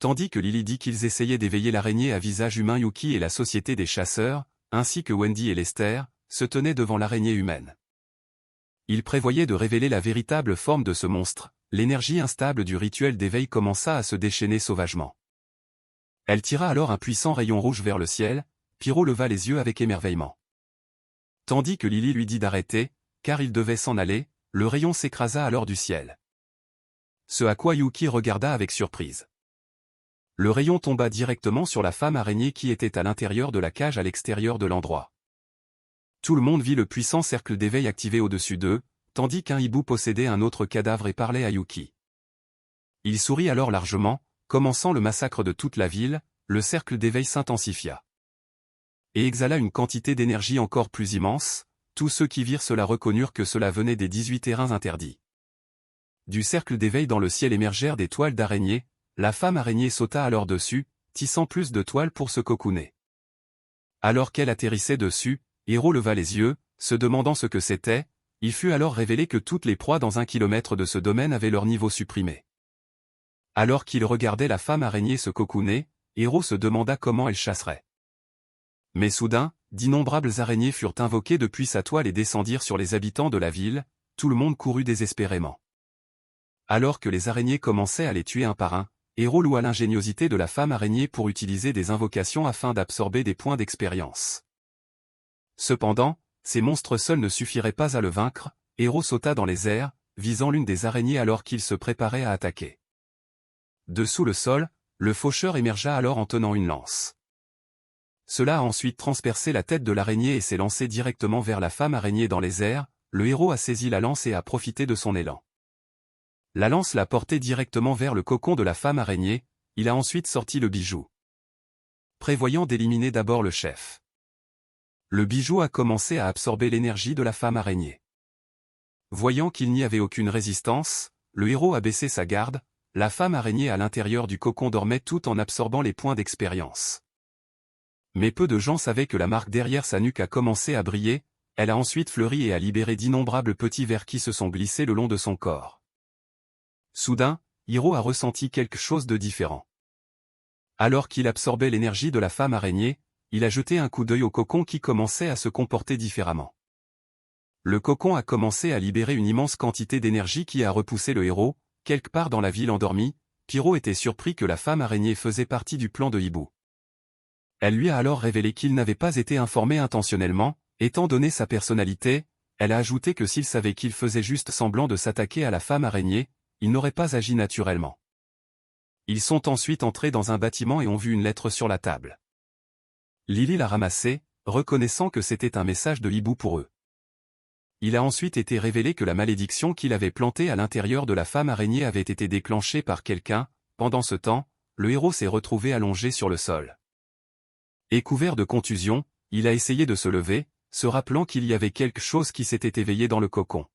Tandis que Lily dit qu'ils essayaient d'éveiller l'araignée à visage humain Yuki et la société des chasseurs, ainsi que Wendy et Lester, se tenaient devant l'araignée humaine. Ils prévoyaient de révéler la véritable forme de ce monstre, l'énergie instable du rituel d'éveil commença à se déchaîner sauvagement. Elle tira alors un puissant rayon rouge vers le ciel, Pyro leva les yeux avec émerveillement. Tandis que Lily lui dit d'arrêter, car il devait s'en aller, le rayon s'écrasa alors du ciel. Ce à quoi Yuki regarda avec surprise. Le rayon tomba directement sur la femme araignée qui était à l'intérieur de la cage à l'extérieur de l'endroit. Tout le monde vit le puissant cercle d'éveil activé au-dessus d'eux, tandis qu'un hibou possédait un autre cadavre et parlait à Yuki. Il sourit alors largement, commençant le massacre de toute la ville, le cercle d'éveil s'intensifia. Et exhala une quantité d'énergie encore plus immense, tous ceux qui virent cela reconnurent que cela venait des 18 terrains interdits. Du cercle d'éveil dans le ciel émergèrent des toiles d'araignée, la femme araignée sauta alors dessus, tissant plus de toiles pour se cocooner. Alors qu'elle atterrissait dessus, Hiro leva les yeux, se demandant ce que c'était, il fut alors révélé que toutes les proies dans 1 kilomètre de ce domaine avaient leur niveau supprimé. Alors qu'il regardait la femme araignée se cocooner, Hiro se demanda comment elle chasserait. Mais soudain, d'innombrables araignées furent invoquées depuis sa toile et descendirent sur les habitants de la ville, tout le monde courut désespérément. Alors que les araignées commençaient à les tuer un par un, Hiro loua l'ingéniosité de la femme araignée pour utiliser des invocations afin d'absorber des points d'expérience. Cependant, ces monstres seuls ne suffiraient pas à le vaincre, Hiro sauta dans les airs, visant l'une des araignées alors qu'il se préparait à attaquer. Dessous le sol, le faucheur émergea alors en tenant une lance. Cela a ensuite transpercé la tête de l'araignée et s'est lancé directement vers la femme araignée dans les airs. Le héros a saisi la lance et a profité de son élan. La lance l'a porté directement vers le cocon de la femme araignée, il a ensuite sorti le bijou. Prévoyant d'éliminer d'abord le chef. Le bijou a commencé à absorber l'énergie de la femme araignée. Voyant qu'il n'y avait aucune résistance, le héros a baissé sa garde, la femme araignée à l'intérieur du cocon dormait tout en absorbant les points d'expérience. Mais peu de gens savaient que la marque derrière sa nuque a commencé à briller, elle a ensuite fleuri et a libéré d'innombrables petits vers qui se sont glissés le long de son corps. Soudain, Hiro a ressenti quelque chose de différent. Alors qu'il absorbait l'énergie de la femme araignée, il a jeté un coup d'œil au cocon qui commençait à se comporter différemment. Le cocon a commencé à libérer une immense quantité d'énergie qui a repoussé le héros, quelque part dans la ville endormie. Hiro était surpris que la femme araignée faisait partie du plan de Hibou. Elle lui a alors révélé qu'il n'avait pas été informé intentionnellement, étant donné sa personnalité, elle a ajouté que s'il savait qu'il faisait juste semblant de s'attaquer à la femme araignée, il n'aurait pas agi naturellement. Ils sont ensuite entrés dans un bâtiment et ont vu une lettre sur la table. Lily l'a ramassée, reconnaissant que c'était un message de Hibou pour eux. Il a ensuite été révélé que la malédiction qu'il avait plantée à l'intérieur de la femme araignée avait été déclenchée par quelqu'un. Pendant ce temps, le héros s'est retrouvé allongé sur le sol. Et couvert de contusion, il a essayé de se lever, se rappelant qu'il y avait quelque chose qui s'était éveillé dans le cocon.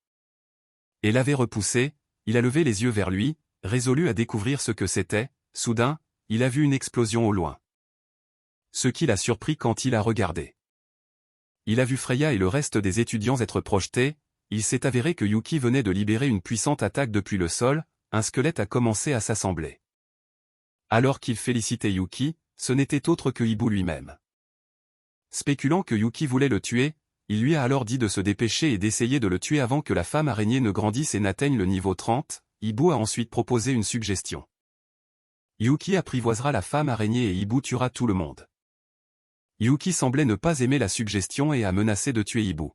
Et l'avait repoussé, il a levé les yeux vers lui, résolu à découvrir ce que c'était. Soudain, il a vu une explosion au loin. Ce qui l'a surpris quand il a regardé. Il a vu Freya et le reste des étudiants être projetés, il s'est avéré que Yuki venait de libérer une puissante attaque depuis le sol, un squelette a commencé à s'assembler. Alors qu'il félicitait Yuki, ce n'était autre que Hibou lui-même. Spéculant que Yuki voulait le tuer, il lui a alors dit de se dépêcher et d'essayer de le tuer avant que la femme araignée ne grandisse et n'atteigne le niveau 30, Hibou a ensuite proposé une suggestion. Yuki apprivoisera la femme araignée et Hibou tuera tout le monde. Yuki semblait ne pas aimer la suggestion et a menacé de tuer Hibou.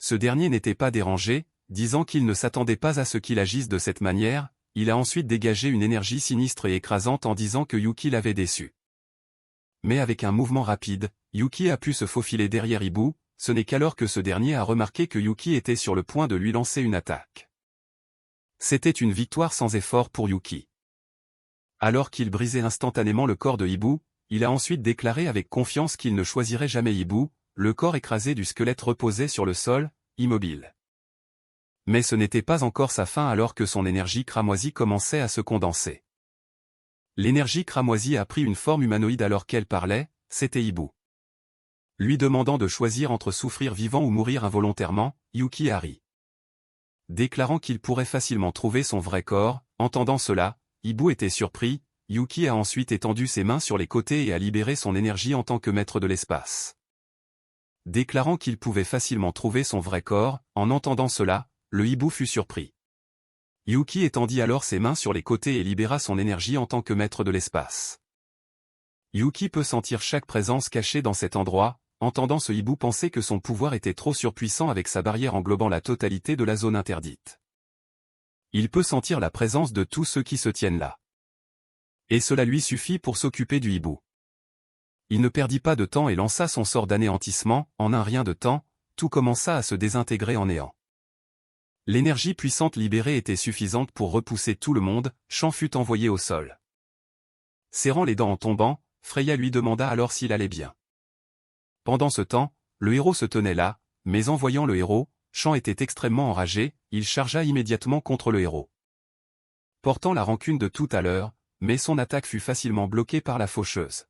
Ce dernier n'était pas dérangé, disant qu'il ne s'attendait pas à ce qu'il agisse de cette manière, il a ensuite dégagé une énergie sinistre et écrasante en disant que Yuki l'avait déçu. Mais avec un mouvement rapide, Yuki a pu se faufiler derrière Hibou, ce n'est qu'alors que ce dernier a remarqué que Yuki était sur le point de lui lancer une attaque. C'était une victoire sans effort pour Yuki. Alors qu'il brisait instantanément le corps de Hibou, il a ensuite déclaré avec confiance qu'il ne choisirait jamais Hibou, le corps écrasé du squelette reposait sur le sol, immobile. Mais ce n'était pas encore sa fin alors que son énergie cramoisie commençait à se condenser. L'énergie cramoisie a pris une forme humanoïde alors qu'elle parlait, c'était Hibou. Lui demandant de choisir entre souffrir vivant ou mourir involontairement, Yuki a ri. Déclarant qu'il pourrait facilement trouver son vrai corps, entendant cela, Hibou était surpris, Yuki a ensuite étendu ses mains sur les côtés et a libéré son énergie en tant que maître de l'espace. Déclarant qu'il pouvait facilement trouver son vrai corps, en entendant cela, le hibou fut surpris. Yuki étendit alors ses mains sur les côtés et libéra son énergie en tant que maître de l'espace. Yuki peut sentir chaque présence cachée dans cet endroit, entendant ce hibou penser que son pouvoir était trop surpuissant avec sa barrière englobant la totalité de la zone interdite. Il peut sentir la présence de tous ceux qui se tiennent là. Et cela lui suffit pour s'occuper du hibou. Il ne perdit pas de temps et lança son sort d'anéantissement, en un rien de temps, tout commença à se désintégrer en néant. L'énergie puissante libérée était suffisante pour repousser tout le monde, Chant fut envoyé au sol. Serrant les dents en tombant, Freya lui demanda alors s'il allait bien. Pendant ce temps, le héros se tenait là, mais en voyant le héros, Chant était extrêmement enragé, il chargea immédiatement contre le héros. Portant la rancune de tout à l'heure, mais son attaque fut facilement bloquée par la faucheuse.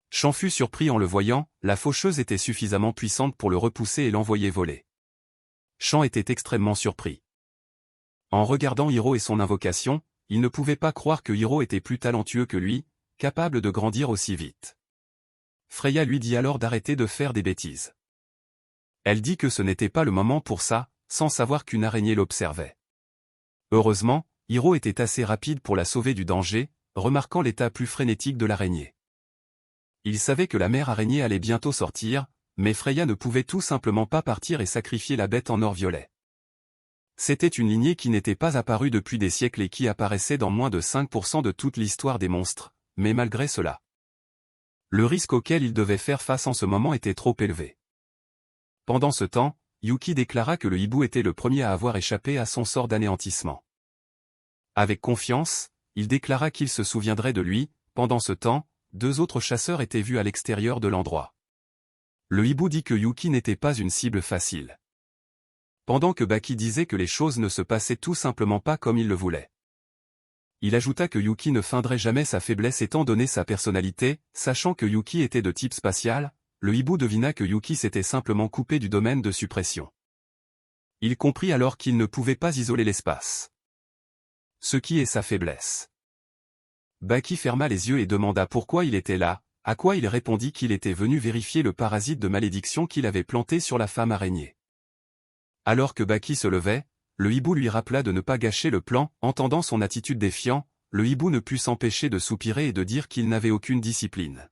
Chant fut surpris en le voyant, la faucheuse était suffisamment puissante pour le repousser et l'envoyer voler. Chant était extrêmement surpris. En regardant Hiro et son invocation, il ne pouvait pas croire que Hiro était plus talentueux que lui, capable de grandir aussi vite. Freya lui dit alors d'arrêter de faire des bêtises. Elle dit que ce n'était pas le moment pour ça, sans savoir qu'une araignée l'observait. Heureusement, Hiro était assez rapide pour la sauver du danger, remarquant l'état plus frénétique de l'araignée. Il savait que la mère araignée allait bientôt sortir, mais Freya ne pouvait tout simplement pas partir et sacrifier la bête en or violet. C'était une lignée qui n'était pas apparue depuis des siècles et qui apparaissait dans moins de 5% de toute l'histoire des monstres, mais malgré cela, le risque auquel il devait faire face en ce moment était trop élevé. Pendant ce temps, Yuki déclara que le hibou était le premier à avoir échappé à son sort d'anéantissement. Avec confiance, il déclara qu'il se souviendrait de lui. Pendant ce temps, 2 autres chasseurs étaient vus à l'extérieur de l'endroit. Le hibou dit que Yuki n'était pas une cible facile. Pendant que Baki disait que les choses ne se passaient tout simplement pas comme il le voulait. Il ajouta que Yuki ne feindrait jamais sa faiblesse étant donné sa personnalité, sachant que Yuki était de type spatial, le hibou devina que Yuki s'était simplement coupé du domaine de suppression. Il comprit alors qu'il ne pouvait pas isoler l'espace. Ce qui est sa faiblesse. Baki ferma les yeux et demanda pourquoi il était là, à quoi il répondit qu'il était venu vérifier le parasite de malédiction qu'il avait planté sur la femme araignée. Alors que Baki se levait, le hibou lui rappela de ne pas gâcher le plan. Entendant son attitude défiant, le hibou ne put s'empêcher de soupirer et de dire qu'il n'avait aucune discipline.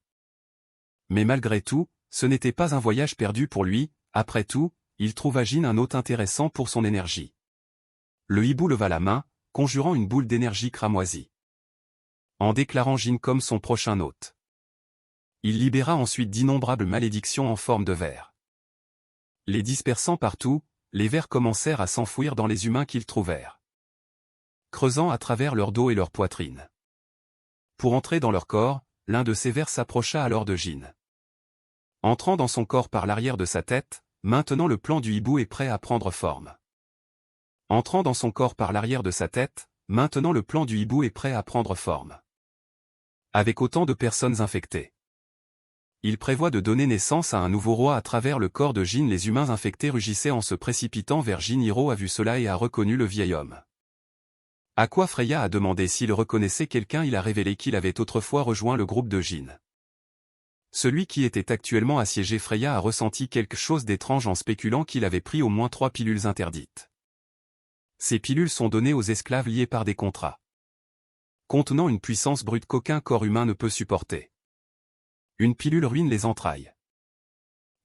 Mais malgré tout, ce n'était pas un voyage perdu pour lui. Après tout, il trouva Jin un hôte intéressant pour son énergie. Le hibou leva la main, conjurant une boule d'énergie cramoisie, en déclarant Jin comme son prochain hôte. Il libéra ensuite d'innombrables malédictions en forme de vers. Les dispersant partout, les vers commencèrent à s'enfouir dans les humains qu'ils trouvèrent, creusant à travers leur dos et leur poitrine. Pour entrer dans leur corps, l'un de ces vers s'approcha alors de Jin. Entrant dans son corps par l'arrière de sa tête, maintenant le plan du hibou est prêt à prendre forme. Entrant dans son corps par l'arrière de sa tête, maintenant le plan du hibou est prêt à prendre forme. Avec autant de personnes infectées, il prévoit de donner naissance à un nouveau roi à travers le corps de Jin. Les humains infectés rugissaient en se précipitant vers Jin. Hiro a vu cela et a reconnu le vieil homme. À quoi Freya a demandé s'il reconnaissait quelqu'un. Il a révélé qu'il avait autrefois rejoint le groupe de Jin. Celui qui était actuellement assiégé. Freya a ressenti quelque chose d'étrange en spéculant qu'il avait pris au moins 3 pilules interdites. Ces pilules sont données aux esclaves liés par des contrats, contenant une puissance brute qu'aucun corps humain ne peut supporter. Une pilule ruine les entrailles.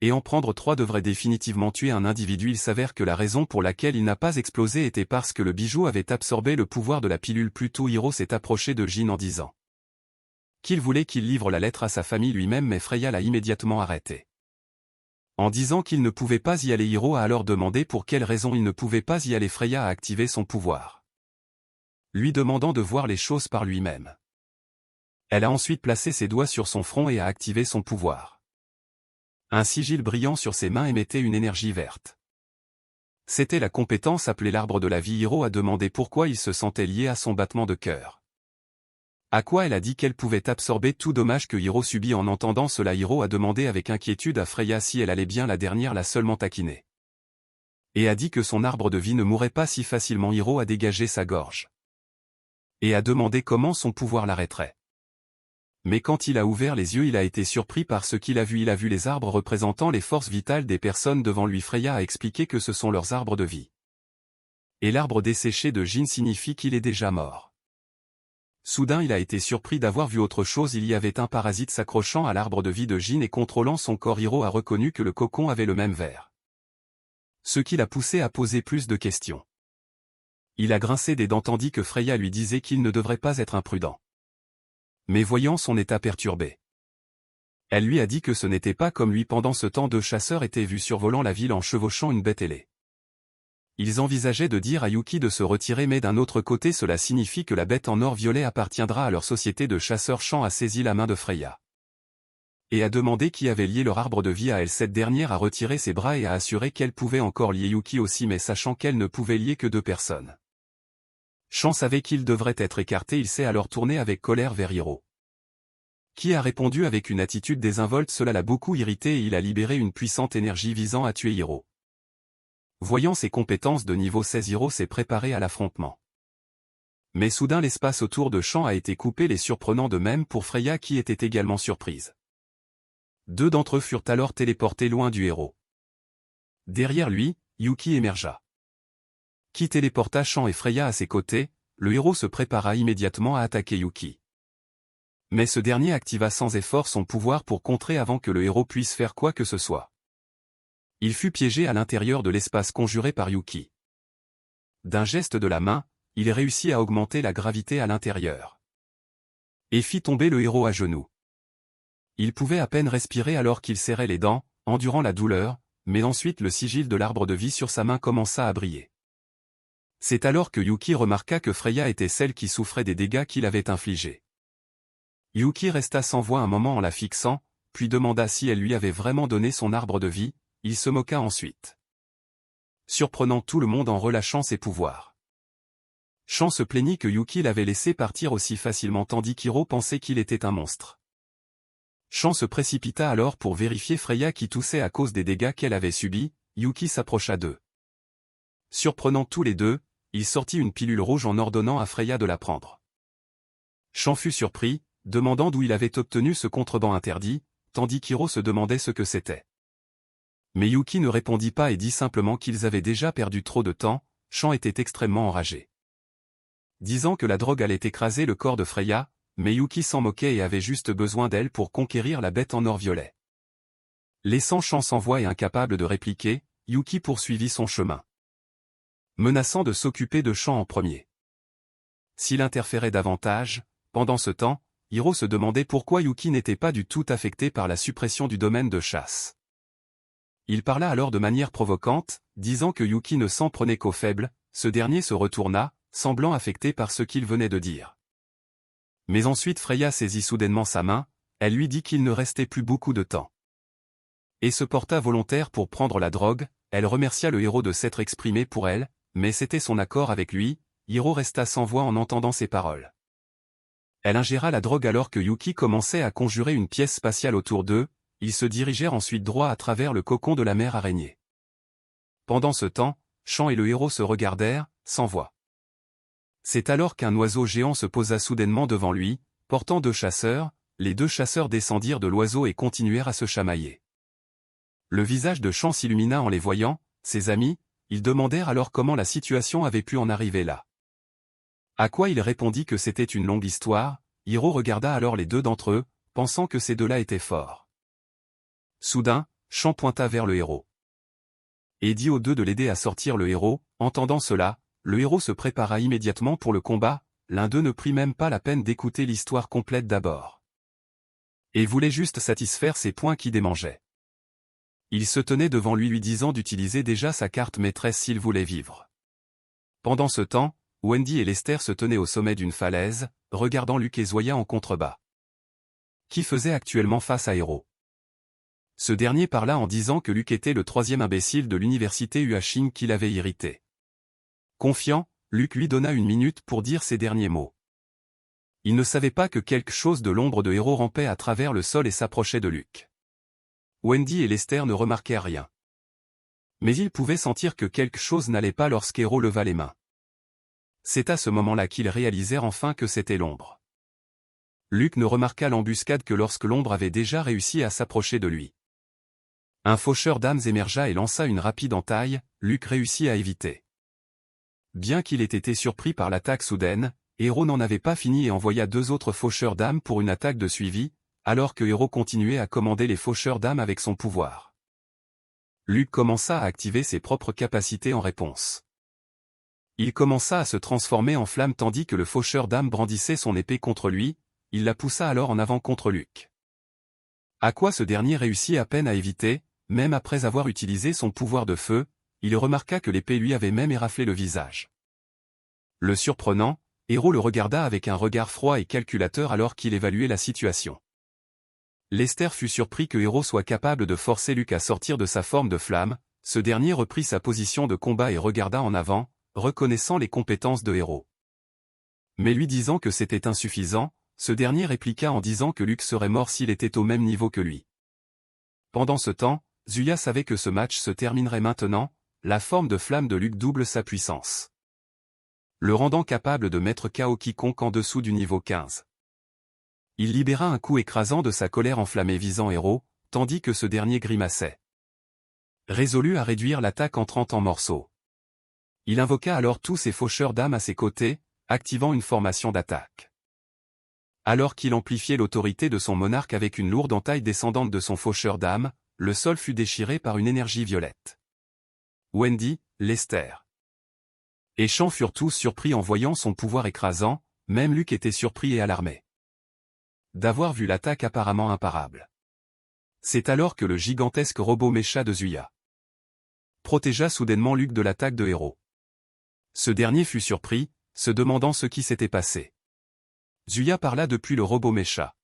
Et en prendre 3 devrait définitivement tuer un individu. Il s'avère que la raison pour laquelle il n'a pas explosé était parce que le bijou avait absorbé le pouvoir de la pilule. Plus tôt, Hiro s'est approché de Jin en disant qu'il voulait qu'il livre la lettre à sa famille lui-même, mais Freya l'a immédiatement arrêté. En disant qu'il ne pouvait pas y aller, Hiro a alors demandé pour quelle raison il ne pouvait pas y aller. Freya a activé son pouvoir, lui demandant de voir les choses par lui-même. Elle a ensuite placé ses doigts sur son front et a activé son pouvoir. Un sigil brillant sur ses mains émettait une énergie verte. C'était la compétence appelée l'arbre de la vie. Hiro a demandé pourquoi il se sentait lié à son battement de cœur. À quoi elle a dit qu'elle pouvait absorber tout dommage que Hiro subit. En entendant cela, Hiro a demandé avec inquiétude à Freya si elle allait bien. La dernière l'a seulement taquinée et a dit que son arbre de vie ne mourrait pas si facilement. Hiro a dégagé sa gorge et a demandé comment son pouvoir l'arrêterait. Mais quand il a ouvert les yeux, il a été surpris par ce qu'il a vu. Il a vu les arbres représentant les forces vitales des personnes devant lui. Freya a expliqué que ce sont leurs arbres de vie. Et l'arbre desséché de Jin signifie qu'il est déjà mort. Soudain, il a été surpris d'avoir vu autre chose. Il y avait un parasite s'accrochant à l'arbre de vie de Jin et contrôlant son corps. Hiro a reconnu que le cocon avait le même ver, ce qui l'a poussé à poser plus de questions. Il a grincé des dents tandis que Freya lui disait qu'il ne devrait pas être imprudent. Mais voyant son état perturbé, elle lui a dit que ce n'était pas comme lui. Pendant ce temps, 2 chasseurs étaient vus survolant la ville en chevauchant une bête ailée. Ils envisageaient de dire à Yuki de se retirer, mais d'un autre côté cela signifie que la bête en or violet appartiendra à leur société de chasseurs. Shan a saisi la main de Freya et a demandé qui avait lié leur arbre de vie à elle. Cette dernière a retiré ses bras et a assuré qu'elle pouvait encore lier Yuki aussi, mais sachant qu'elle ne pouvait lier que 2 personnes. Shan savait qu'il devrait être écarté. Il s'est alors tourné avec colère vers Hiro, qui a répondu avec une attitude désinvolte. Cela l'a beaucoup irrité et il a libéré une puissante énergie visant à tuer Hiro. Voyant ses compétences de niveau 16, Hiro s'est préparé à l'affrontement. Mais soudain l'espace autour de Shan a été coupé, les surprenant de même pour Freya qui était également surprise. 2 d'entre eux furent alors téléportés loin du héros. Derrière lui, Yuki émergea. qui téléporta Chang et Freya à ses côtés, le héros se prépara immédiatement à attaquer Yuki. Mais ce dernier activa sans effort son pouvoir pour contrer avant que le héros puisse faire quoi que ce soit. Il fut piégé à l'intérieur de l'espace conjuré par Yuki. D'un geste de la main, il réussit à augmenter la gravité à l'intérieur. Et fit tomber le héros à genoux. Il pouvait à peine respirer alors qu'il serrait les dents, endurant la douleur, mais ensuite le sigil de l'arbre de vie sur sa main commença à briller. C'est alors que Yuki remarqua que Freya était celle qui souffrait des dégâts qu'il avait infligés. Yuki resta sans voix un moment en la fixant, puis demanda si elle lui avait vraiment donné son arbre de vie, il se moqua ensuite. Surprenant tout le monde en relâchant ses pouvoirs. Chang se plaignit que Yuki l'avait laissé partir aussi facilement tandis qu'Hiro pensait qu'il était un monstre. Chang se précipita alors pour vérifier Freya qui toussait à cause des dégâts qu'elle avait subis, Yuki s'approcha d'eux. Surprenant tous les deux, il sortit une pilule rouge en ordonnant à Freya de la prendre. Chang fut surpris, demandant d'où il avait obtenu ce contreband interdit, tandis qu'Hiro se demandait ce que c'était. Mais Yuki ne répondit pas et dit simplement qu'ils avaient déjà perdu trop de temps, Chang était extrêmement enragé. Disant que la drogue allait écraser le corps de Freya, mais Yuki s'en moquait et avait juste besoin d'elle pour conquérir la bête en or violet. Laissant Chang sans voix et incapable de répliquer, Yuki poursuivit son chemin. Menaçant de s'occuper de Chang en premier. S'il interférait davantage, pendant ce temps, Hiro se demandait pourquoi Yuki n'était pas du tout affecté par la suppression du domaine de chasse. Il parla alors de manière provocante, disant que Yuki ne s'en prenait qu'aux faibles, ce dernier se retourna, semblant affecté par ce qu'il venait de dire. Mais ensuite Freya saisit soudainement sa main, elle lui dit qu'il ne restait plus beaucoup de temps. Et se porta volontaire pour prendre la drogue, elle remercia le héros de s'être exprimé pour elle, mais c'était son accord avec lui, Hiro resta sans voix en entendant ces paroles. Elle ingéra la drogue alors que Yuki commençait à conjurer une pièce spatiale autour d'eux, ils se dirigèrent ensuite droit à travers le cocon de la mère araignée. Pendant ce temps, Chang et le héros se regardèrent, sans voix. C'est alors qu'un oiseau géant se posa soudainement devant lui, portant deux chasseurs, les deux chasseurs descendirent de l'oiseau et continuèrent à se chamailler. Le visage de Chang s'illumina en les voyant, ses amis, ils demandèrent alors comment la situation avait pu en arriver là. À quoi il répondit que c'était une longue histoire, Hiro regarda alors les deux d'entre eux, pensant que ces deux-là étaient forts. Soudain, Chang pointa vers le héros. Et dit aux deux de l'aider à sortir le héros, entendant cela, le héros se prépara immédiatement pour le combat, l'un d'eux ne prit même pas la peine d'écouter l'histoire complète d'abord. Et voulait juste satisfaire ses points qui démangeaient. Il se tenait devant lui disant d'utiliser déjà sa carte maîtresse s'il voulait vivre. Pendant ce temps, Wendy et Lester se tenaient au sommet d'une falaise, regardant Luke et Zoya en contrebas. Qui faisait actuellement face à Hiro. Ce dernier parla en disant que Luke était le troisième imbécile de l'université Uaching qui l'avait irrité. Confiant, Luke lui donna une minute pour dire ces derniers mots. Il ne savait pas que quelque chose de l'ombre de Hiro rampait à travers le sol et s'approchait de Luke. Wendy et Lester ne remarquèrent rien. Mais ils pouvaient sentir que quelque chose n'allait pas lorsqu'Hiro leva les mains. C'est à ce moment-là qu'ils réalisèrent enfin que c'était l'ombre. Luke ne remarqua l'embuscade que lorsque l'ombre avait déjà réussi à s'approcher de lui. Un faucheur d'âmes émergea et lança une rapide entaille, Luke réussit à éviter. Bien qu'il ait été surpris par l'attaque soudaine, Hiro n'en avait pas fini et envoya deux autres faucheurs d'âmes pour une attaque de suivi, alors que Hiro continuait à commander les faucheurs d'âmes avec son pouvoir. Luke commença à activer ses propres capacités en réponse. Il commença à se transformer en flamme tandis que le faucheur d'âmes brandissait son épée contre lui, il la poussa alors en avant contre Luke. À quoi ce dernier réussit à peine à éviter, même après avoir utilisé son pouvoir de feu, il remarqua que l'épée lui avait même éraflé le visage. Le surprenant, Hiro le regarda avec un regard froid et calculateur alors qu'il évaluait la situation. Lester fut surpris que Hiro soit capable de forcer Luke à sortir de sa forme de flamme, ce dernier reprit sa position de combat et regarda en avant, reconnaissant les compétences de Hiro. Mais lui disant que c'était insuffisant, ce dernier répliqua en disant que Luke serait mort s'il était au même niveau que lui. Pendant ce temps, Zuya savait que ce match se terminerait maintenant, la forme de flamme de Luke double sa puissance, le rendant capable de mettre KO quiconque en dessous du niveau 15. Il libéra un coup écrasant de sa colère enflammée visant Hiro, tandis que ce dernier grimaçait. Résolu à réduire l'attaque en 30 en morceaux. Il invoqua alors tous ses faucheurs d'âmes à ses côtés, activant une formation d'attaque. Alors qu'il amplifiait l'autorité de son monarque avec une lourde entaille descendante de son faucheur d'âmes, le sol fut déchiré par une énergie violette. Wendy, Lester et Sean furent tous surpris en voyant son pouvoir écrasant, même Luke était surpris et alarmé d'avoir vu l'attaque apparemment imparable. C'est alors que le gigantesque robot mécha de Zuya protégea soudainement Luke de l'attaque de Hero. Ce dernier fut surpris, se demandant ce qui s'était passé. Zuya parla depuis le robot mécha,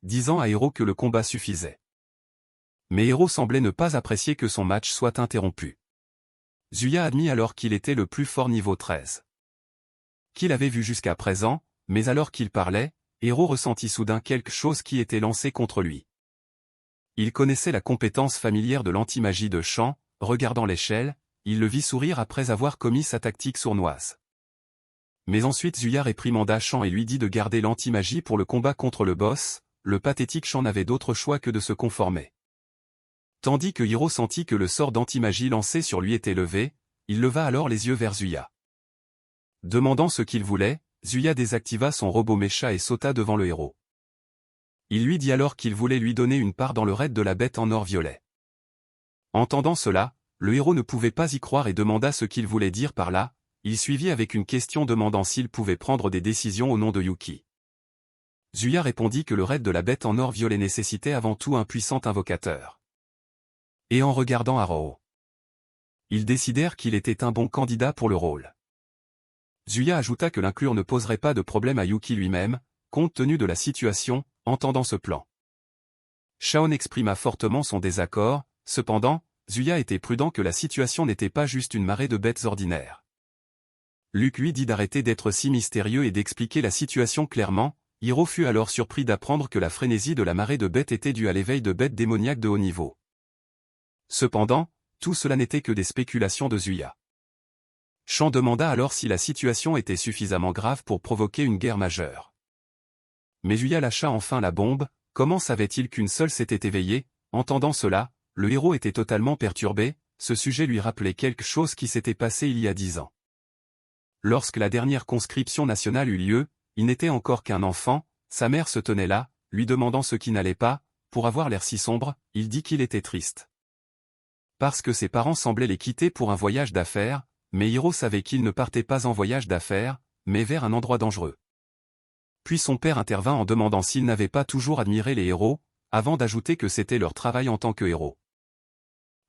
disant à Hero que le combat suffisait. Mais Hero semblait ne pas apprécier que son match soit interrompu. Zuya admit alors qu'il était le plus fort niveau 13 qu'il avait vu jusqu'à présent, mais alors qu'il parlait, Hero ressentit soudain quelque chose qui était lancé contre lui. Il connaissait la compétence familière de l'anti-magie de Sean, regardant l'échelle, il le vit sourire après avoir commis sa tactique sournoise. Mais ensuite Zuya réprimanda Sean et lui dit de garder l'anti-magie pour le combat contre le boss, le pathétique Sean n'avait d'autre choix que de se conformer. Tandis que Hero sentit que le sort d'anti-magie lancé sur lui était levé, il leva alors les yeux vers Zuya. Demandant ce qu'il voulait, Zuya désactiva son robot mécha et sauta devant le héros. Il lui dit alors qu'il voulait lui donner une part dans le raid de la bête en or violet. Entendant cela, le héros ne pouvait pas y croire et demanda ce qu'il voulait dire par là, il suivit avec une question demandant s'il pouvait prendre des décisions au nom de Yuki. Zuya répondit que le raid de la bête en or violet nécessitait avant tout un puissant invocateur. Et en regardant Arrow, ils décidèrent qu'il était un bon candidat pour le rôle. Zuya ajouta que l'inclure ne poserait pas de problème à Yuki lui-même, compte tenu de la situation, entendant ce plan. Shaon exprima fortement son désaccord, cependant, Zuya était prudent que la situation n'était pas juste une marée de bêtes ordinaires. Luke lui dit d'arrêter d'être si mystérieux et d'expliquer la situation clairement, Hiro fut alors surpris d'apprendre que la frénésie de la marée de bêtes était due à l'éveil de bêtes démoniaques de haut niveau. Cependant, tout cela n'était que des spéculations de Zuya. Sean demanda alors si la situation était suffisamment grave pour provoquer une guerre majeure. Mais Zuya lâcha enfin la bombe, comment savait-il qu'une seule s'était éveillée? Entendant cela, le héros était totalement perturbé, ce sujet lui rappelait quelque chose qui s'était passé il y a 10 ans. Lorsque la dernière conscription nationale eut lieu, il n'était encore qu'un enfant, sa mère se tenait là, lui demandant ce qui n'allait pas, pour avoir l'air si sombre, il dit qu'il était triste. Parce que ses parents semblaient les quitter pour un voyage d'affaires, mais Hiro savait qu'il ne partait pas en voyage d'affaires, mais vers un endroit dangereux. Puis son père intervint en demandant s'ils n'avaient pas toujours admiré les héros, avant d'ajouter que c'était leur travail en tant que héros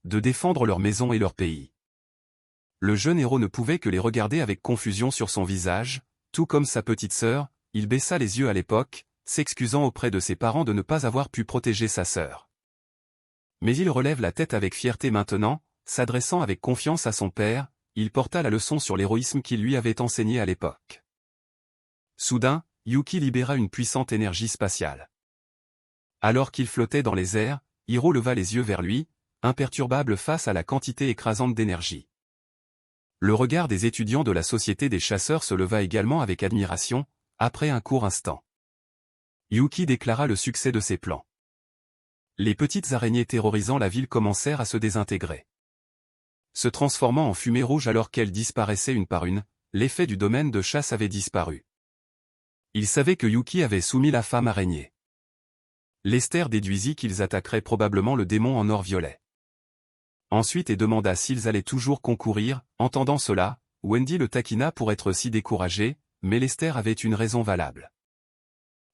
de défendre leur maison et leur pays. Le jeune héros ne pouvait que les regarder avec confusion sur son visage, tout comme sa petite sœur, il baissa les yeux à l'époque, s'excusant auprès de ses parents de ne pas avoir pu protéger sa sœur. Mais il relève la tête avec fierté maintenant, s'adressant avec confiance à son père, il porta la leçon sur l'héroïsme qu'il lui avait enseigné à l'époque. Soudain, Yuki libéra une puissante énergie spatiale. Alors qu'il flottait dans les airs, Hiro leva les yeux vers lui, imperturbable face à la quantité écrasante d'énergie. Le regard des étudiants de la Société des chasseurs se leva également avec admiration, après un court instant. Yuki déclara le succès de ses plans. Les petites araignées terrorisant la ville commencèrent à se désintégrer. Se transformant en fumée rouge alors qu'elles disparaissaient une par une, l'effet du domaine de chasse avait disparu. Il savait que Yuki avait soumis la femme araignée. Lester déduisit qu'ils attaqueraient probablement le démon en or violet. Ensuite et demanda s'ils allaient toujours concourir, entendant cela, Wendy le taquina pour être si découragé, mais Lester avait une raison valable.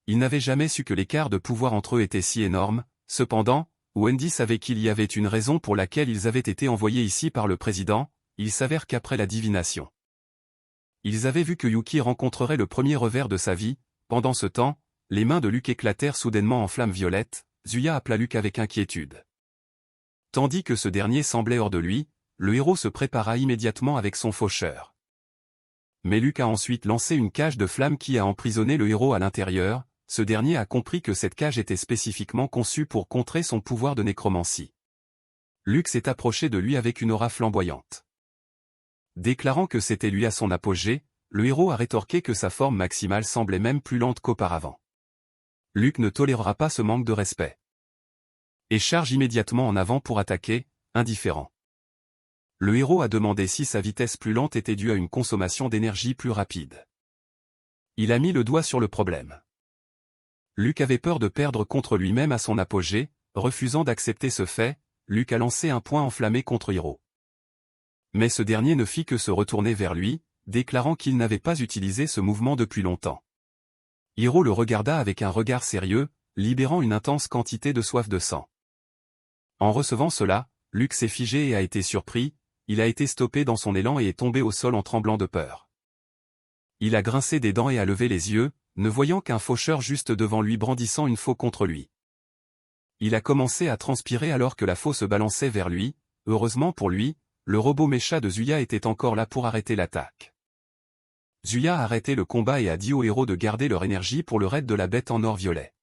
Il n'avait jamais su que l'écart de pouvoir entre eux était si énorme, cependant, Wendy savait qu'il y avait une raison pour laquelle ils avaient été envoyés ici par le président, il s'avère qu'après la divination. Ils avaient vu que Yuki rencontrerait le premier revers de sa vie, pendant ce temps, les mains de Luke éclatèrent soudainement en flammes violettes, Zuya appela Luke avec inquiétude. Tandis que ce dernier semblait hors de lui, le héros se prépara immédiatement avec son faucheur. Mais Luke a ensuite lancé une cage de flammes qui a emprisonné le héros à l'intérieur, ce dernier a compris que cette cage était spécifiquement conçue pour contrer son pouvoir de nécromancie. Luke s'est approché de lui avec une aura flamboyante. Déclarant que c'était lui à son apogée, le héros a rétorqué que sa forme maximale semblait même plus lente qu'auparavant. Luke ne tolérera pas ce manque de respect. Et charge immédiatement en avant pour attaquer, indifférent. Le héros a demandé si sa vitesse plus lente était due à une consommation d'énergie plus rapide. Il a mis le doigt sur le problème. Luke avait peur de perdre contre lui-même à son apogée, refusant d'accepter ce fait. Luke a lancé un poing enflammé contre Hiro. Mais ce dernier ne fit que se retourner vers lui, déclarant qu'il n'avait pas utilisé ce mouvement depuis longtemps. Hiro le regarda avec un regard sérieux, libérant une intense quantité de soif de sang. En recevant cela, Luke s'est figé et a été surpris, il a été stoppé dans son élan et est tombé au sol en tremblant de peur. Il a grincé des dents et a levé les yeux, ne voyant qu'un faucheur juste devant lui brandissant une faux contre lui. Il a commencé à transpirer alors que la faux se balançait vers lui. Heureusement pour lui, le robot mécha de Zuya était encore là pour arrêter l'attaque. Zuya a arrêté le combat et a dit aux héros de garder leur énergie pour le raid de la bête en or violet.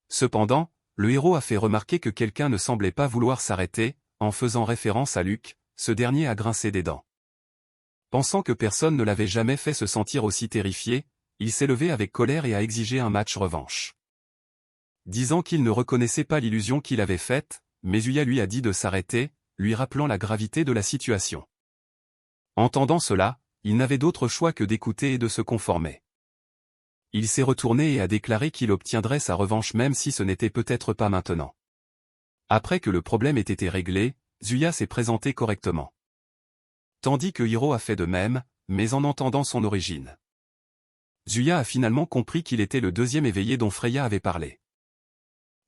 Cependant, le héros a fait remarquer que quelqu'un ne semblait pas vouloir s'arrêter, en faisant référence à Luke, ce dernier a grincé des dents. Pensant que personne ne l'avait jamais fait se sentir aussi terrifié, il s'est levé avec colère et a exigé un match revanche. Disant qu'il ne reconnaissait pas l'illusion qu'il avait faite, mais Zuya lui a dit de s'arrêter, lui rappelant la gravité de la situation. Entendant cela, il n'avait d'autre choix que d'écouter et de se conformer. Il s'est retourné et a déclaré qu'il obtiendrait sa revanche même si ce n'était peut-être pas maintenant. Après que le problème ait été réglé, Zuya s'est présenté correctement. Tandis que Hiro a fait de même, mais en entendant son origine. Zuya a finalement compris qu'il était le deuxième éveillé dont Freya avait parlé.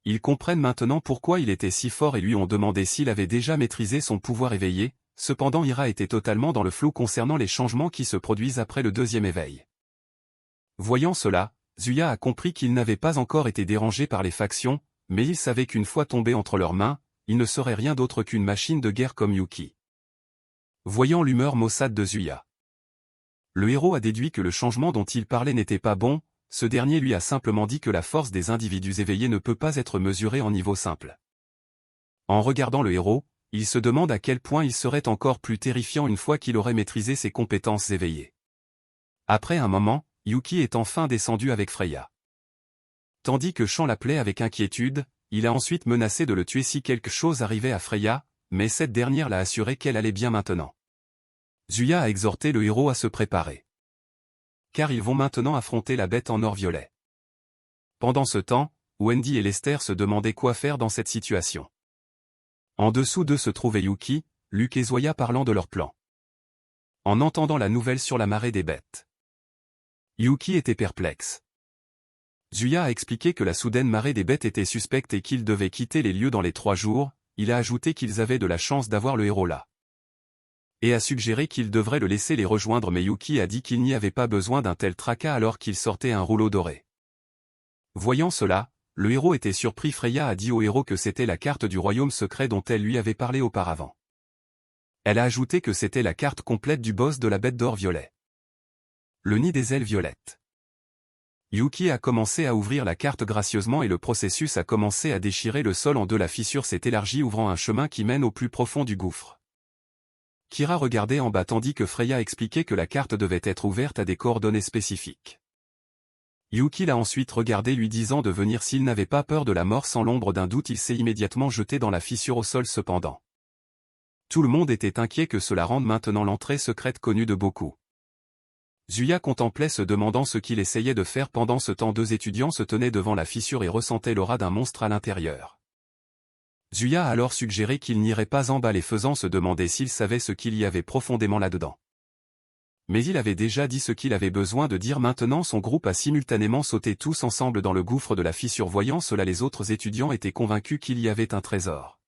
Ils comprennent maintenant pourquoi il était si fort et lui ont demandé s'il avait déjà maîtrisé son pouvoir éveillé, cependant Hira était totalement dans le flou concernant les changements qui se produisent après le deuxième éveil. Voyant cela, Zuya a compris qu'il n'avait pas encore été dérangé par les factions, mais il savait qu'une fois tombé entre leurs mains, il ne serait rien d'autre qu'une machine de guerre comme Yuki. Voyant l'humeur maussade de Zuya, le héros a déduit que le changement dont il parlait n'était pas bon, ce dernier lui a simplement dit que la force des individus éveillés ne peut pas être mesurée en niveau simple. En regardant le héros, il se demande à quel point il serait encore plus terrifiant une fois qu'il aurait maîtrisé ses compétences éveillées. Après un moment, Yuki est enfin descendu avec Freya. Tandis que Shan l'appelait avec inquiétude, il a ensuite menacé de le tuer si quelque chose arrivait à Freya, mais cette dernière l'a assuré qu'elle allait bien maintenant. Zuya a exhorté le héros à se préparer. Car ils vont maintenant affronter la bête en or violet. Pendant ce temps, Wendy et Lester se demandaient quoi faire dans cette situation. En dessous d'eux se trouvaient Yuki, Luke et Zoya parlant de leur plan. En entendant la nouvelle sur la marée des bêtes, Yuki était perplexe. Zuya a expliqué que la soudaine marée des bêtes était suspecte et qu'ils devaient quitter les lieux dans les 3 jours, il a ajouté qu'ils avaient de la chance d'avoir le héros là. Et a suggéré qu'ils devraient le laisser les rejoindre mais Yuki a dit qu'il n'y avait pas besoin d'un tel tracas alors qu'il sortait un rouleau doré. Voyant cela, le héros était surpris. Freya a dit au héros que c'était la carte du royaume secret dont elle lui avait parlé auparavant. Elle a ajouté que c'était la carte complète du boss de la bête d'or violet. Le nid des ailes violettes. Yuki a commencé à ouvrir la carte gracieusement et le processus a commencé à déchirer le sol en deux. La fissure s'est élargie ouvrant un chemin qui mène au plus profond du gouffre. Kira regardait en bas tandis que Freya expliquait que la carte devait être ouverte à des coordonnées spécifiques. Yuki l'a ensuite regardé lui disant de venir s'il n'avait pas peur de la mort. Sans l'ombre d'un doute il s'est immédiatement jeté dans la fissure au sol cependant. Tout le monde était inquiet que cela rende maintenant l'entrée secrète connue de beaucoup. Zuya contemplait se demandant ce qu'il essayait de faire pendant ce temps. 2 étudiants se tenaient devant la fissure et ressentaient l'aura d'un monstre à l'intérieur. Zuya a alors suggéré qu'il n'irait pas en bas les faisant se demander s'il savait ce qu'il y avait profondément là-dedans. Mais il avait déjà dit ce qu'il avait besoin de dire. Maintenant son groupe a simultanément sauté tous ensemble dans le gouffre de la fissure. Voyant cela les autres étudiants étaient convaincus qu'il y avait un trésor.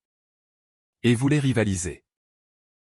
Et voulaient rivaliser.